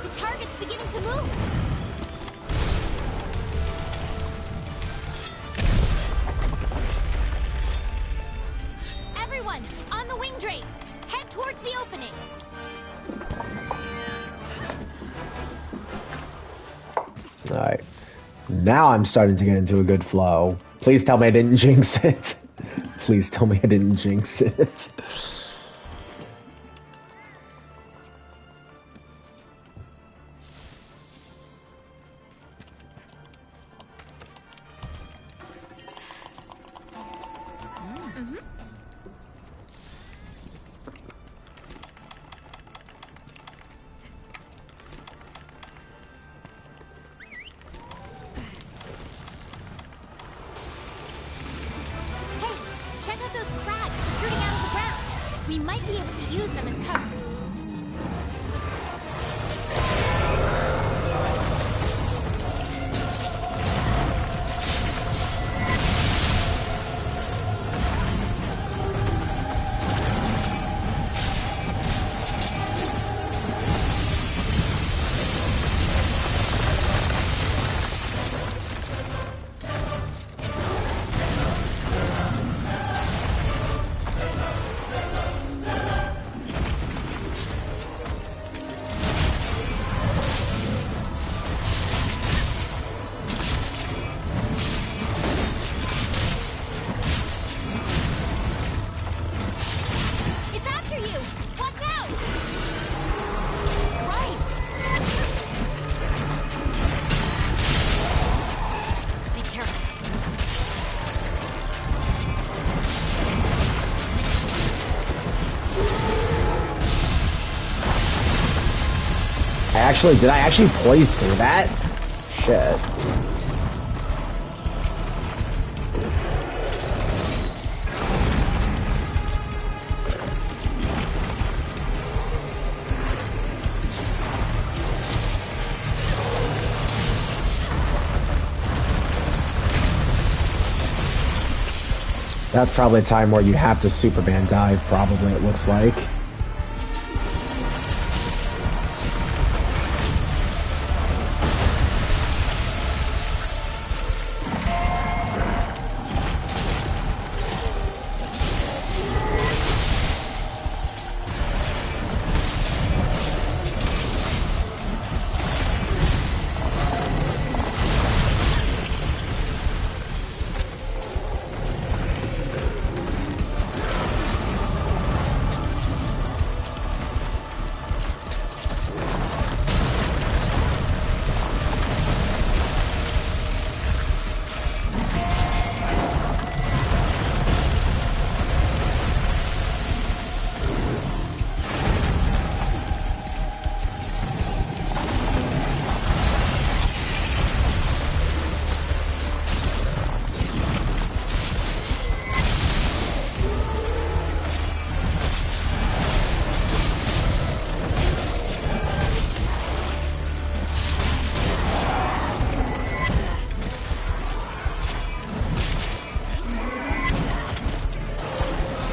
S2: The target's beginning to move. Everyone, on the wing drakes, head towards the opening.
S1: Alright. Now I'm starting to get into a good flow. Please tell me I didn't jinx it. Please tell me I didn't jinx it.
S2: Hey, check out those crabs protruding out of the ground.
S1: Did I actually place through that? Shit. That's probably a time where you have to Superman dive, probably, it looks like.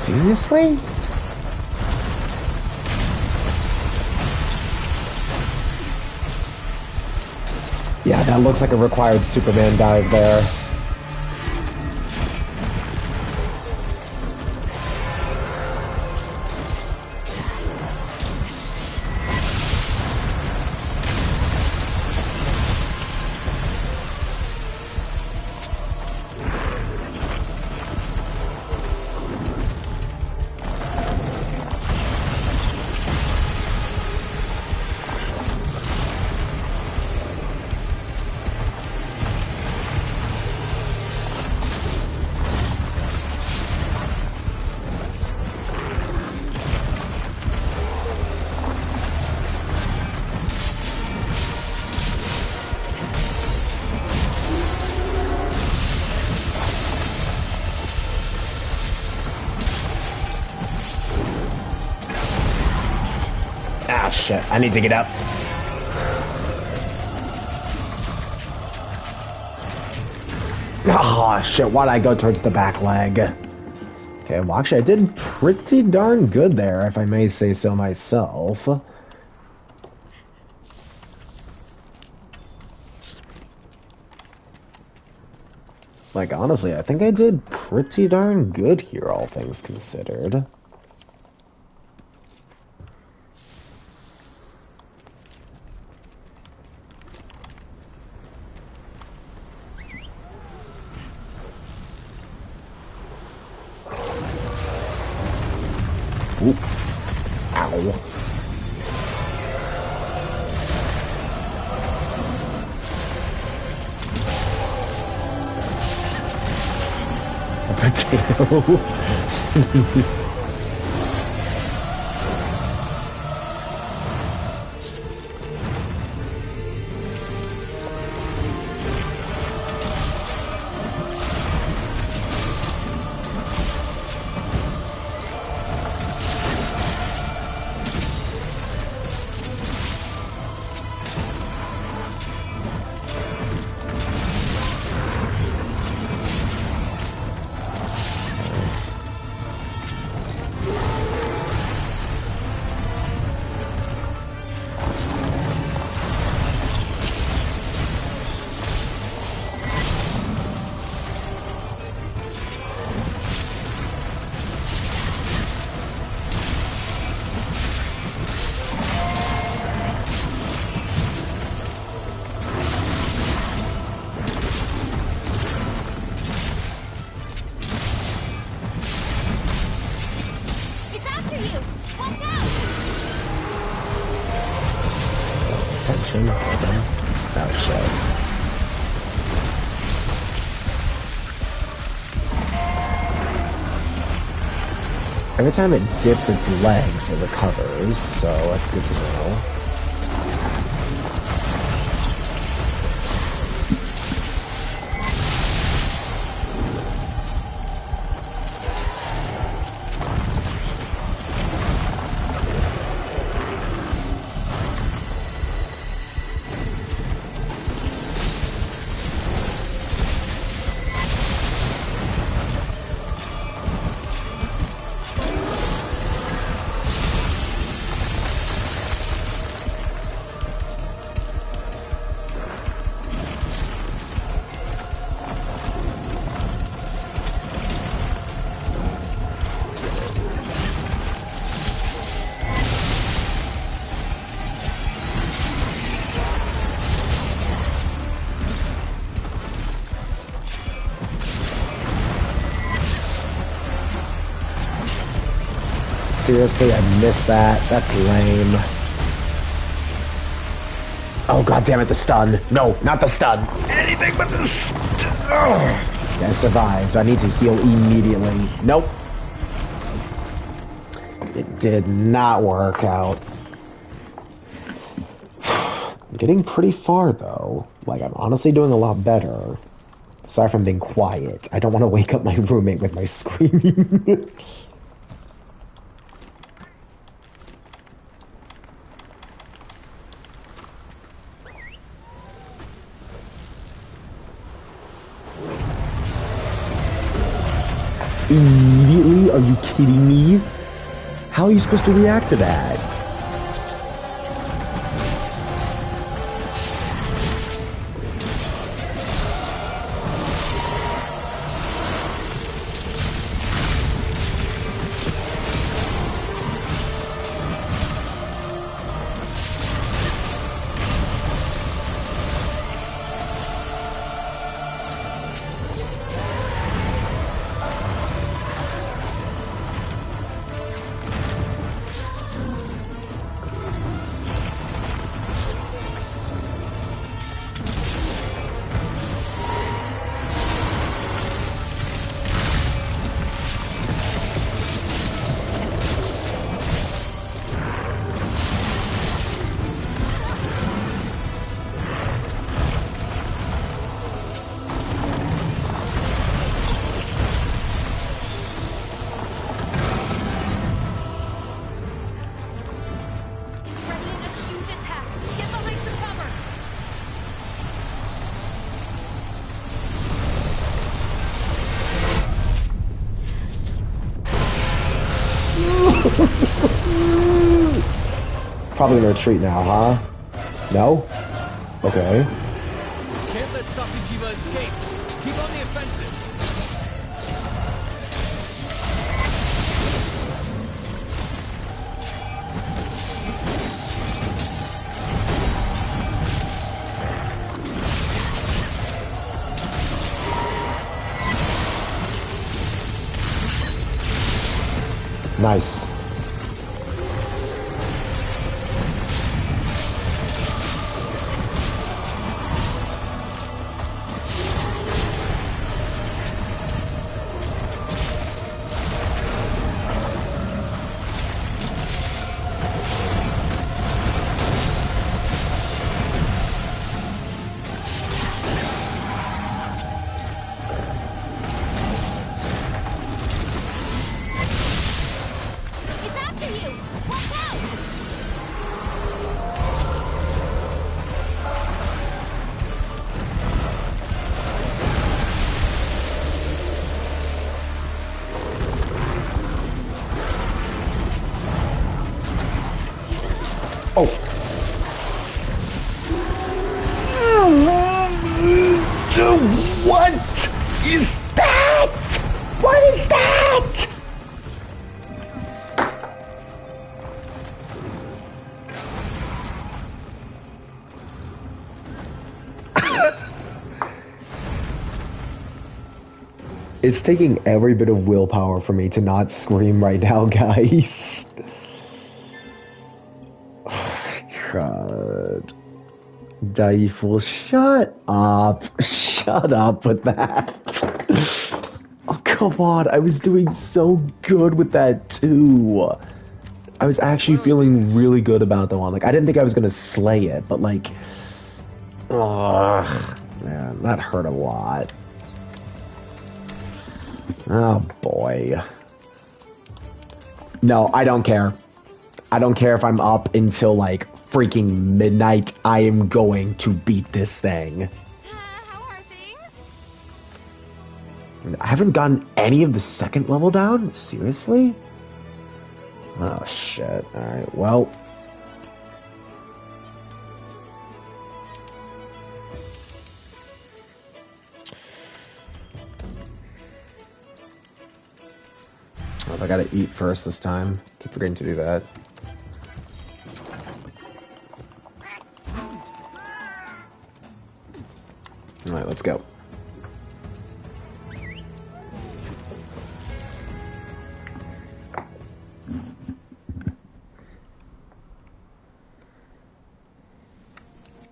S1: Seriously? Yeah, that looks like a required Superman dive there. Ah, shit. I need to get up. Oh, shit. Why'd I go towards the back leg? Okay, well, actually, I did pretty darn good there, if I may say so myself. Like, honestly, I think I did pretty darn good here, all things considered. Oop. Ow. A potato. Every time it dips its legs, it recovers, so that's good to know. seriously? I missed that. That's lame. Oh, god damn it, the stun. No, not the stun. Anything but the stun. Yeah, I survived. I need to heal immediately. Nope. It did not work out. I'm getting pretty far, though. Like, I'm honestly doing a lot better. Aside from being quiet. I don't want to wake up my roommate with my screaming. Immediately? Are you kidding me? How are you supposed to react to that? Probably gonna retreat now, huh? No? Okay.
S3: Can't let Safijiva escape. Keep on the offensive.
S1: Nice. What is that? What is that? It's taking every bit of willpower for me to not scream right now, guys. God. Daiful, shut up. Shut up with that. Oh, come on. I was doing so good with that, too. I was actually feeling really good about the one. Like, I didn't think I was going to slay it, but, like... Ugh. Man, that hurt a lot. Oh, boy. No, I don't care. I don't care if I'm up until, like, freaking midnight. I am going to beat this thing.
S2: How are things?
S1: I haven't gotten any of the second level down? Seriously? Oh, shit. Alright, well... I gotta eat first this time. Keep forgetting to do that. Alright, let's go.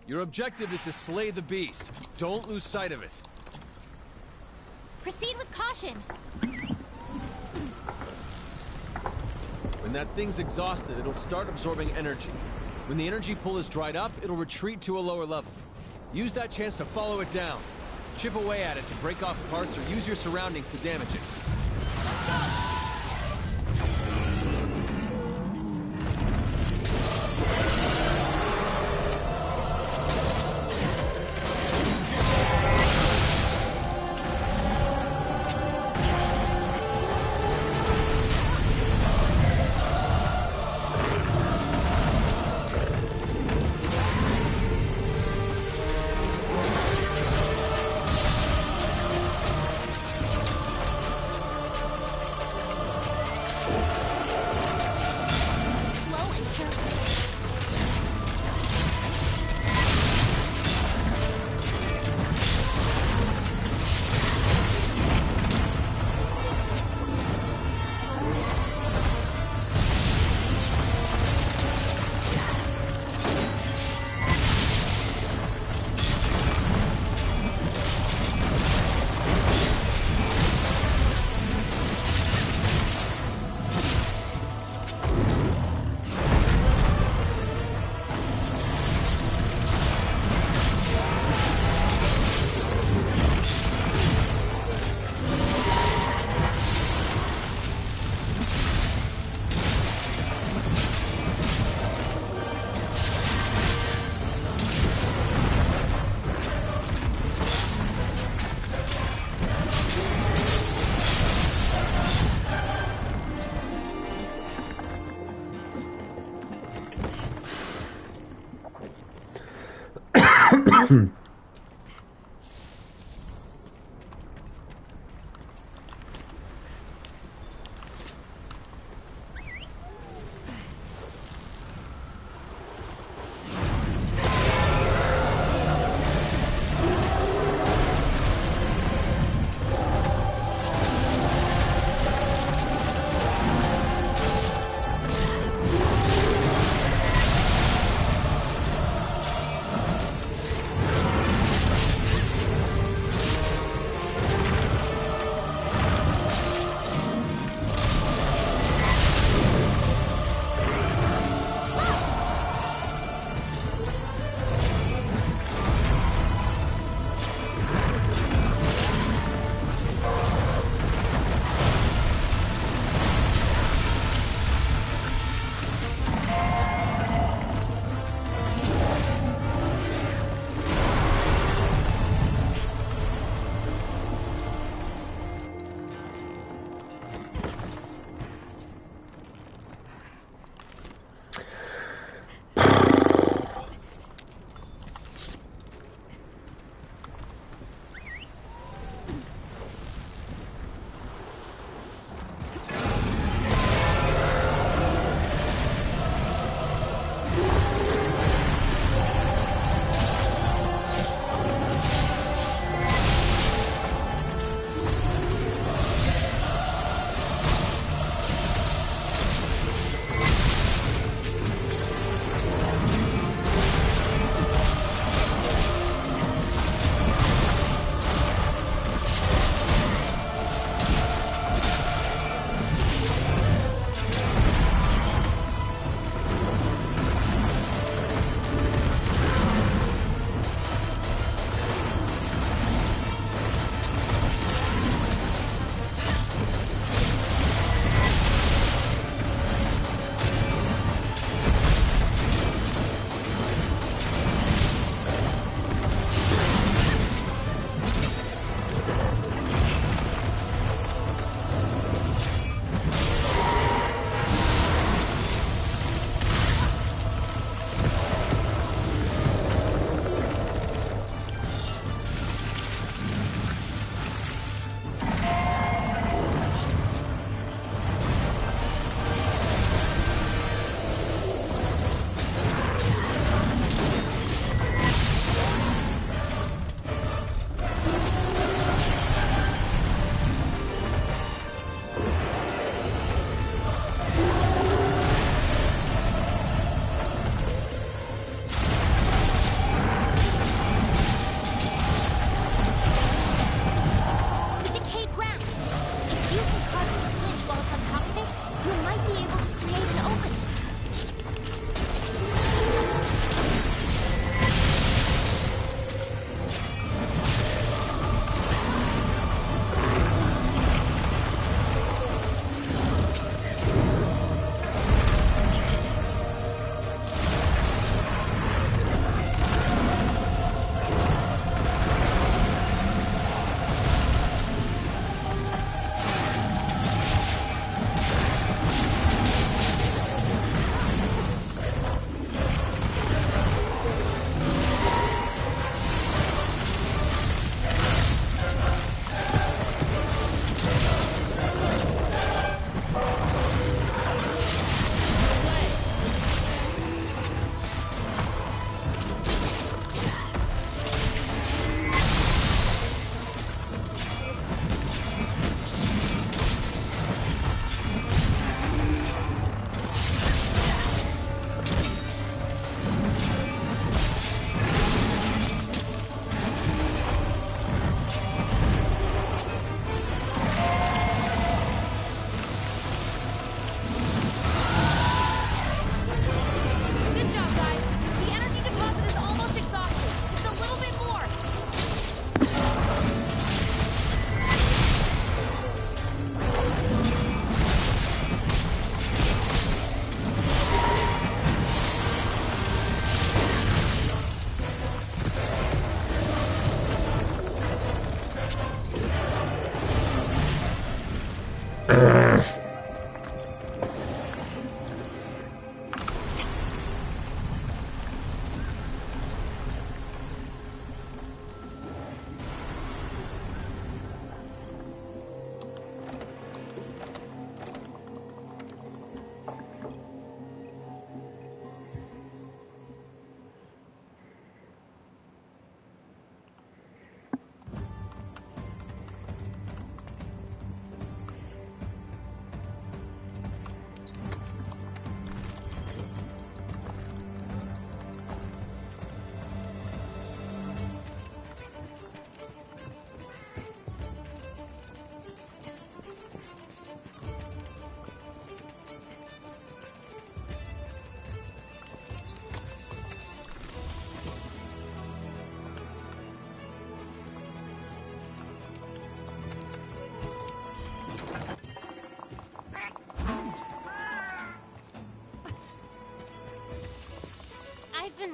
S3: Your objective is to slay the beast. Don't lose sight of it.
S2: Proceed with caution.
S3: When that thing's exhausted, it'll start absorbing energy. When the energy pull is dried up, it'll retreat to a lower level. Use that chance to follow it down. Chip away at it to break off parts or use your surroundings to damage it.
S2: Slow and careful.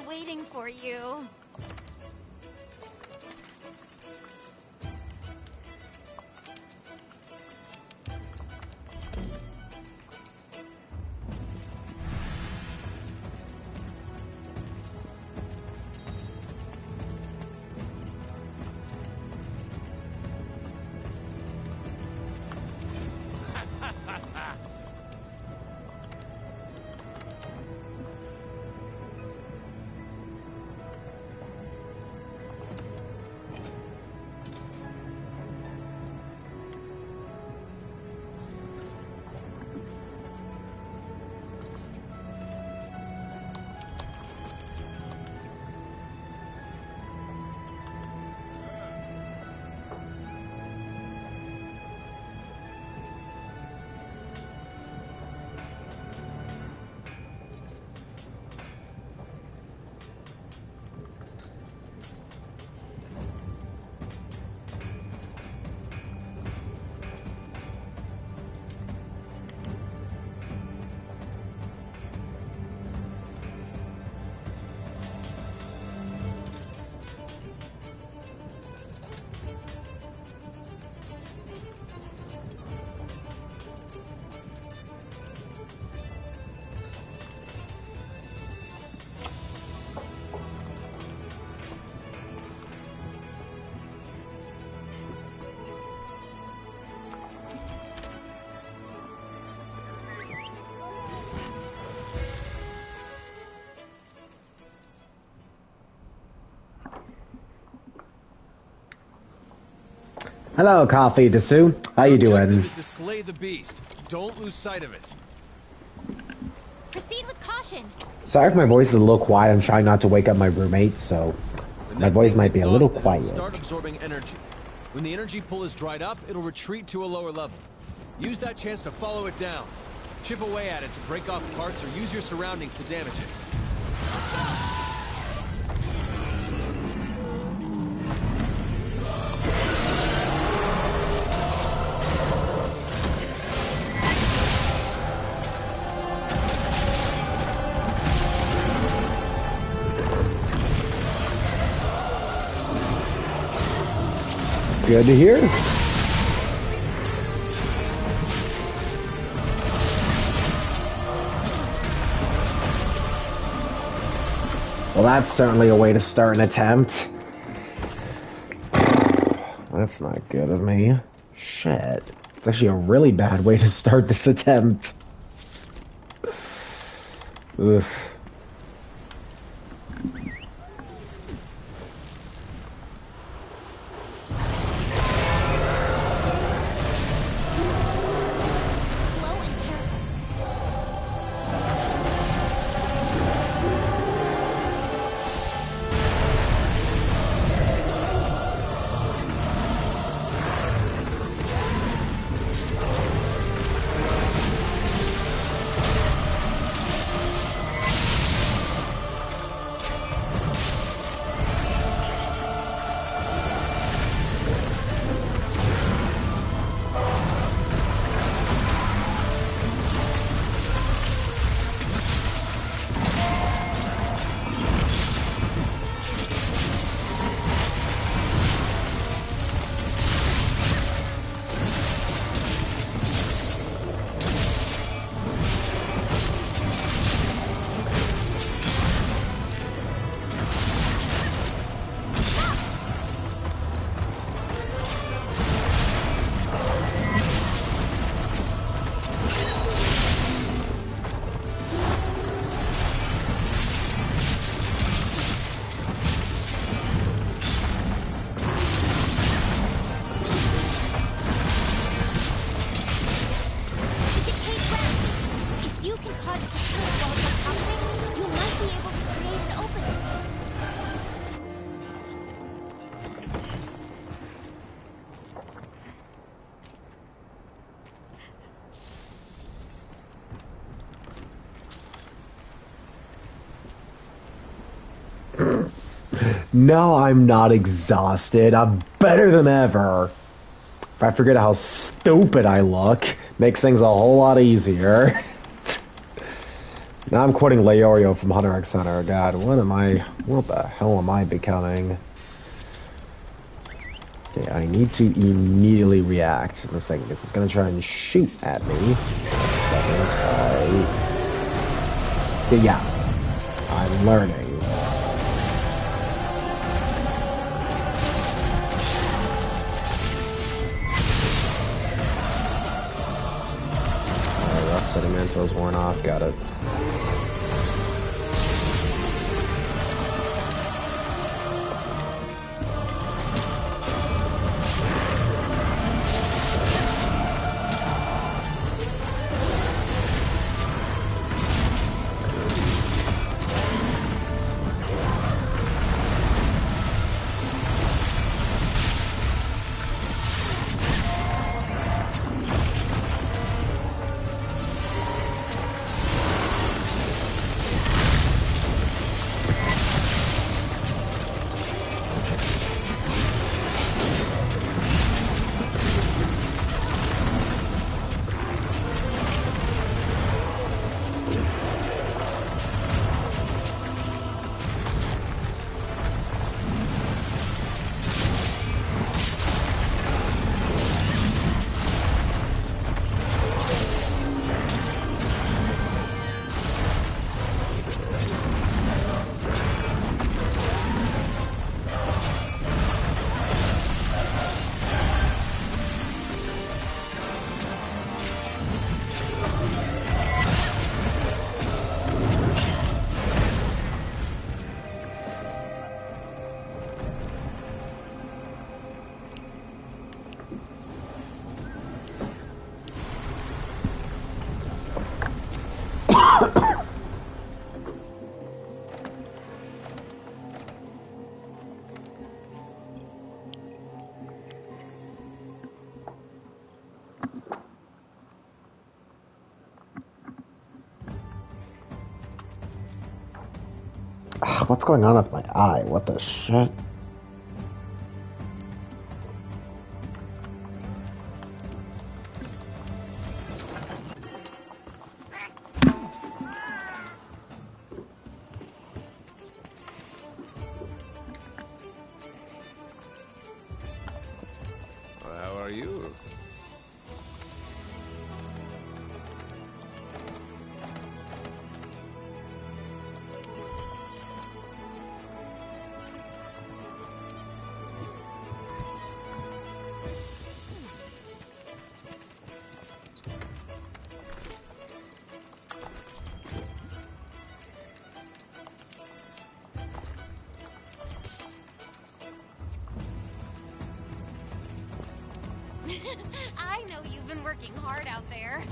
S2: been waiting for you.
S1: Hello, Coffee Dessou. How you doing?
S3: Objective is to slay the beast. Don't lose sight of it.
S2: Proceed with caution.
S1: Sorry if my voice is a little quiet. I'm trying not to wake up my roommate, so my voice might be a little quiet.
S3: Start absorbing energy. When the energy pull is dried up, it'll retreat to a lower level. Use that chance to follow it down. Chip away at it to break off parts or use your surroundings to damage it.
S1: Good to hear. Well, that's certainly a way to start an attempt. That's not good of me. Shit. It's actually a really bad way to start this attempt. Ugh. No, I'm not exhausted. I'm better than ever. If I forget how stupid I look, makes things a whole lot easier. Now I'm quoting Leorio from Hunter x Hunter. God, what the hell am I becoming? Okay, I need to immediately react in a second. If it's gonna try and shoot at me. Yeah, I'm learning. Rough sedimental's worn off, got it. What's going on with my eye? What the shit?
S5: How are you?
S2: I know you've been working hard out there.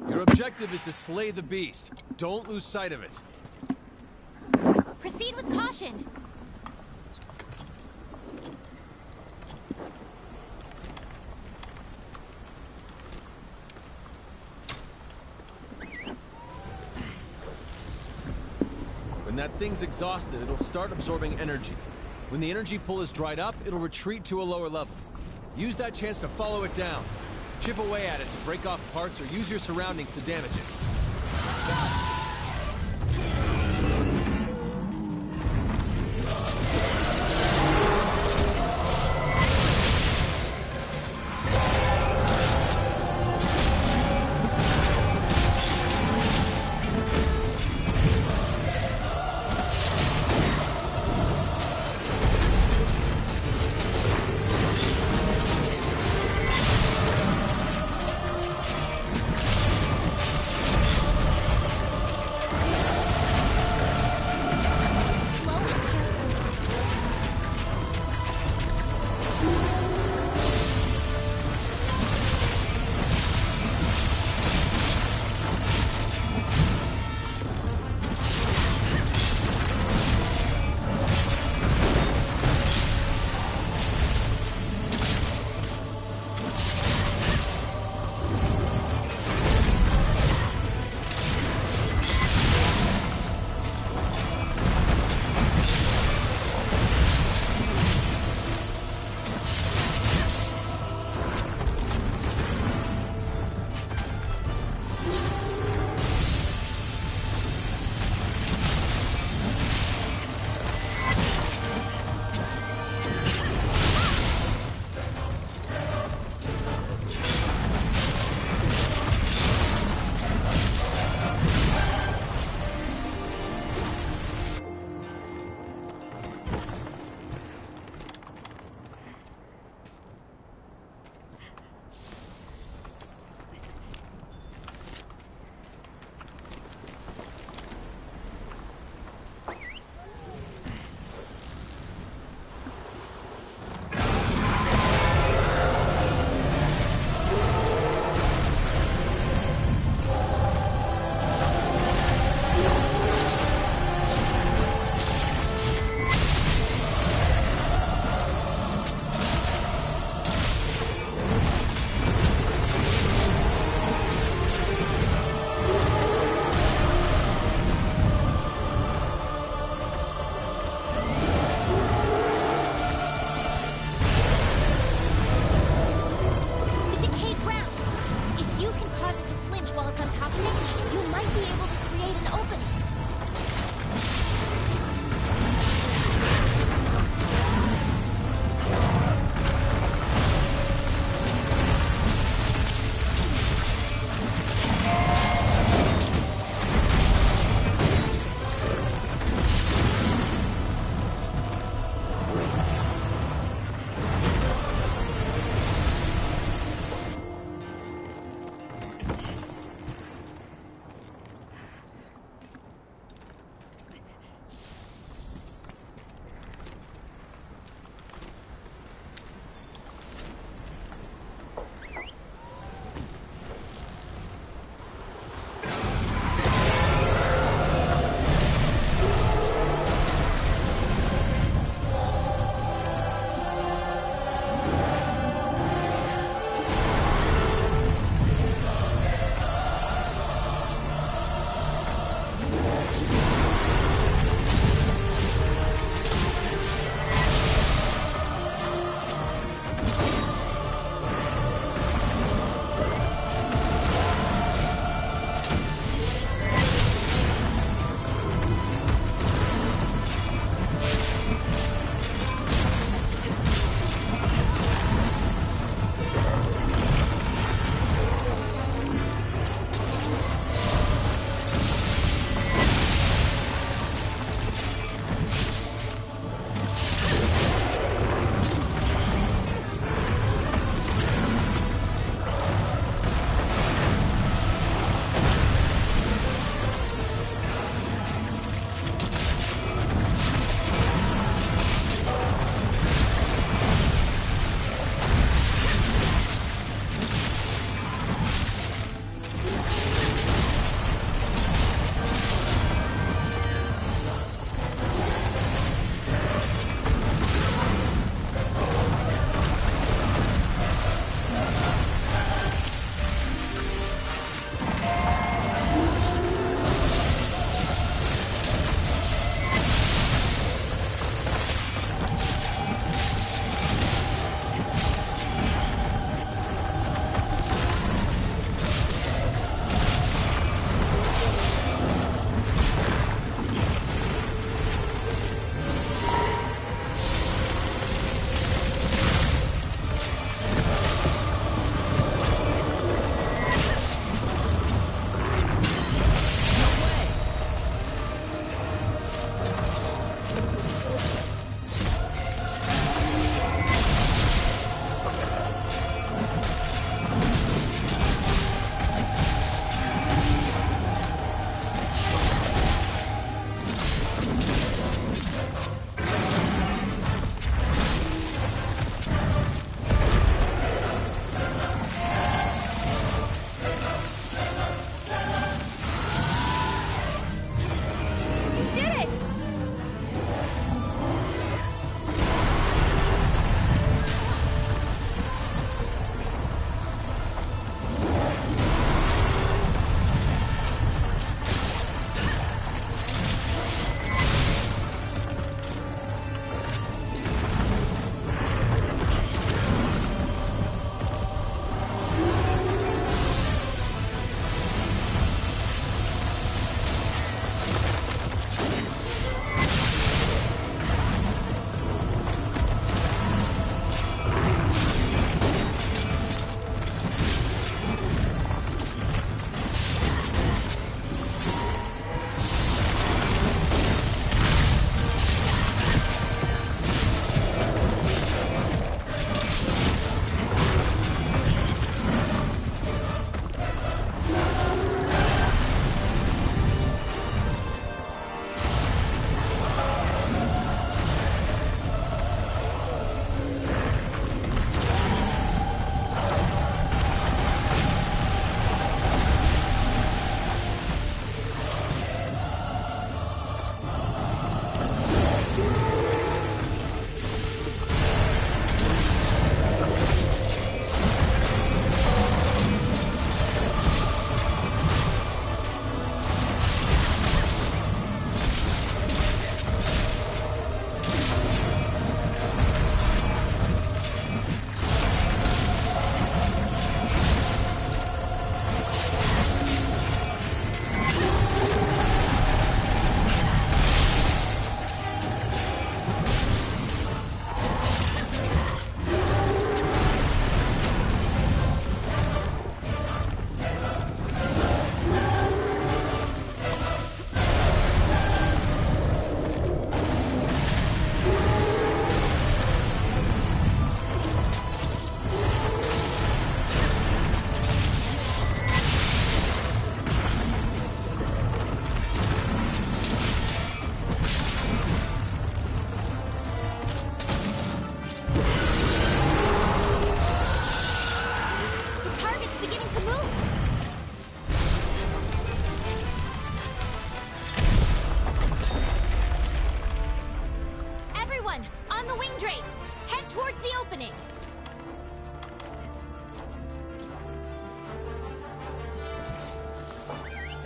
S3: Your objective is to slay the beast. Don't lose sight of it.
S2: Proceed with caution.
S3: When that thing's exhausted, it'll start absorbing energy. When the energy pull is dried up, it'll retreat to a lower level. Use that chance to follow it down. Chip away at it to break off parts or use your surroundings to damage it.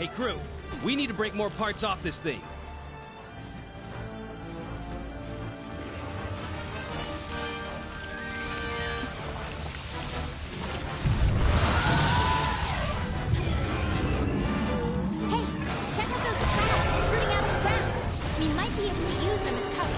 S8: Hey crew, we need to break more parts off this thing.
S2: Hey, check out those clouds protruding out of the ground. We might be able to use them as cover.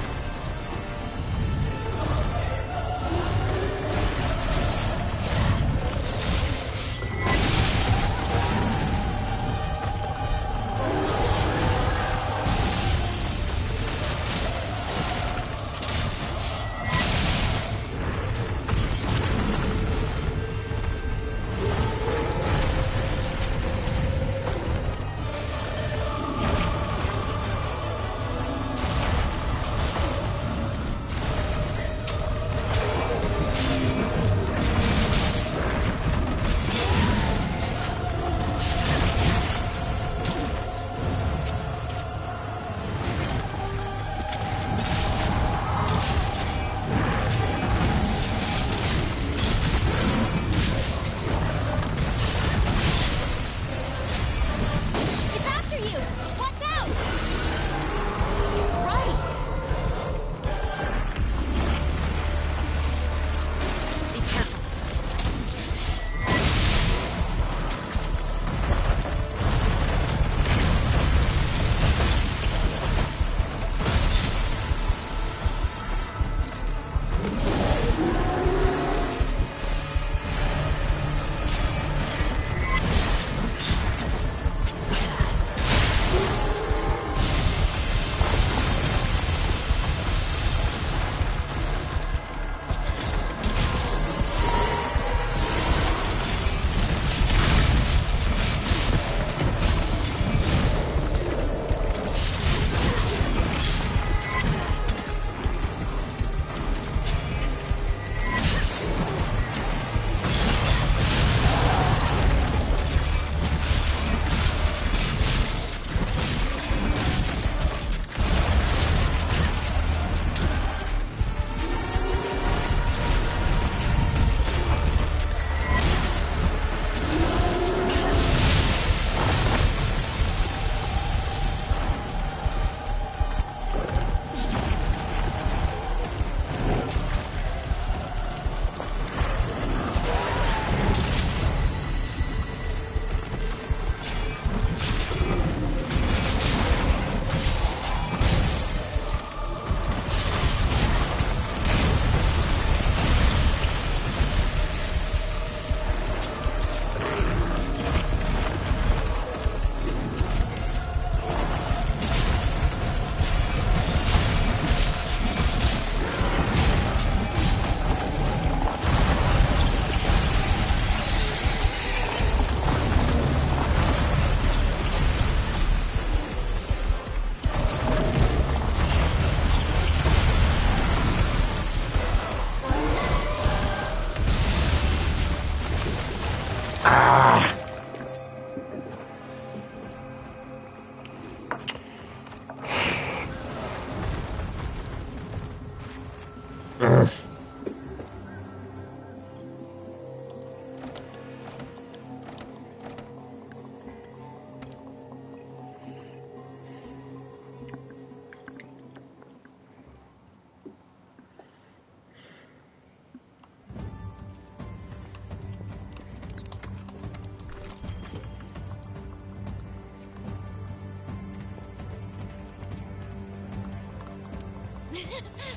S2: It's after you! Watch out! Right!
S6: Be careful.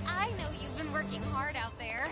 S2: I know you've been working hard out there.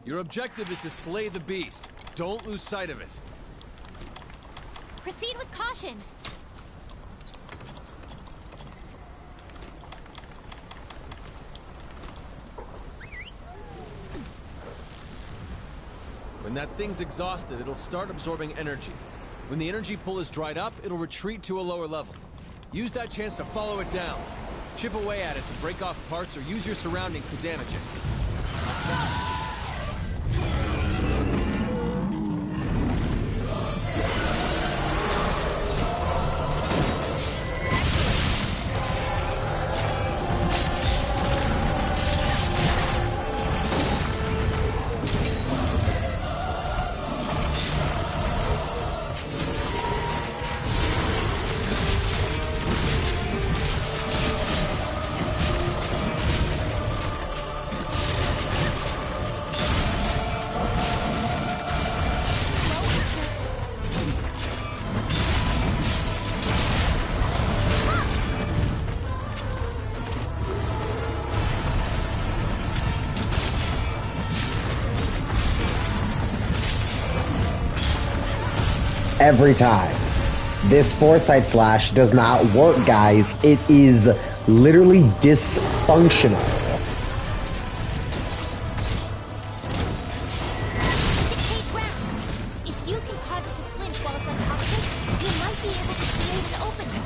S3: Your objective is to slay the beast. Don't lose sight of it.
S2: Proceed with caution.
S3: When that thing's exhausted, it'll start absorbing energy. When the energy pull is dried up, it'll retreat to a lower level. Use that chance to follow it down. Chip away at it to break off parts or use your surroundings to damage it.
S1: Every time. This foresight slash does not work, guys. It is literally dysfunctional.
S2: Decayed ground. If you can cause it to flinch while it's on top of it, you might be able to create an opening.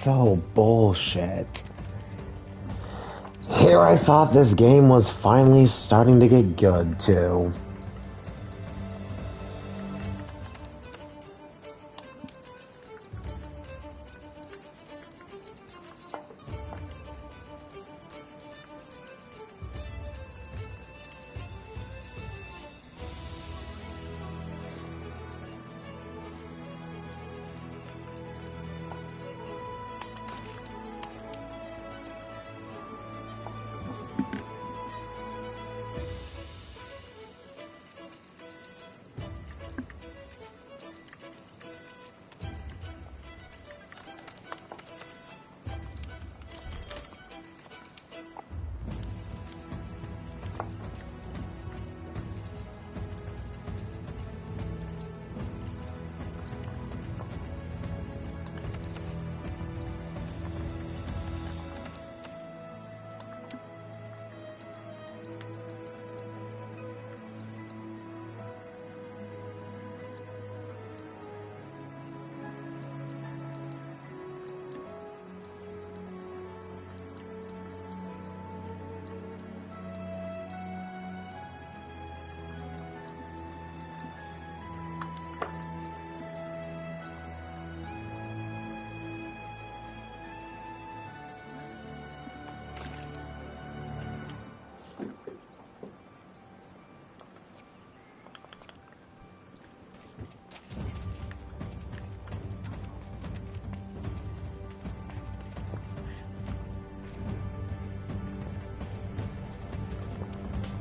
S1: so bullshit. Here I thought this game was finally starting to get good, too.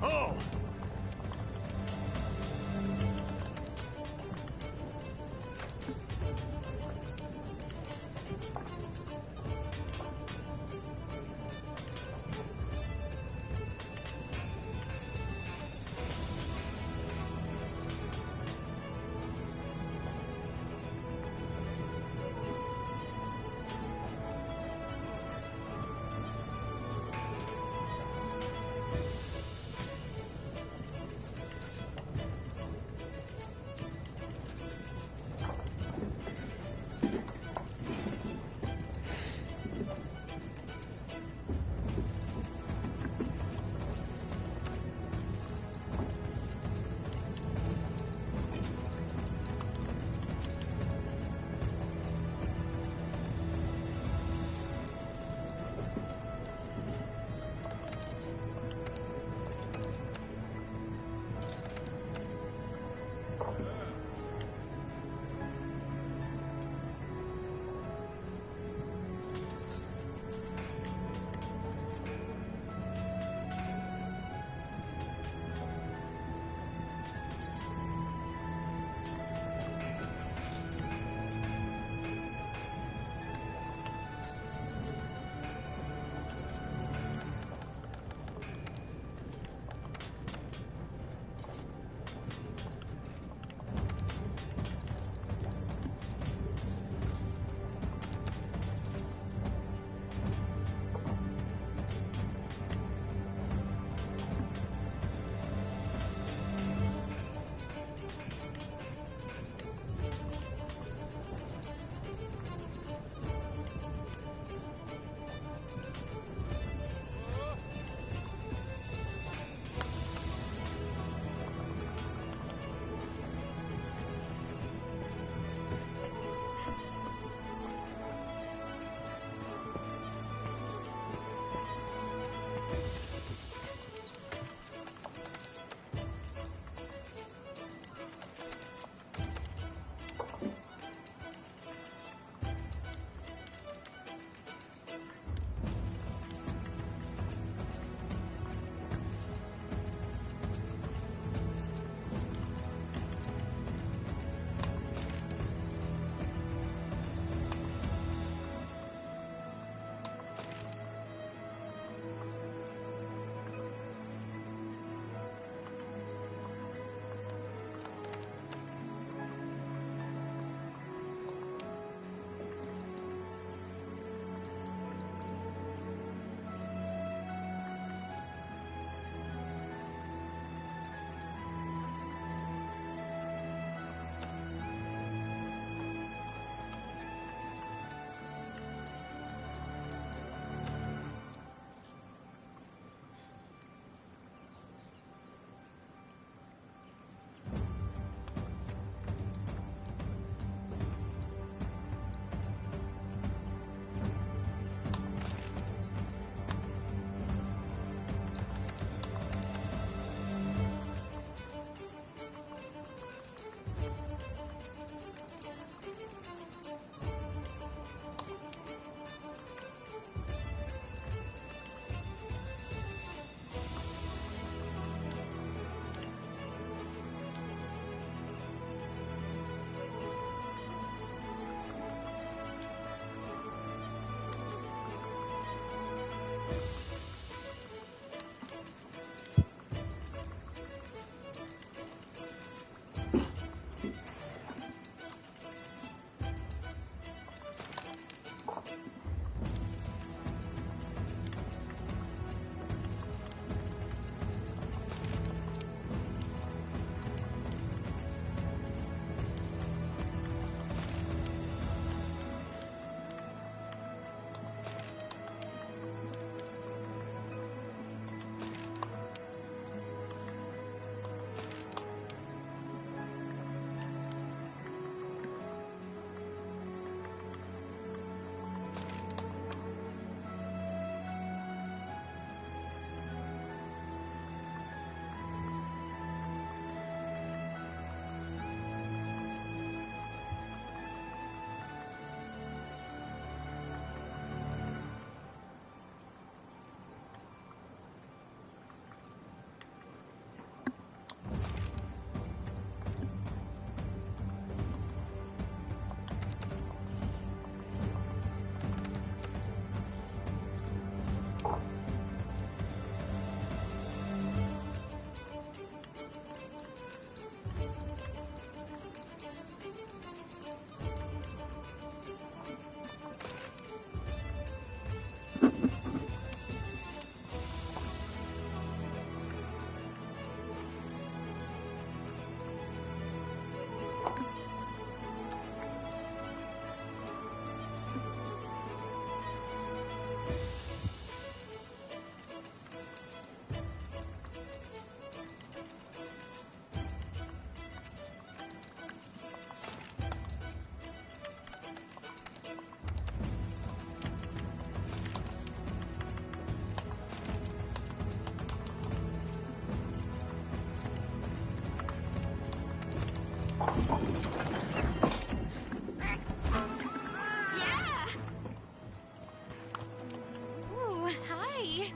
S4: Oh!
S2: Yeah! Ooh, hi.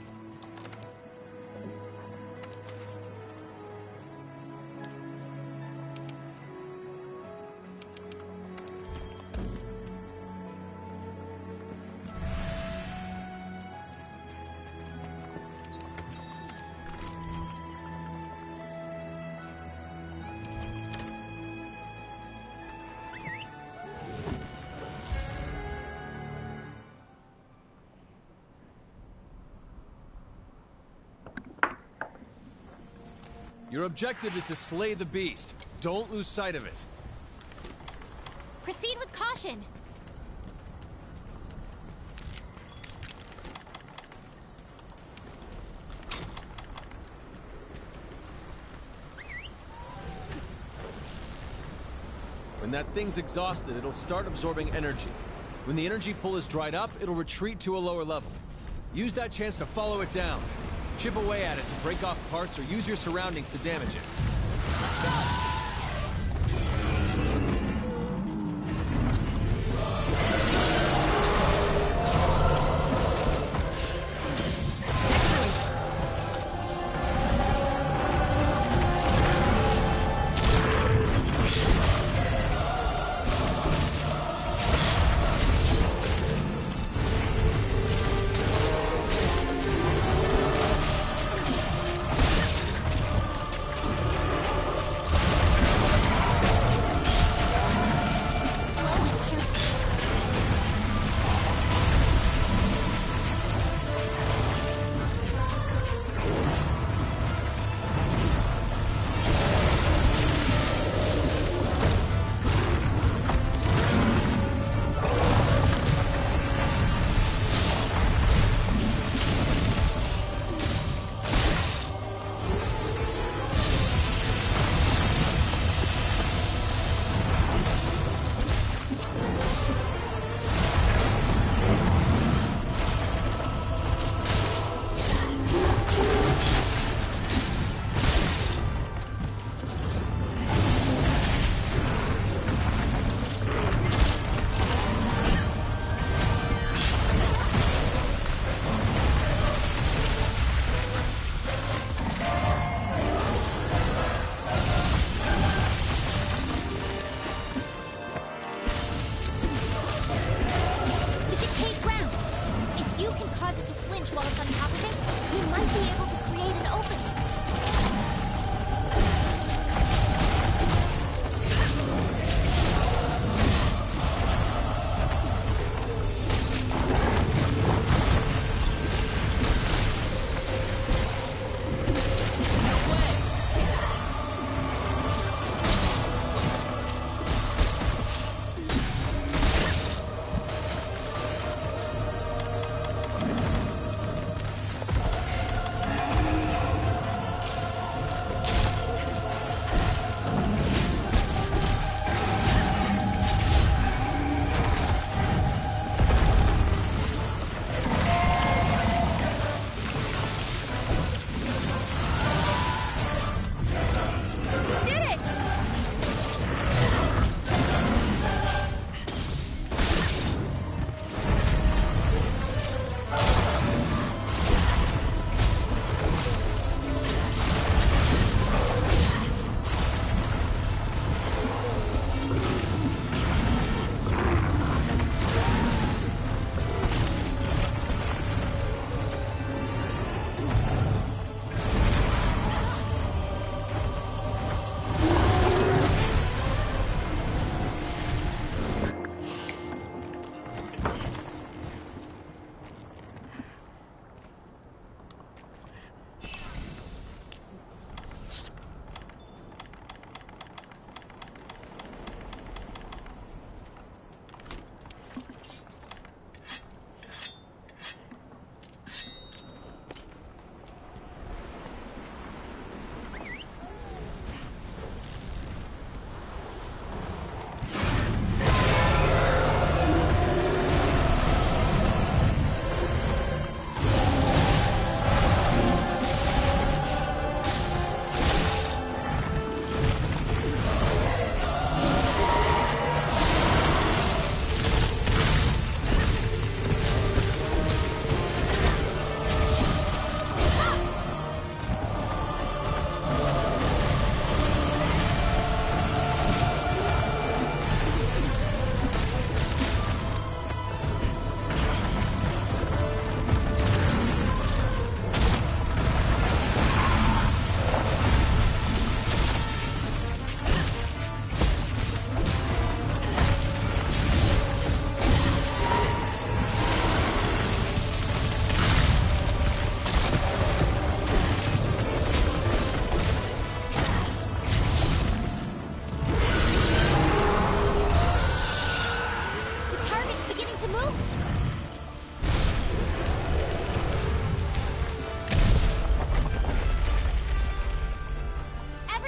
S3: Your objective is to slay the beast. Don't lose sight of it.
S2: Proceed with caution.
S3: When that thing's exhausted, it'll start absorbing energy. When the energy pull is dried up, it'll retreat to a lower level. Use that chance to follow it down. Chip away at it to break off parts or use your surroundings to damage it.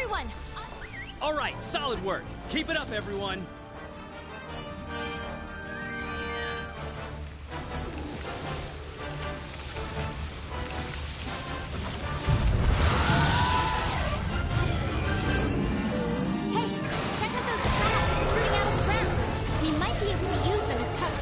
S2: everyone!
S8: All right, solid work. Keep it up, everyone.
S2: Hey, check out those crabs protruding out of the ground. We might be able to use them as cover.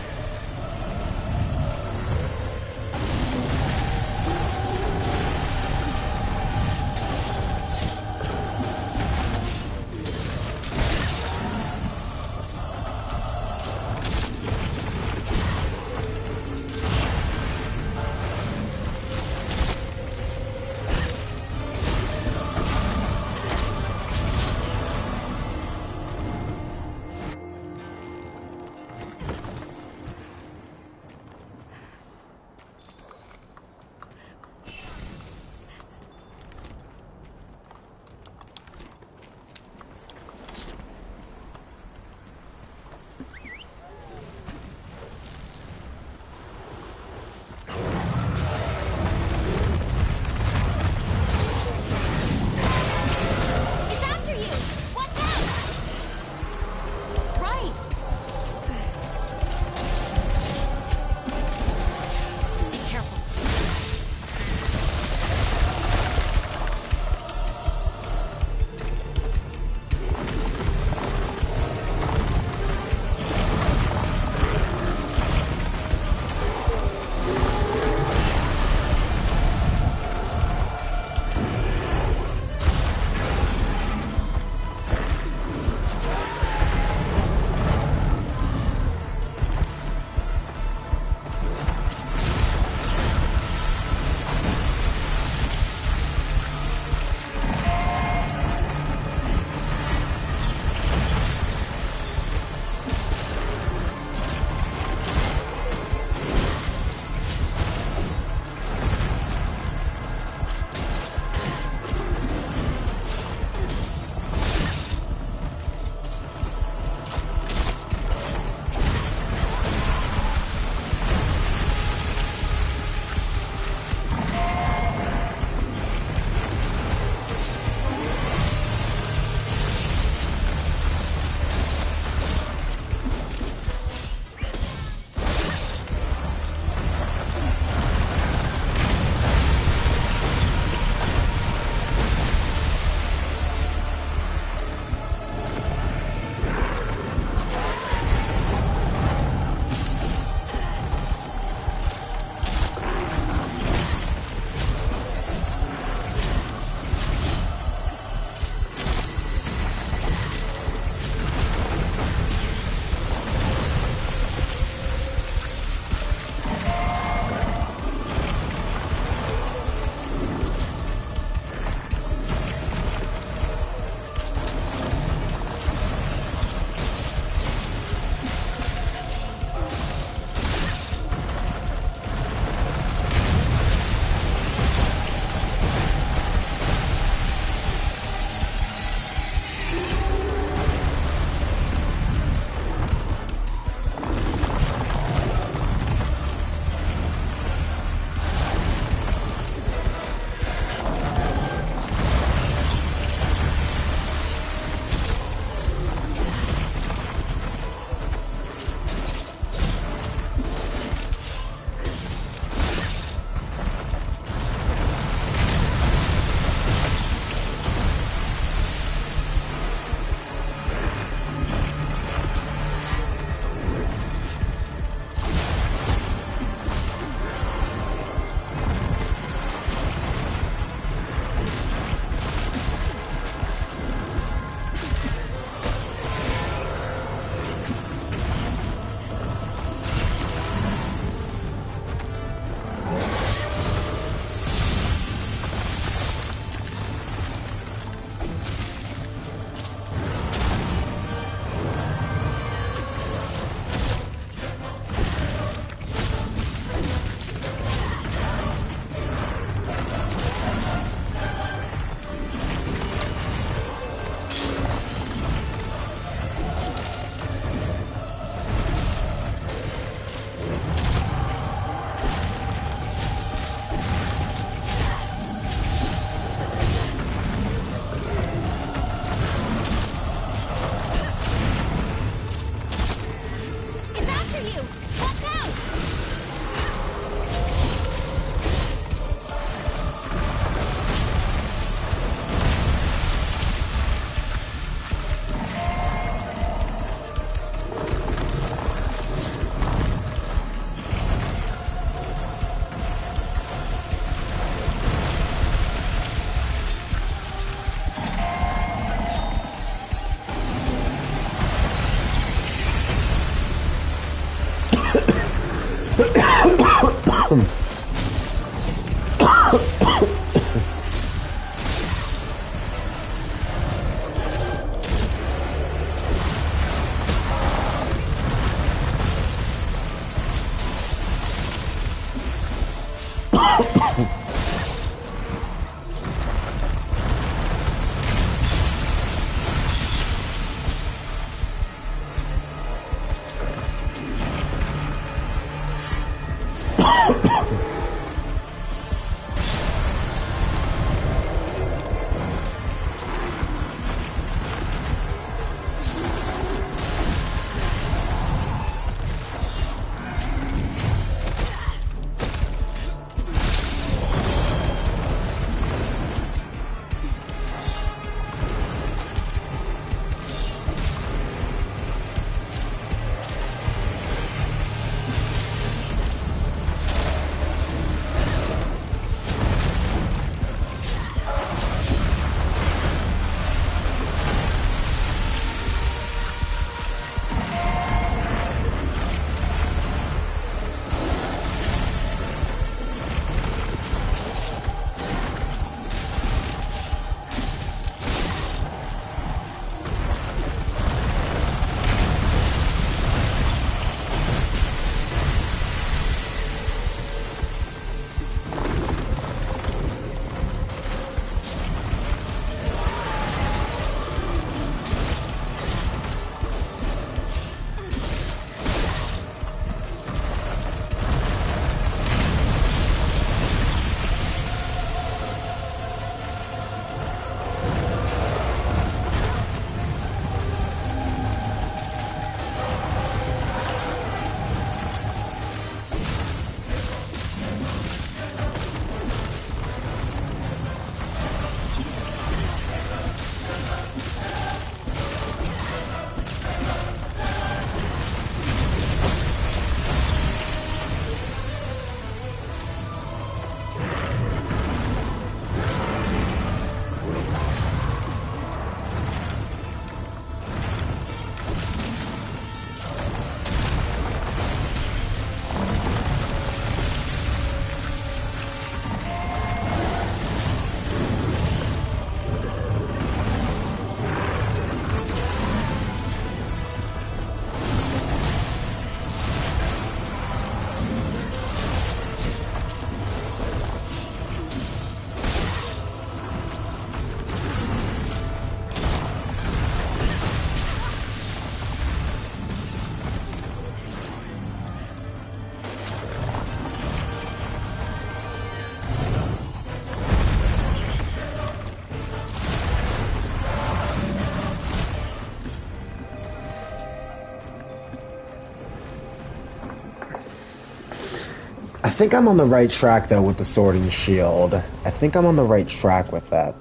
S1: I think I'm on the right track though with the sword and shield. I think I'm on the right track with that.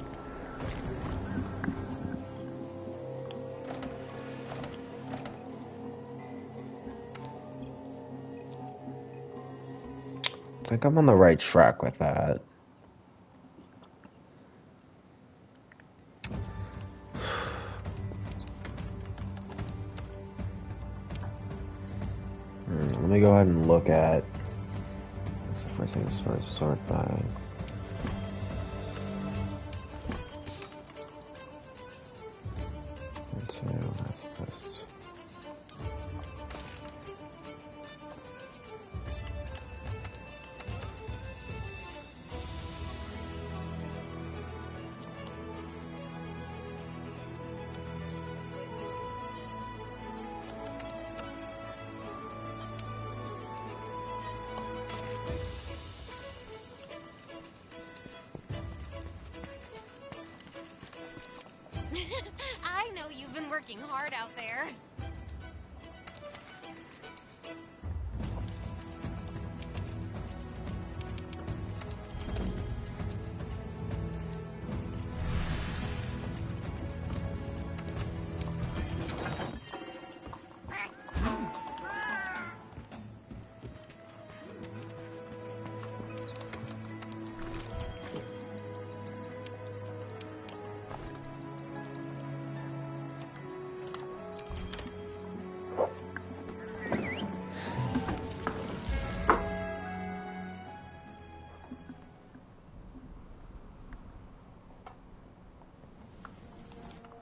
S1: I think I'm on the right track with that. Let me go ahead and look at. That's the first thing to sort by.
S2: I know you've been working hard out there.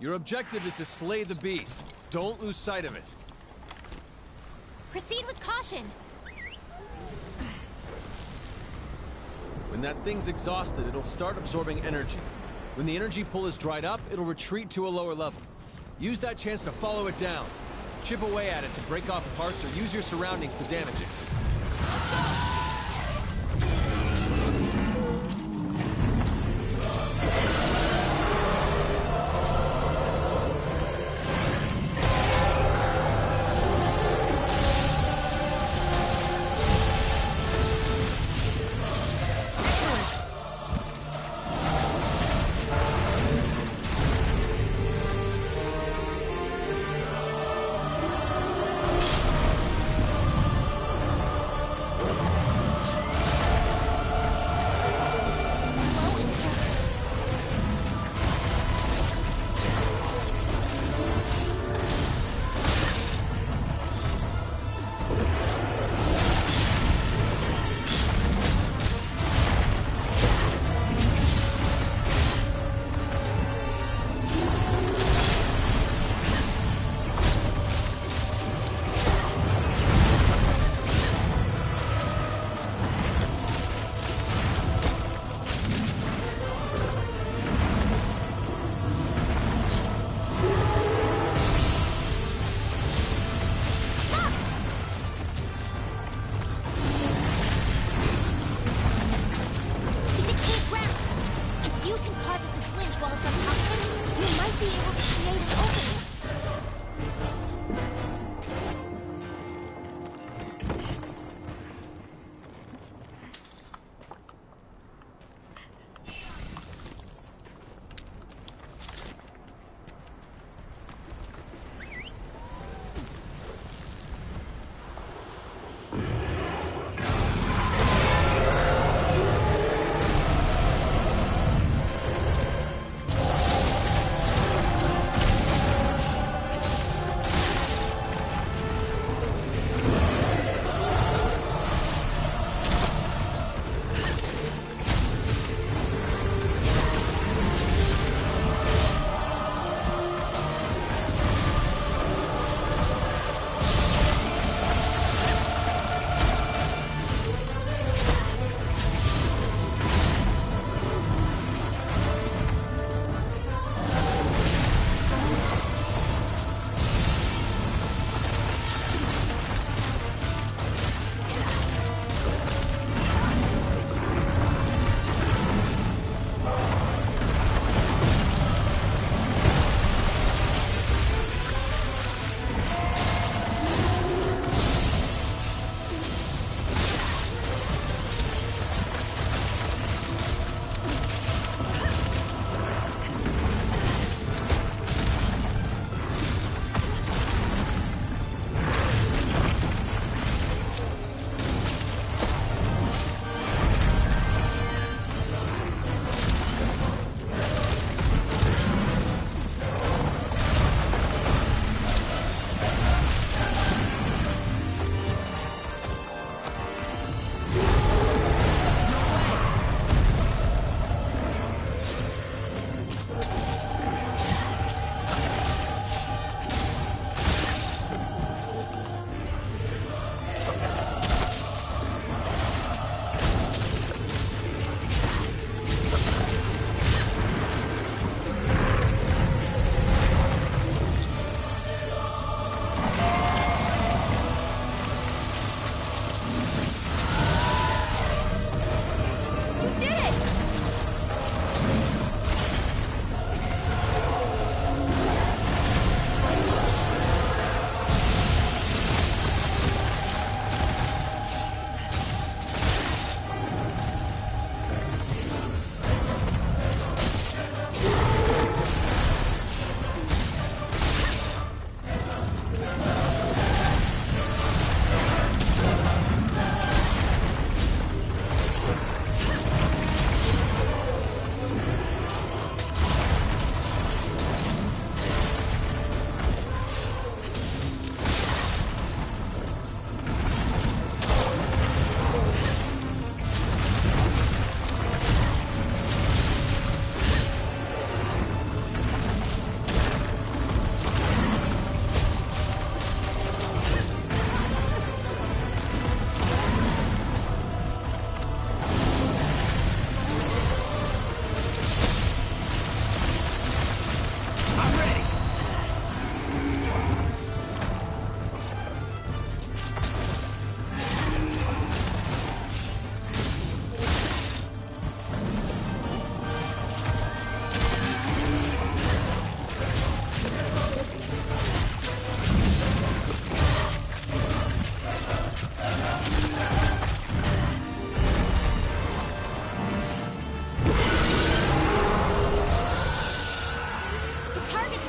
S3: Your objective is to slay the beast. Don't lose sight of it.
S2: Proceed with caution.
S3: When that thing's exhausted, it'll start absorbing energy. When the energy pull is dried up, it'll retreat to a lower level. Use that chance to follow it down. Chip away at it to break off parts or use your surroundings to damage it.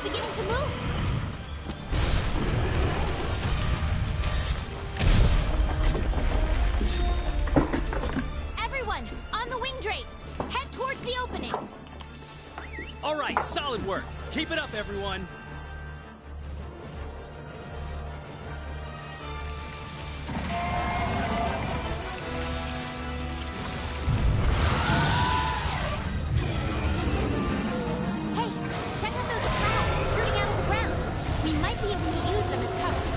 S2: It's beginning to move. Everyone, on the wing drakes. Head towards the opening.
S8: All right, solid work. Keep it up, everyone.
S2: Hey, check out those clouds protruding out of the ground. We might be able to use them as cover.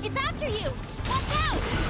S2: It's after you! Watch out!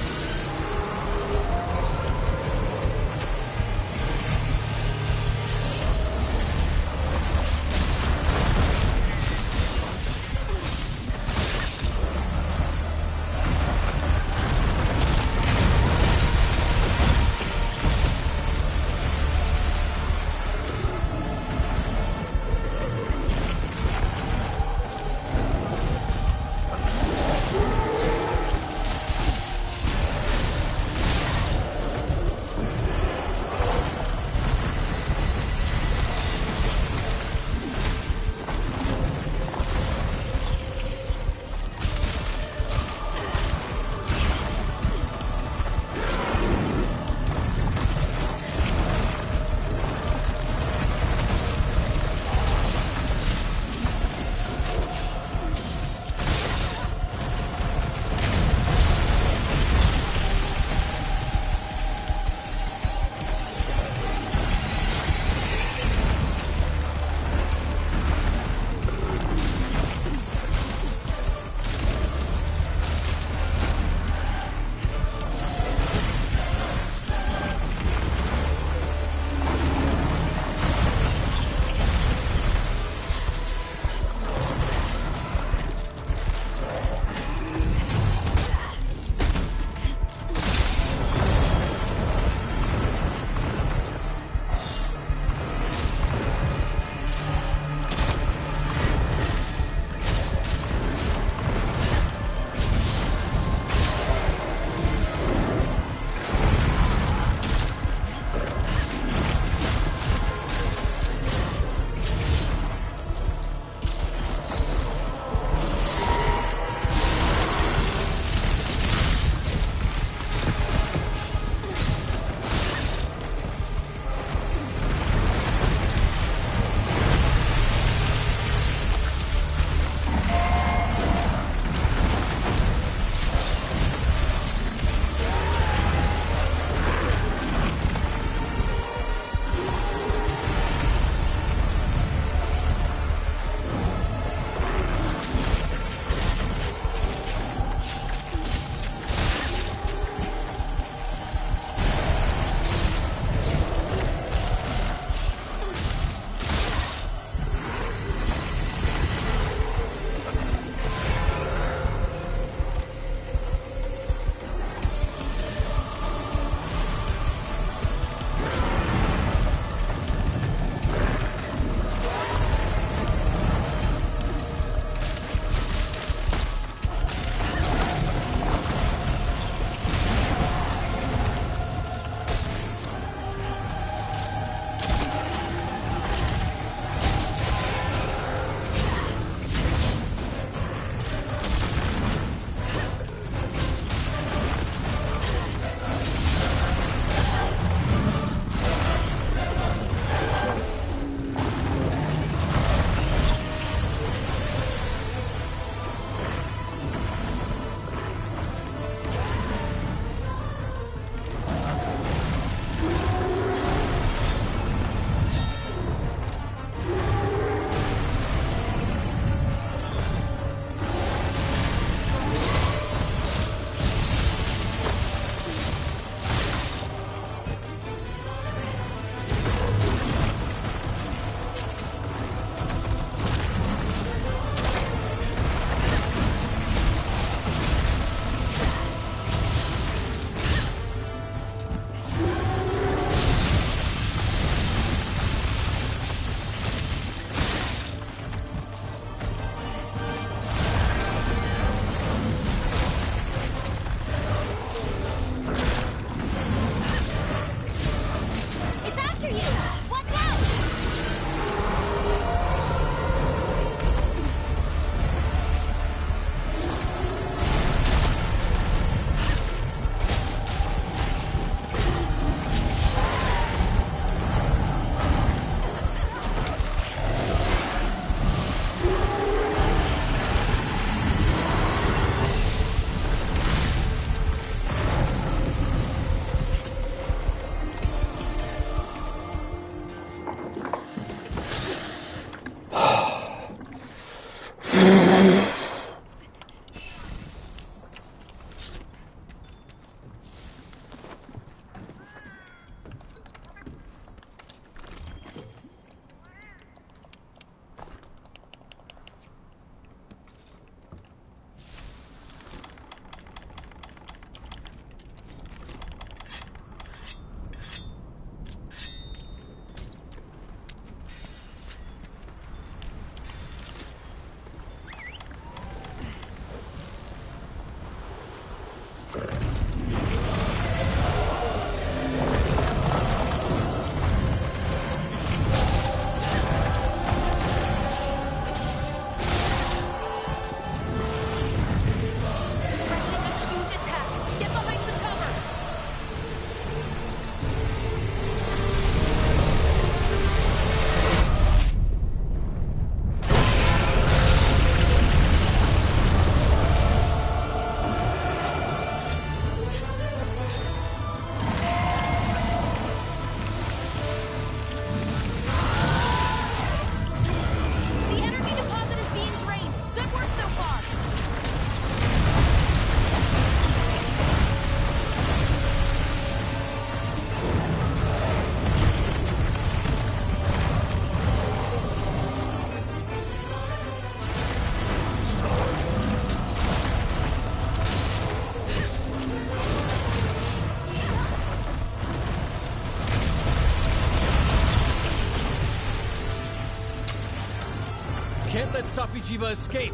S3: Don't let Safijiva escape.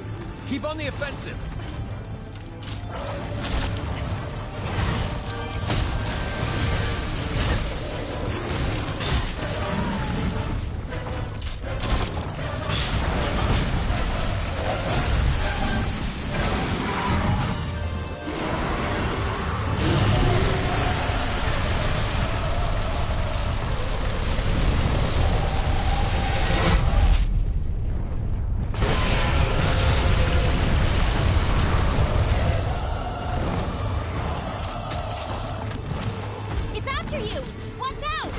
S3: Keep on the offensive.
S2: It's after you! Watch out!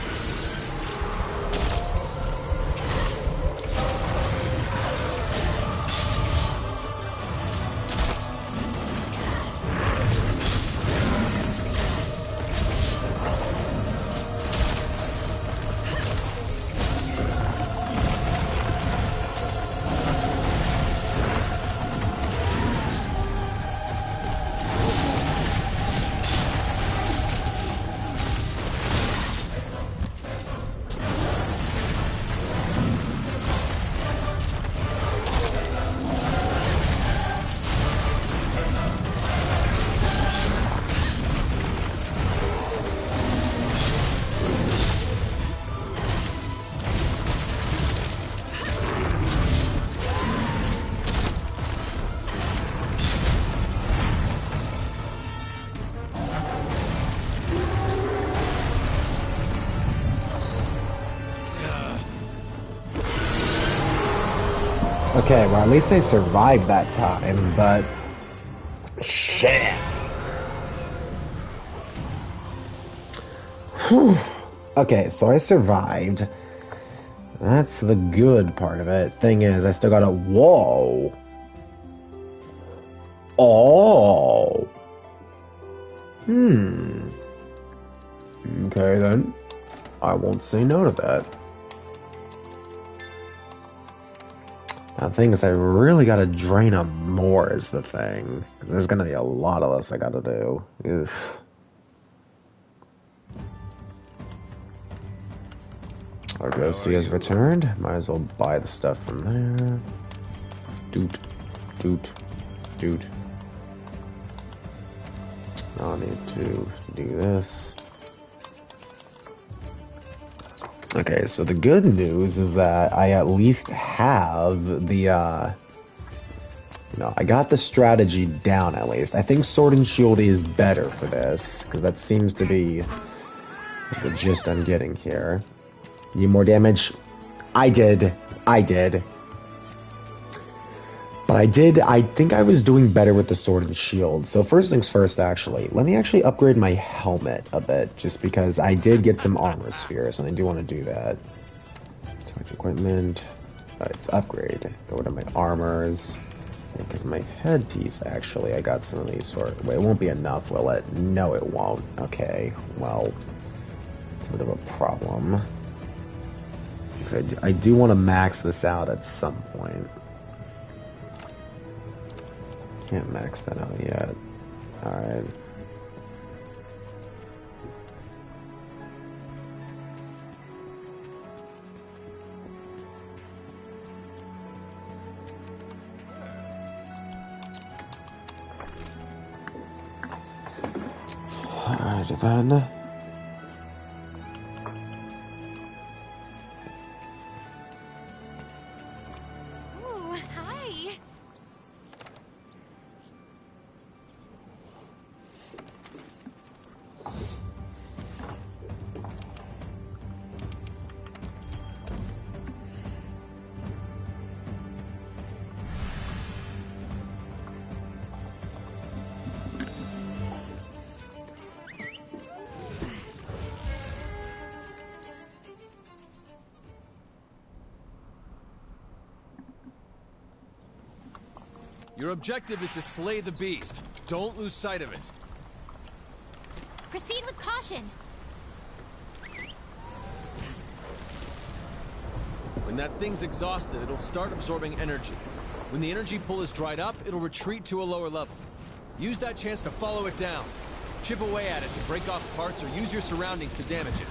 S1: Okay, well, at least I survived that time, but... Shit! Whew. Okay, so I survived. That's the good part of it. Thing is, I still got a... Whoa! Oh! Okay, then. I won't say no to that. Now, the thing is, I really gotta drain them more is the thing. There's gonna be a lot of this I gotta do. Ugh. Our ghostie has returned. Might as well buy the stuff from there. Doot. Doot. Doot. I'll need to do this. Okay, so the good news is that I at least have the, I got the strategy down at least. I think Sword and Shield is better for this, because that seems to be the gist I'm getting here. Need more damage? I did. But I think I was doing better with the Sword and Shield. So first things first, actually. Let me actually upgrade my helmet a bit, just because I did get some armor spheres, and I do want to do that. Select equipment. It's upgrade. Go to my armors. Because my headpiece, actually, I got some of these for... Wait, it won't be enough, will it? No, it won't. Okay, well... It's a bit of a problem. Because I do want to max this out at some point. Can't max that out yet. Alright. Alright, then.
S2: Ooh, hi.
S3: Your objective is to slay the beast. Don't lose sight of it.
S2: Proceed with caution.
S3: When that thing's exhausted, it'll start absorbing energy. When the energy pull is dried up, it'll retreat to a lower level. Use that chance to follow it down. Chip away at it to break off parts or use your surroundings to damage it.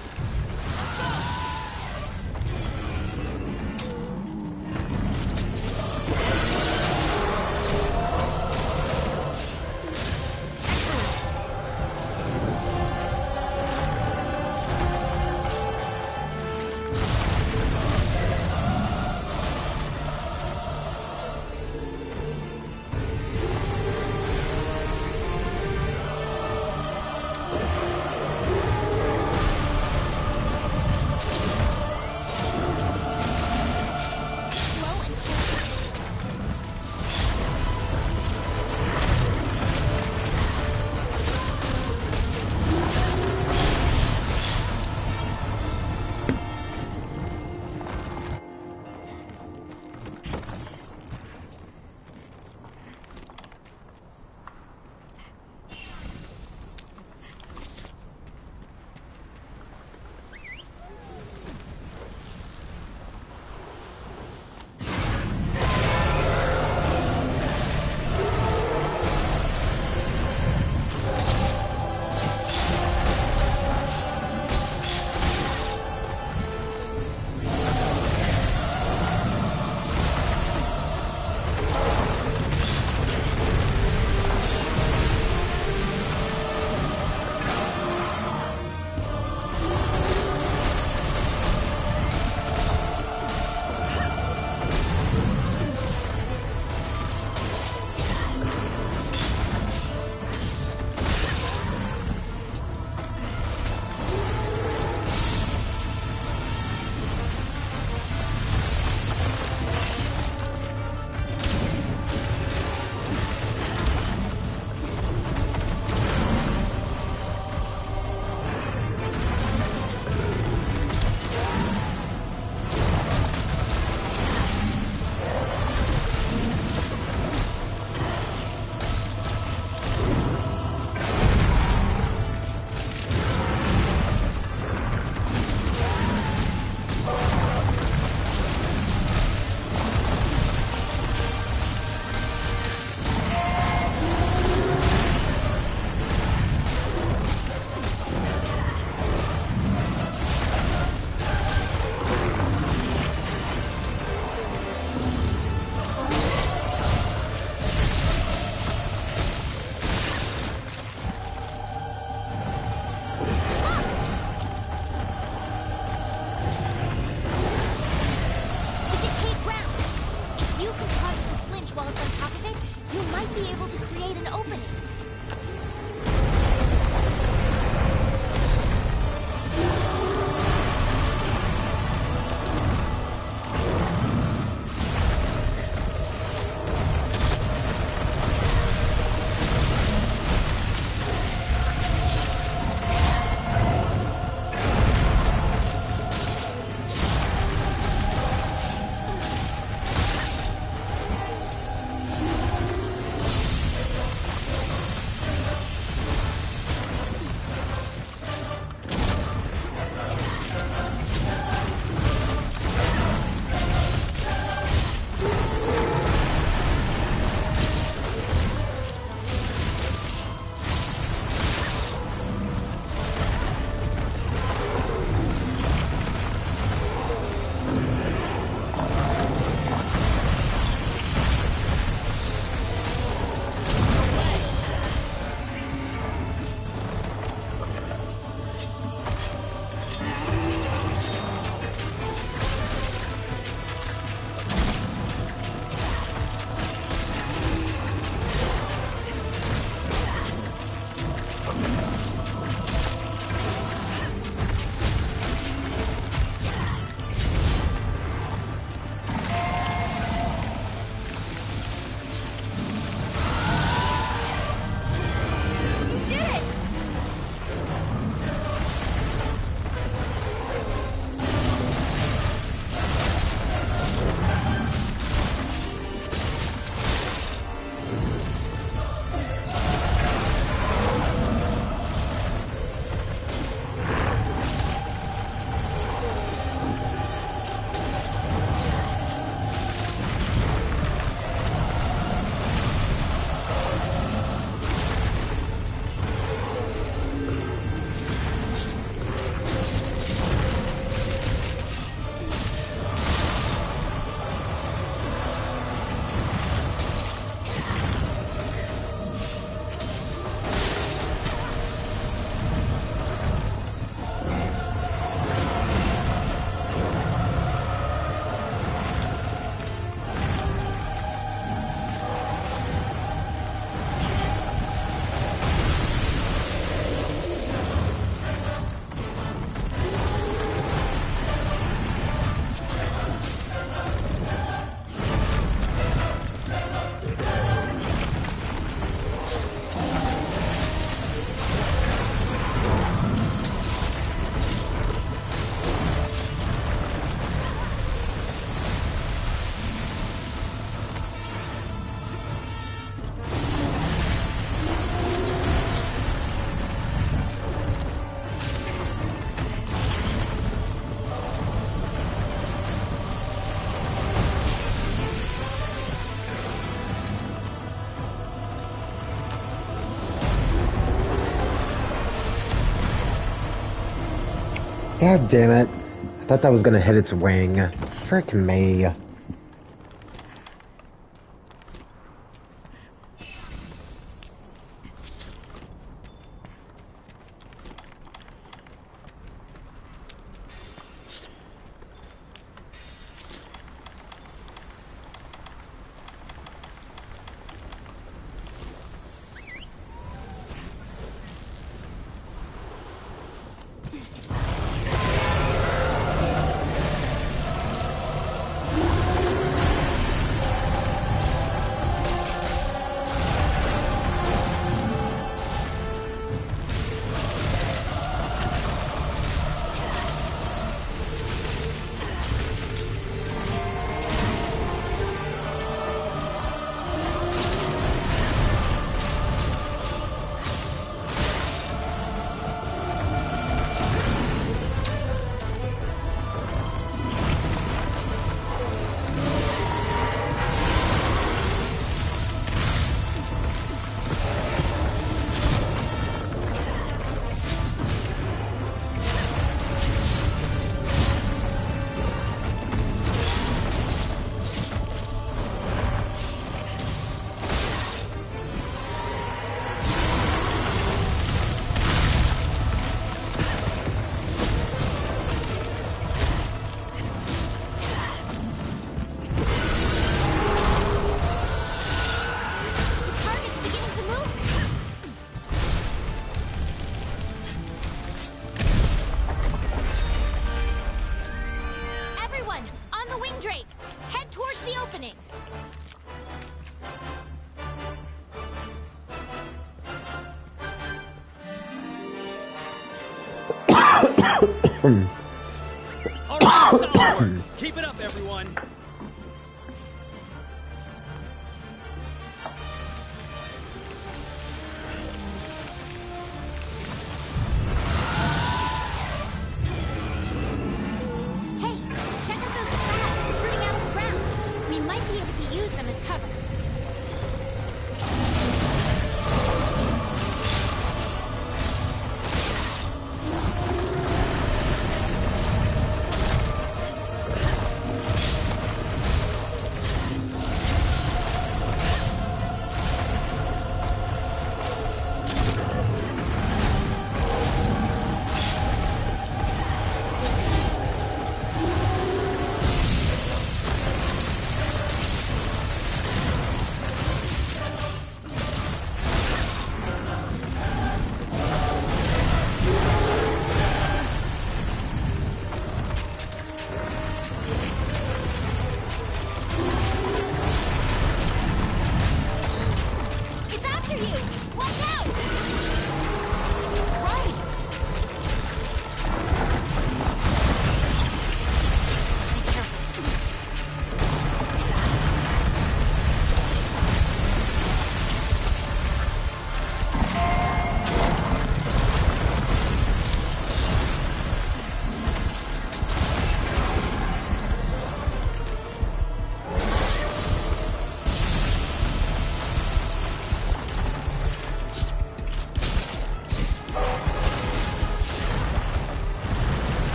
S1: God damn it. I thought that was gonna hit its wing. Frick me.
S8: All right, solid work. Keep it up, everyone.
S2: Hey, check out those crabs protruding out of the ground. We might be able to use them as cover.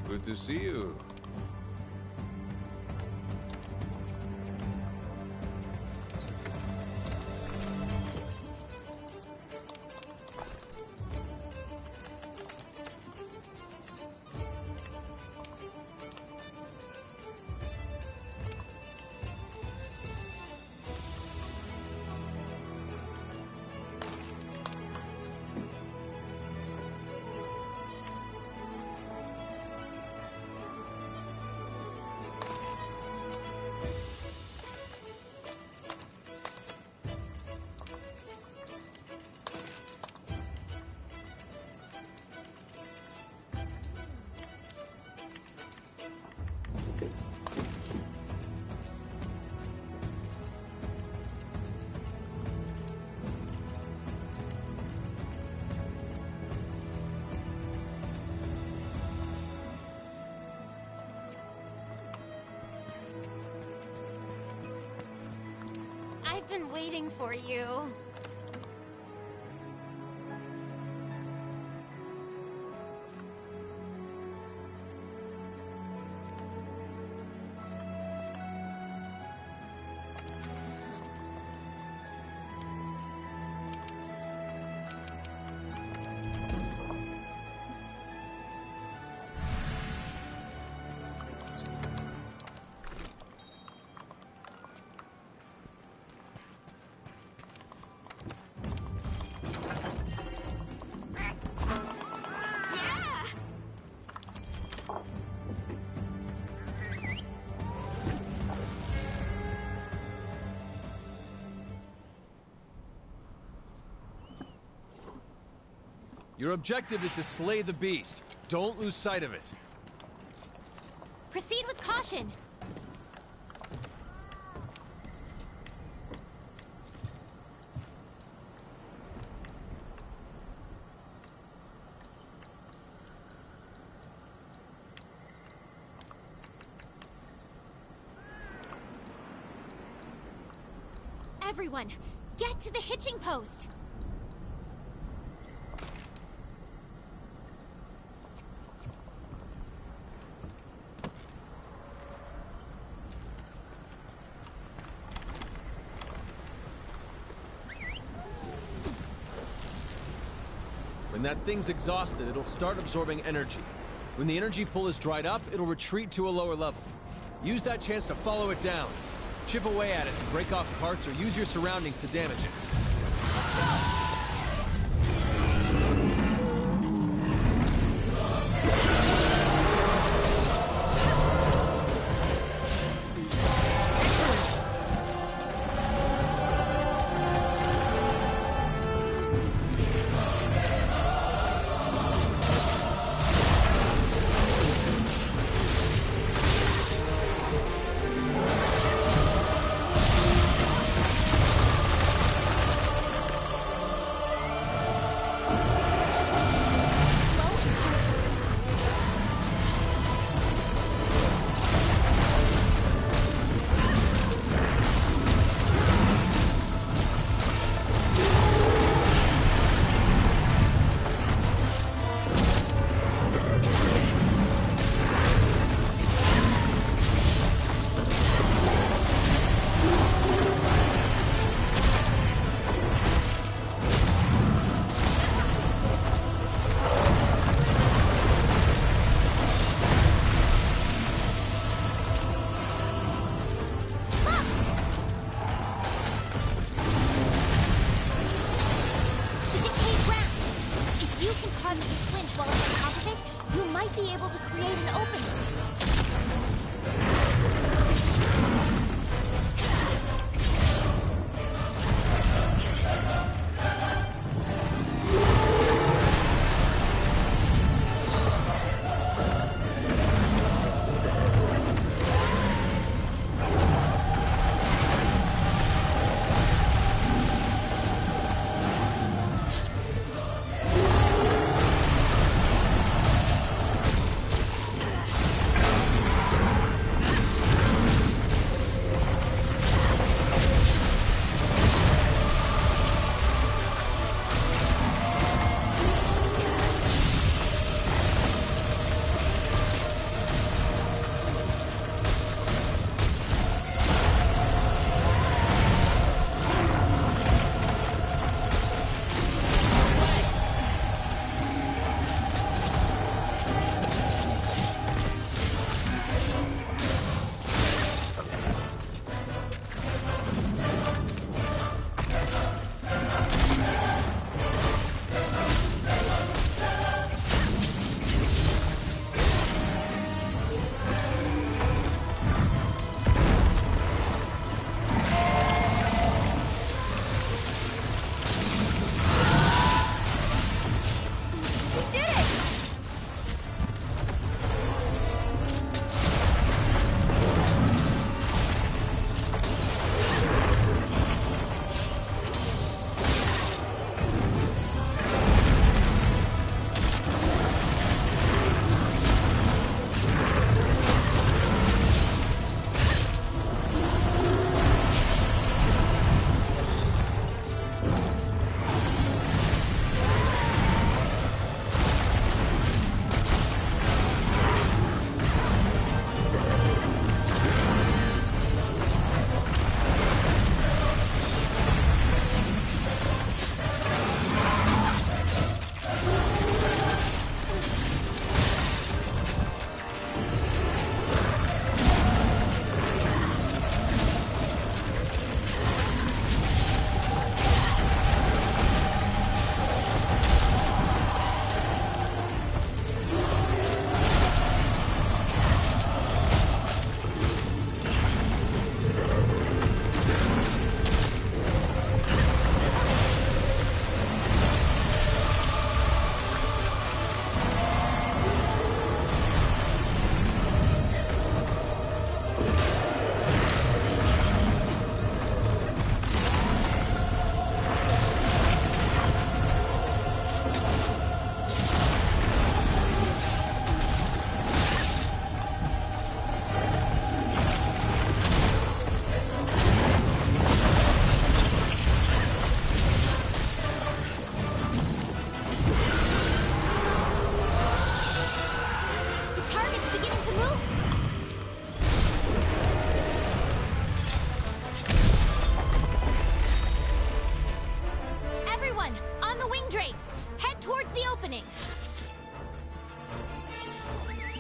S5: Good to see you.
S2: I've been waiting for you.
S3: Your objective is to slay the beast. Don't lose sight of it.
S2: Proceed with caution. Everyone, get to the hitching post.
S3: When that thing's exhausted, it'll start absorbing energy. When the energy pull is dried up, it'll retreat to a lower level. Use that chance to follow it down. Chip away at it to break off parts or use your surroundings to damage it.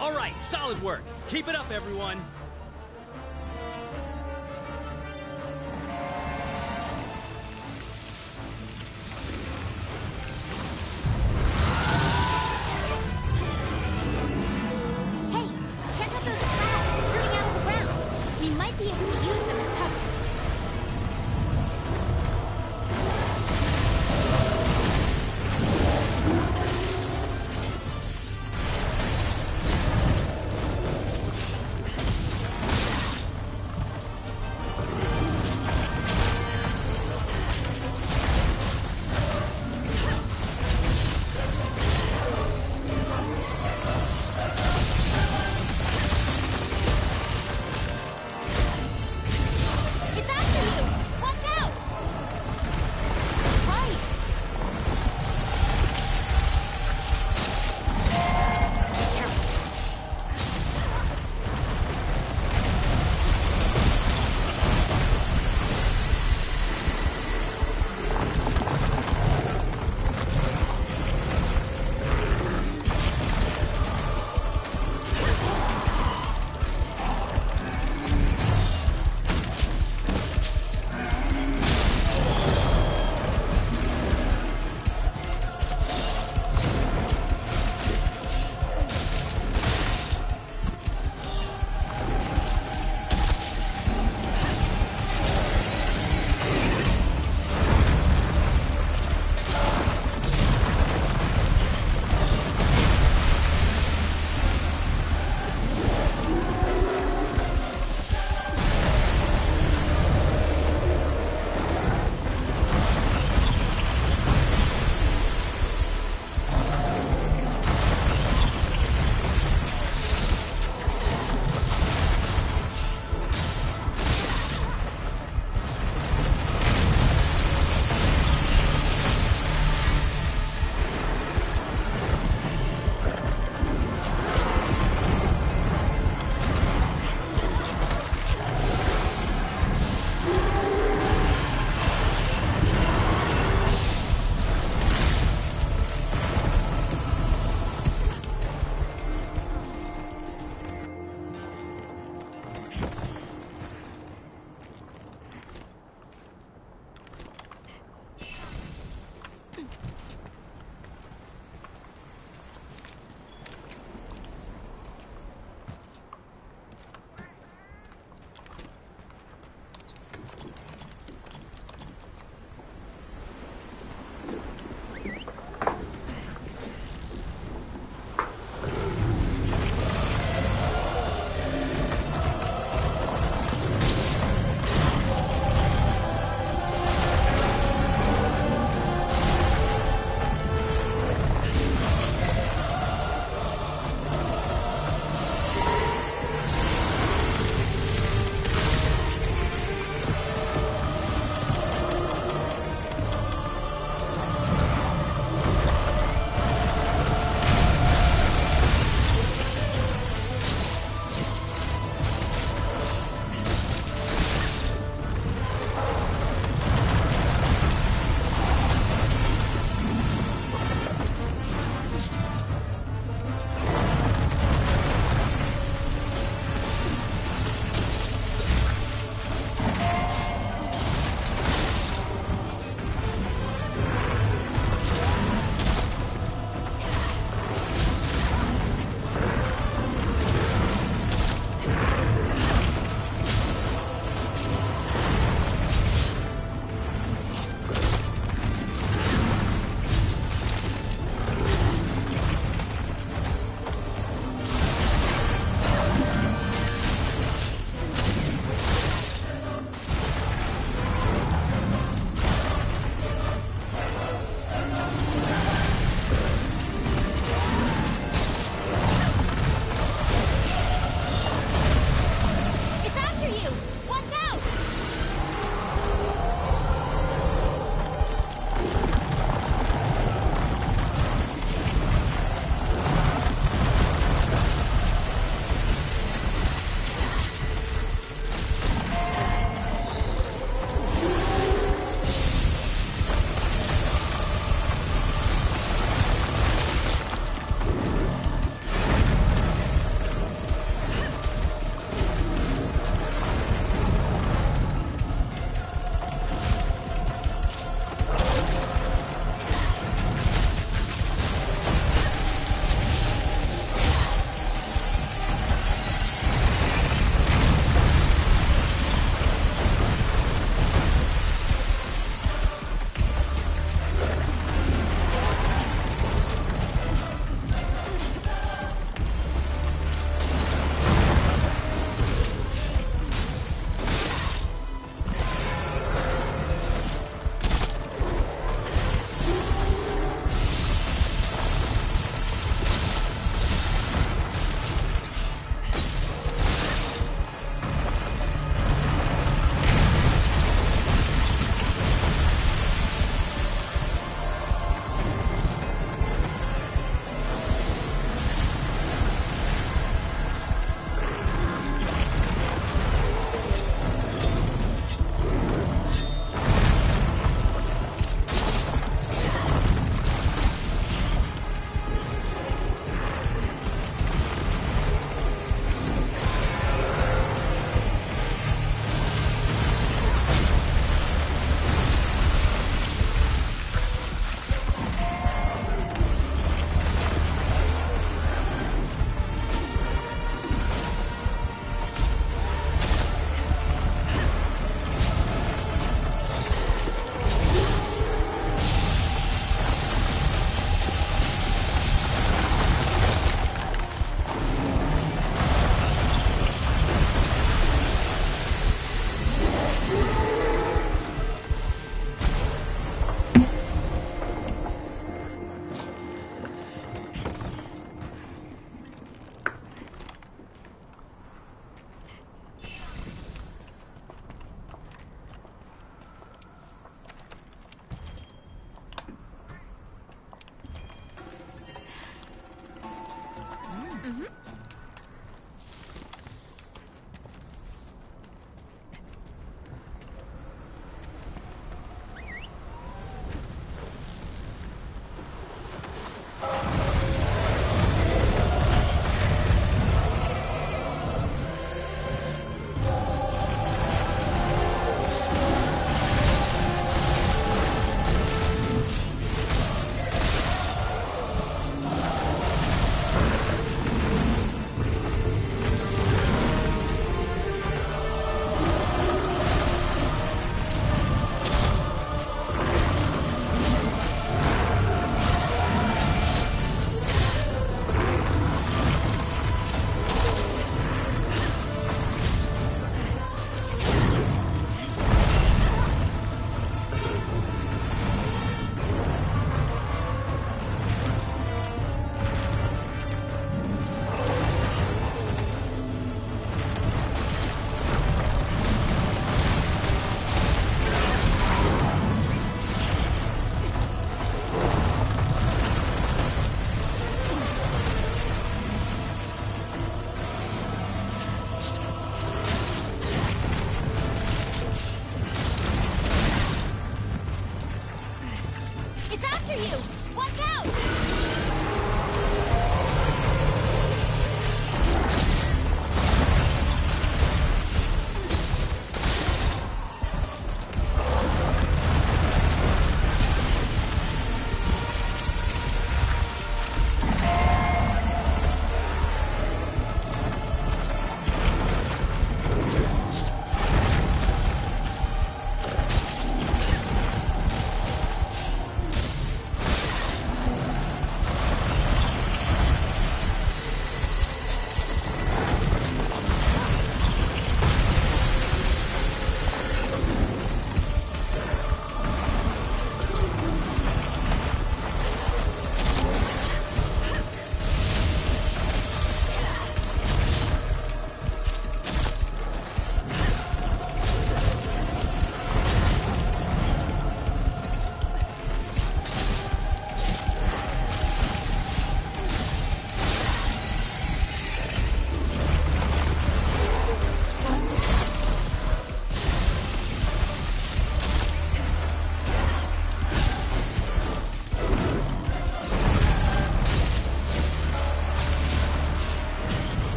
S8: All right, solid work. Keep it up, everyone.
S2: Hey, check out those clouds protruding out of the ground. We might be able to use them as cover.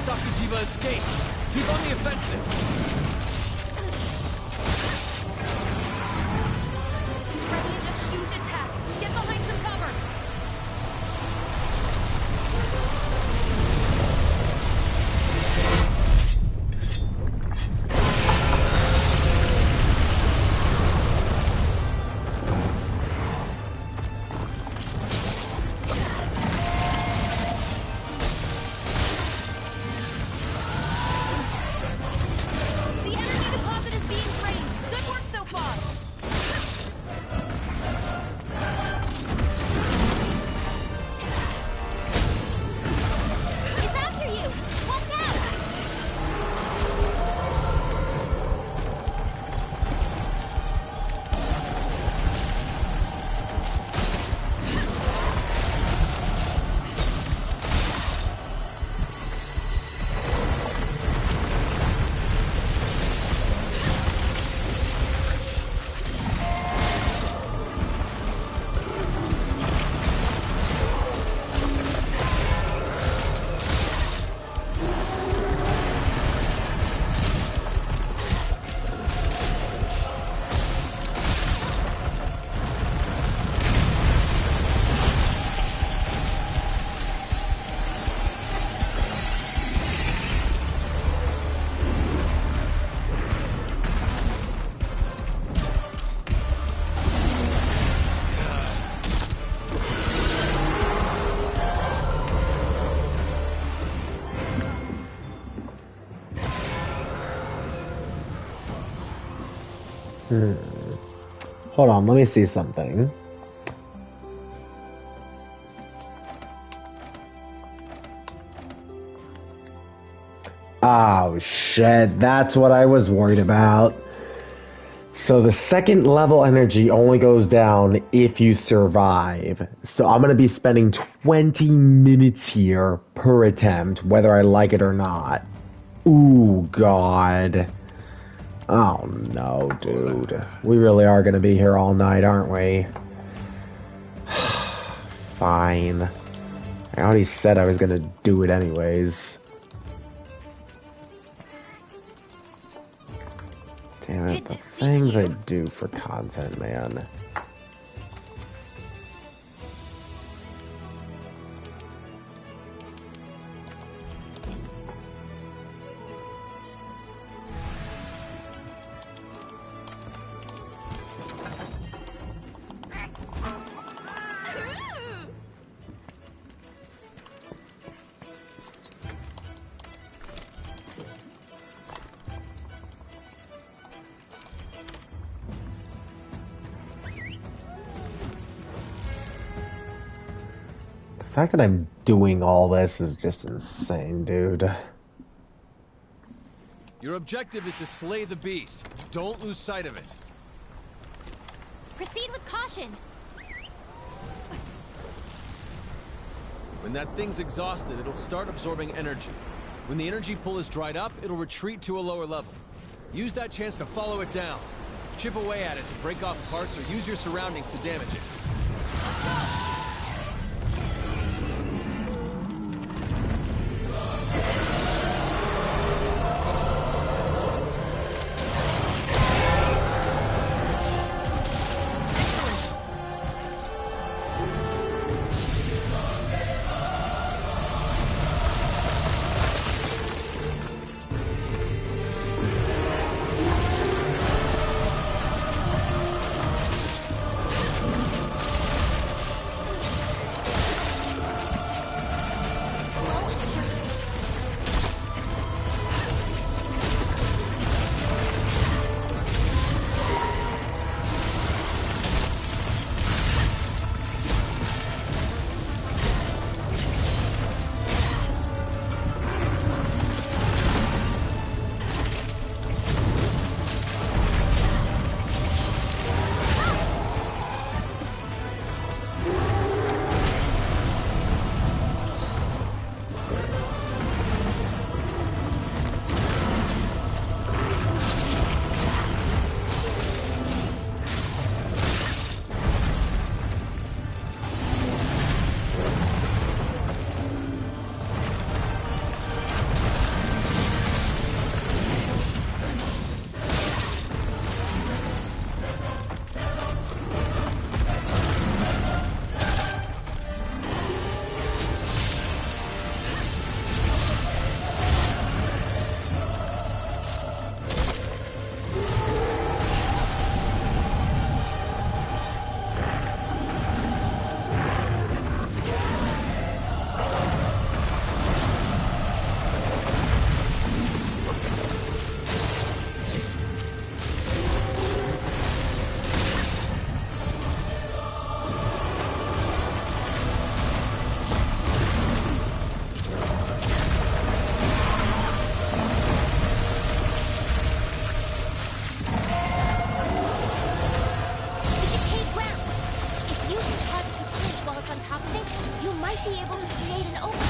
S3: Safijiva escaped. Keep on the offensive.
S2: It's readying a huge attack. Get behind some cover. The energy deposit is being drained. Good work so far. It's after you. Watch out.
S1: Hold on, let me see something. Oh shit, that's what I was worried about. So the second level energy only goes down if you survive. So I'm gonna be spending 20 minutes here per attempt, whether I like it or not. Ooh, God. Oh no, dude. We really are gonna be here all night, aren't we? Fine. I already said I was gonna do it anyways. Damn it, the things I do for content, man. The fact that I'm doing all this is just insane, dude.
S3: Your objective is to slay the beast. Don't lose sight of it.
S2: Proceed with caution.
S3: When that thing's exhausted, it'll start absorbing energy. When the energy pull is dried up, it'll retreat to a lower level. Use that chance to follow it down. Chip away at it to break off parts or use your surroundings to damage it.
S2: might be able to create an opening.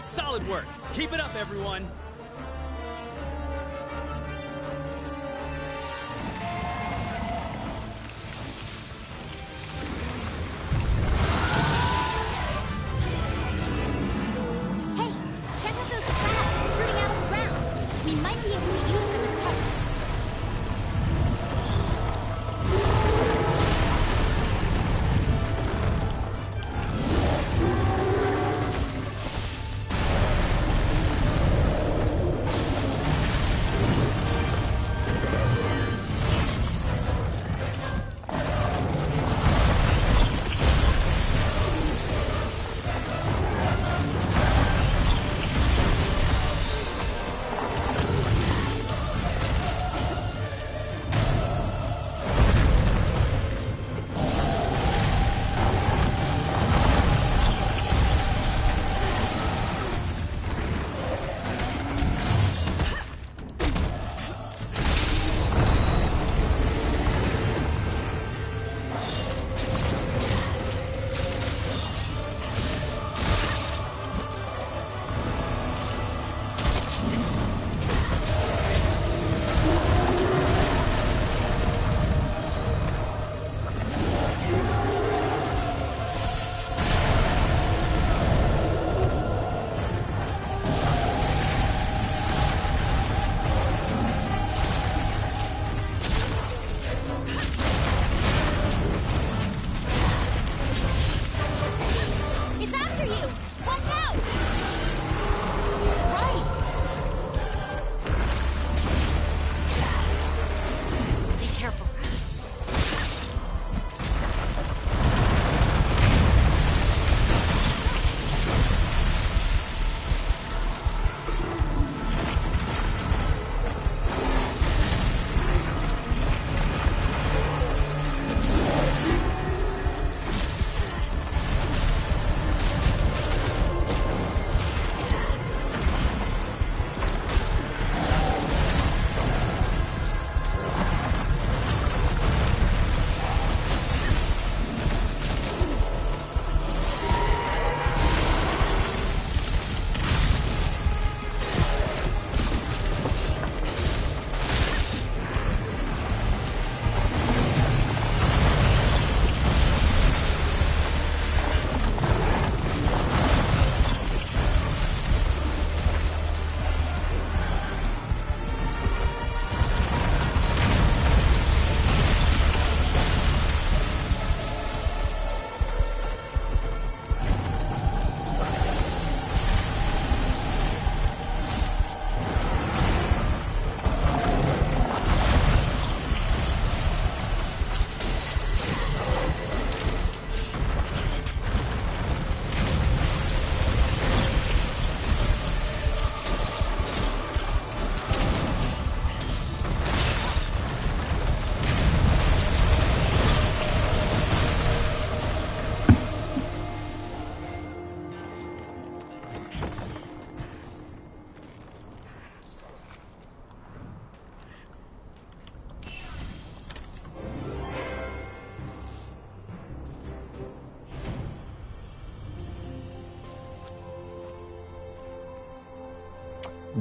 S8: Solid work. Keep it up, everyone.
S2: Hey, check out those crabs protruding out of the ground. We might be able to use them as cover.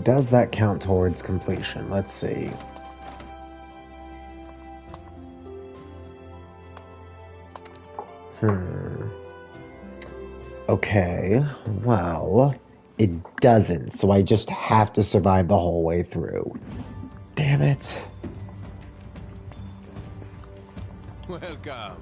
S1: does that count towards completion? Let's see. Okay, well, it doesn't, so I just have to survive the whole way through. Damn it.
S3: Welcome.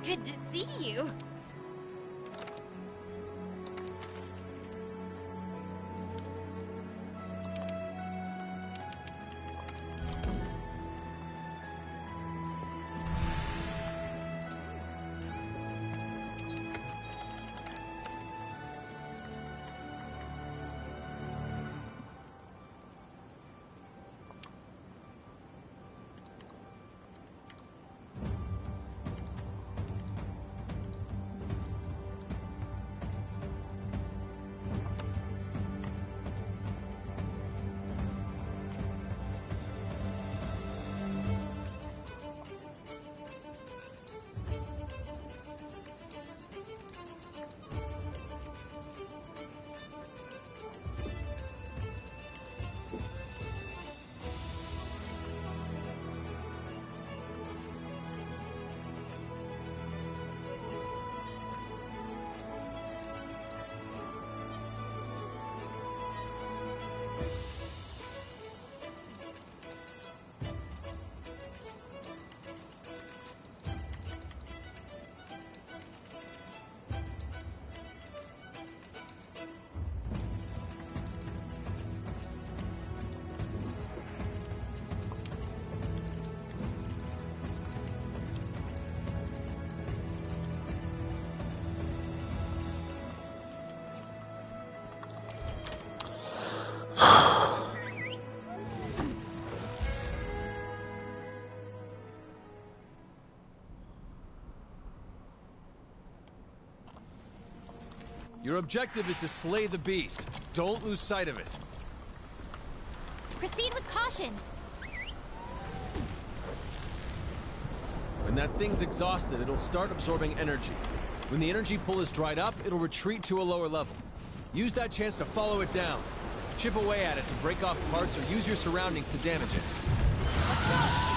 S2: Good to see you.
S3: Your objective is to slay the beast. Don't lose sight of it.
S2: Proceed with caution.
S3: When that thing's exhausted, it'll start absorbing energy. When the energy pull is dried up, it'll retreat to a lower level. Use that chance to follow it down. Chip away at it to break off parts or use your surroundings to damage it.
S2: Let's go!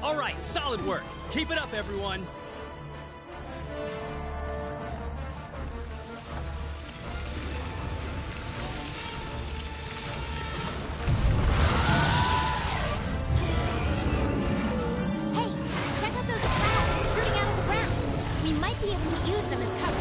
S8: All right, solid work. Keep it up, everyone.
S2: Hey, check out those clouds protruding out of the ground. We might be able to use them as cover.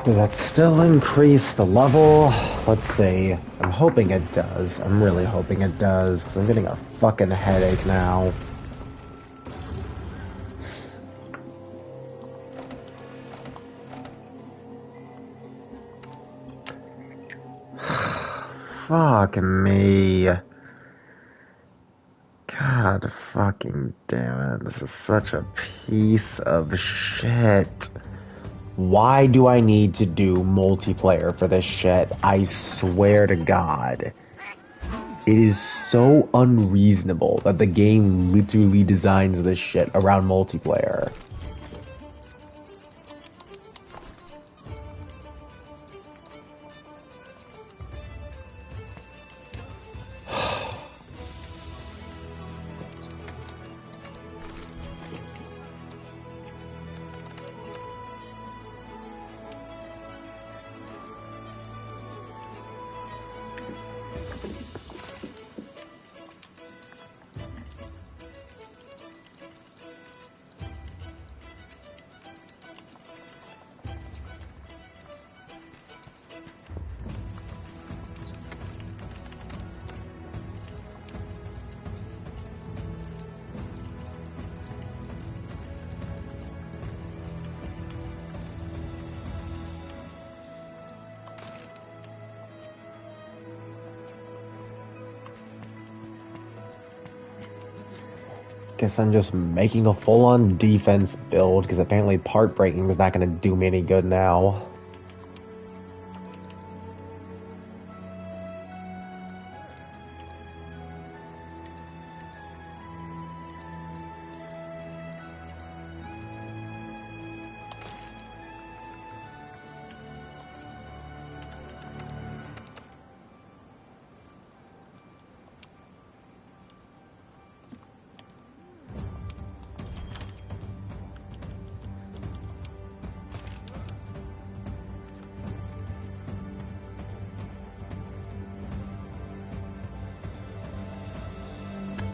S1: Does that still increase the level? Let's see. I'm hoping it does. I'm really hoping it does, because I'm getting a fucking headache now. Fuck me. God fucking damn it. This is such a piece of shit. Why do I need to do multiplayer for this shit? I swear to God. It is so unreasonable that the game literally designs this shit around multiplayer. Guess I'm just making a full-on defense build, because apparently part breaking is not going to do me any good now.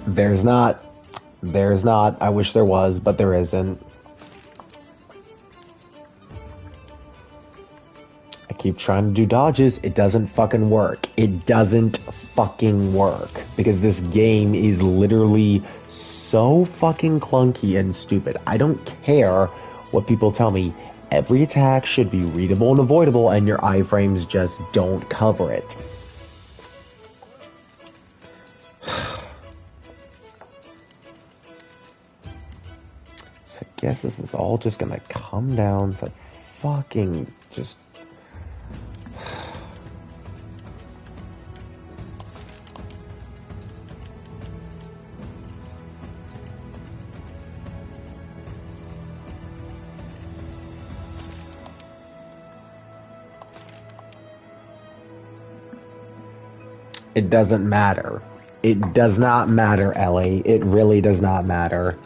S1: There's not. I wish there was, but there isn't. I keep trying to do dodges. It doesn't fucking work. It doesn't fucking work. Because this game is literally so fucking clunky and stupid. I don't care what people tell me. Every attack should be readable and avoidable, and your iframes just don't cover it. So I guess this is all just gonna come down to fucking just... It doesn't matter. It does not matter, Ellie. It really does not matter.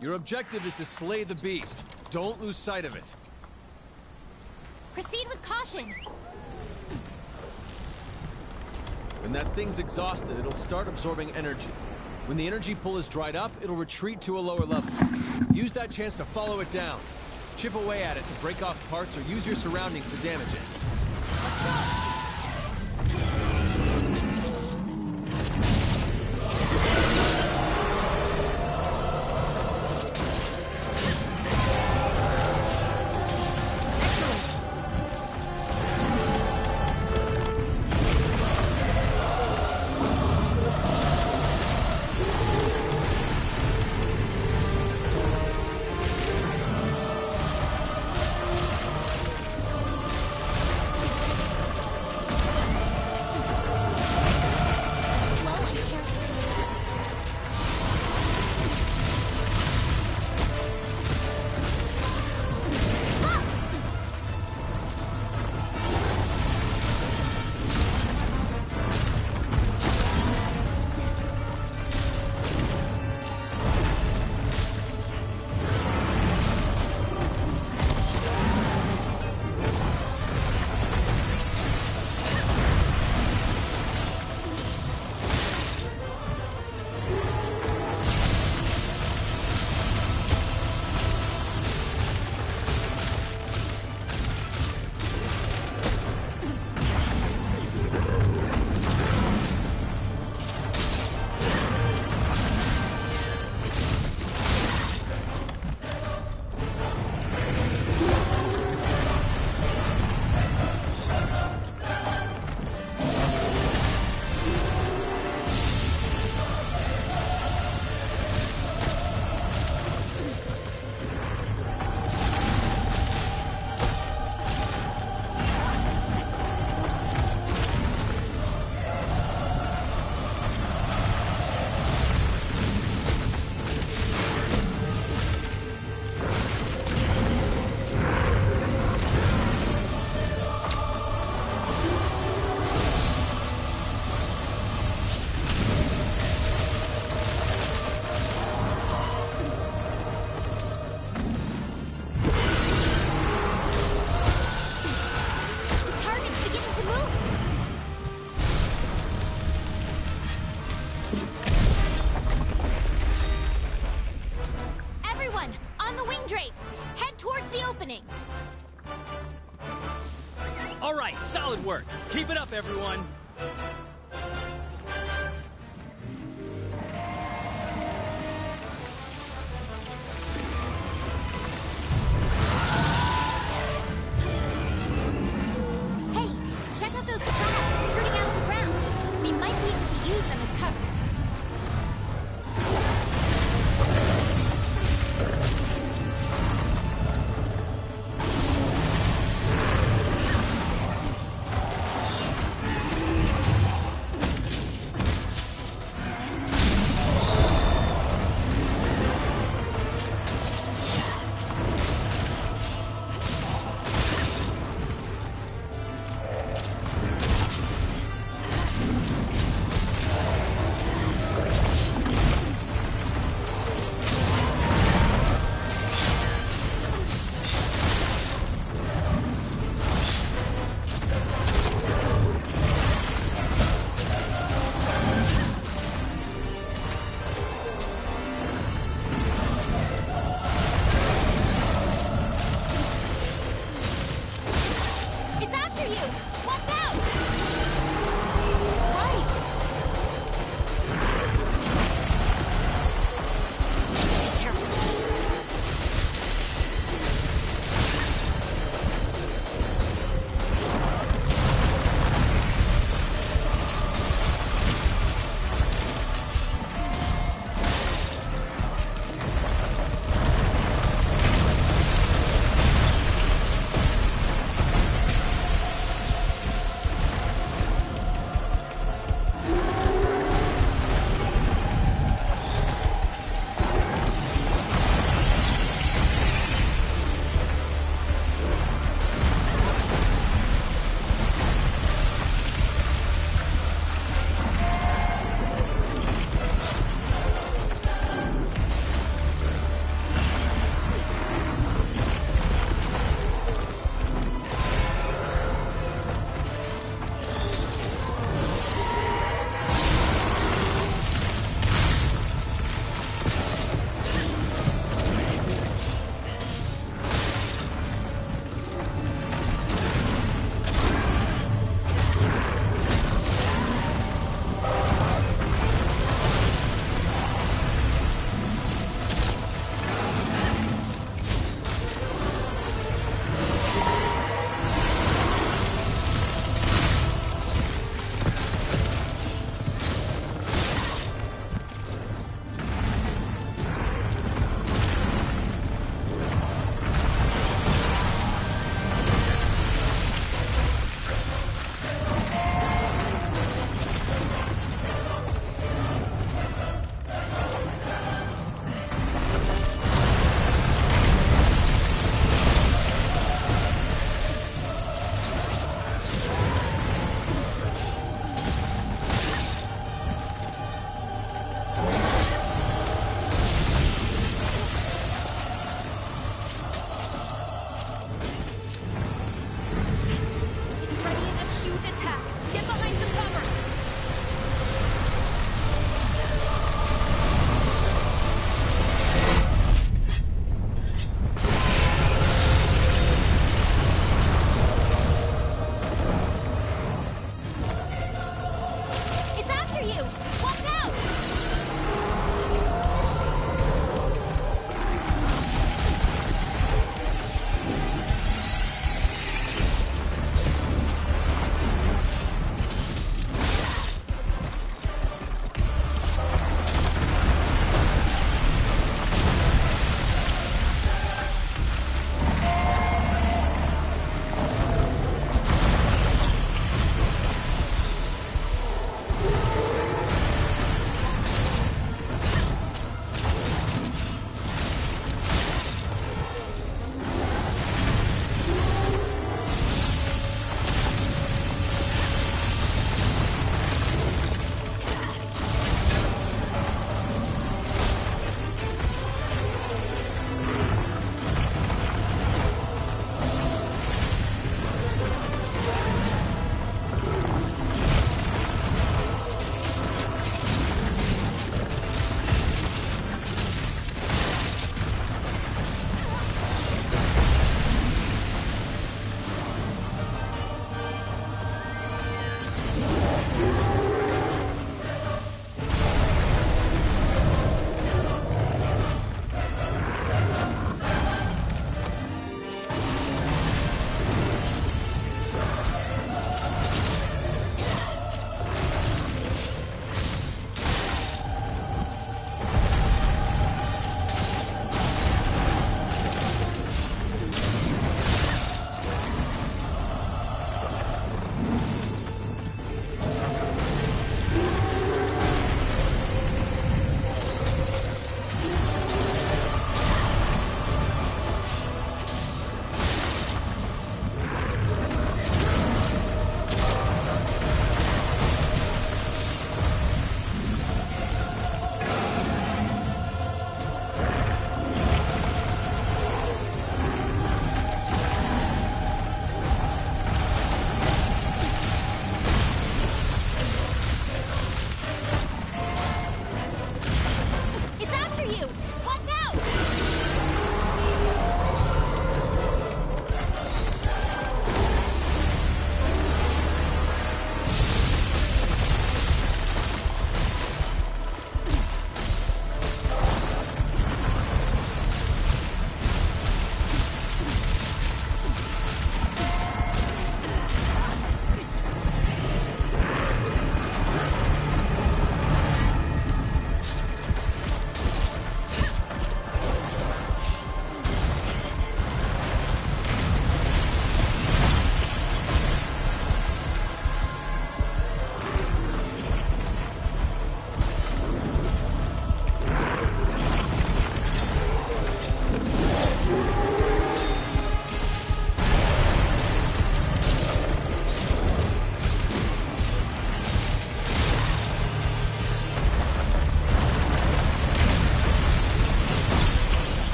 S3: Your objective is to slay the beast. Don't lose sight of it.
S2: Proceed with caution.
S3: When that thing's exhausted, it'll start absorbing energy. When the energy pull is dried up, it'll retreat to a lower level. Use that chance to follow it down. Chip away at it to break off parts or use your surroundings to damage it.
S2: Let's go.
S8: All right, solid work. Keep it up, everyone.
S2: Hey, check out those crabs protruding out of the ground. We might be able to use them as cover. It's after you! Watch out! Right! Be careful.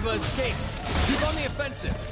S3: Safijiva escaped. Keep on the offensive.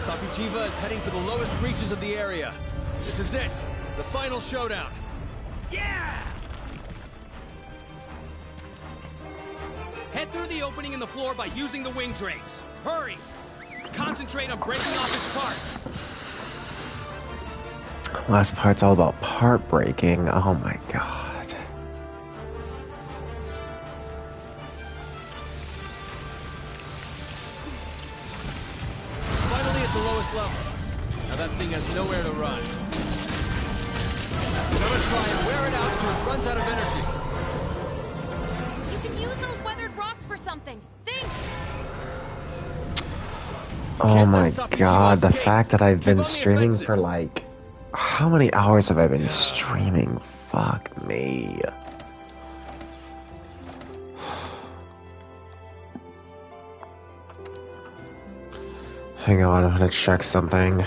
S3: Safijiva is heading for the lowest reaches of the area. This is it. The final showdown.
S8: Yeah! Head through the opening in the floor by using the wing drakes. Hurry! Concentrate on breaking off its parts.
S1: Last part's all about part breaking. Oh my god.
S3: Finally at the lowest level. Now that thing has nowhere to run. We're gonna try and wear it out so it runs out of energy.
S2: You can use those weathered rocks for something. Think!
S1: Oh
S3: Can't
S1: my
S3: let Safijiva
S1: god, the
S3: escape.
S1: fact that I've
S3: Keep
S1: been
S3: on the
S1: streaming
S3: offensive.
S1: for like... How many hours have I been streaming? Fuck me. Hang on, I'm gonna check something.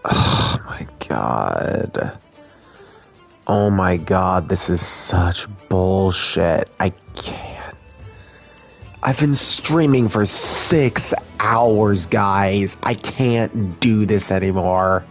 S1: Oh my god. Oh my god, this is such bullshit. I can't. I've been streaming for 6 hours, guys. I can't do this anymore.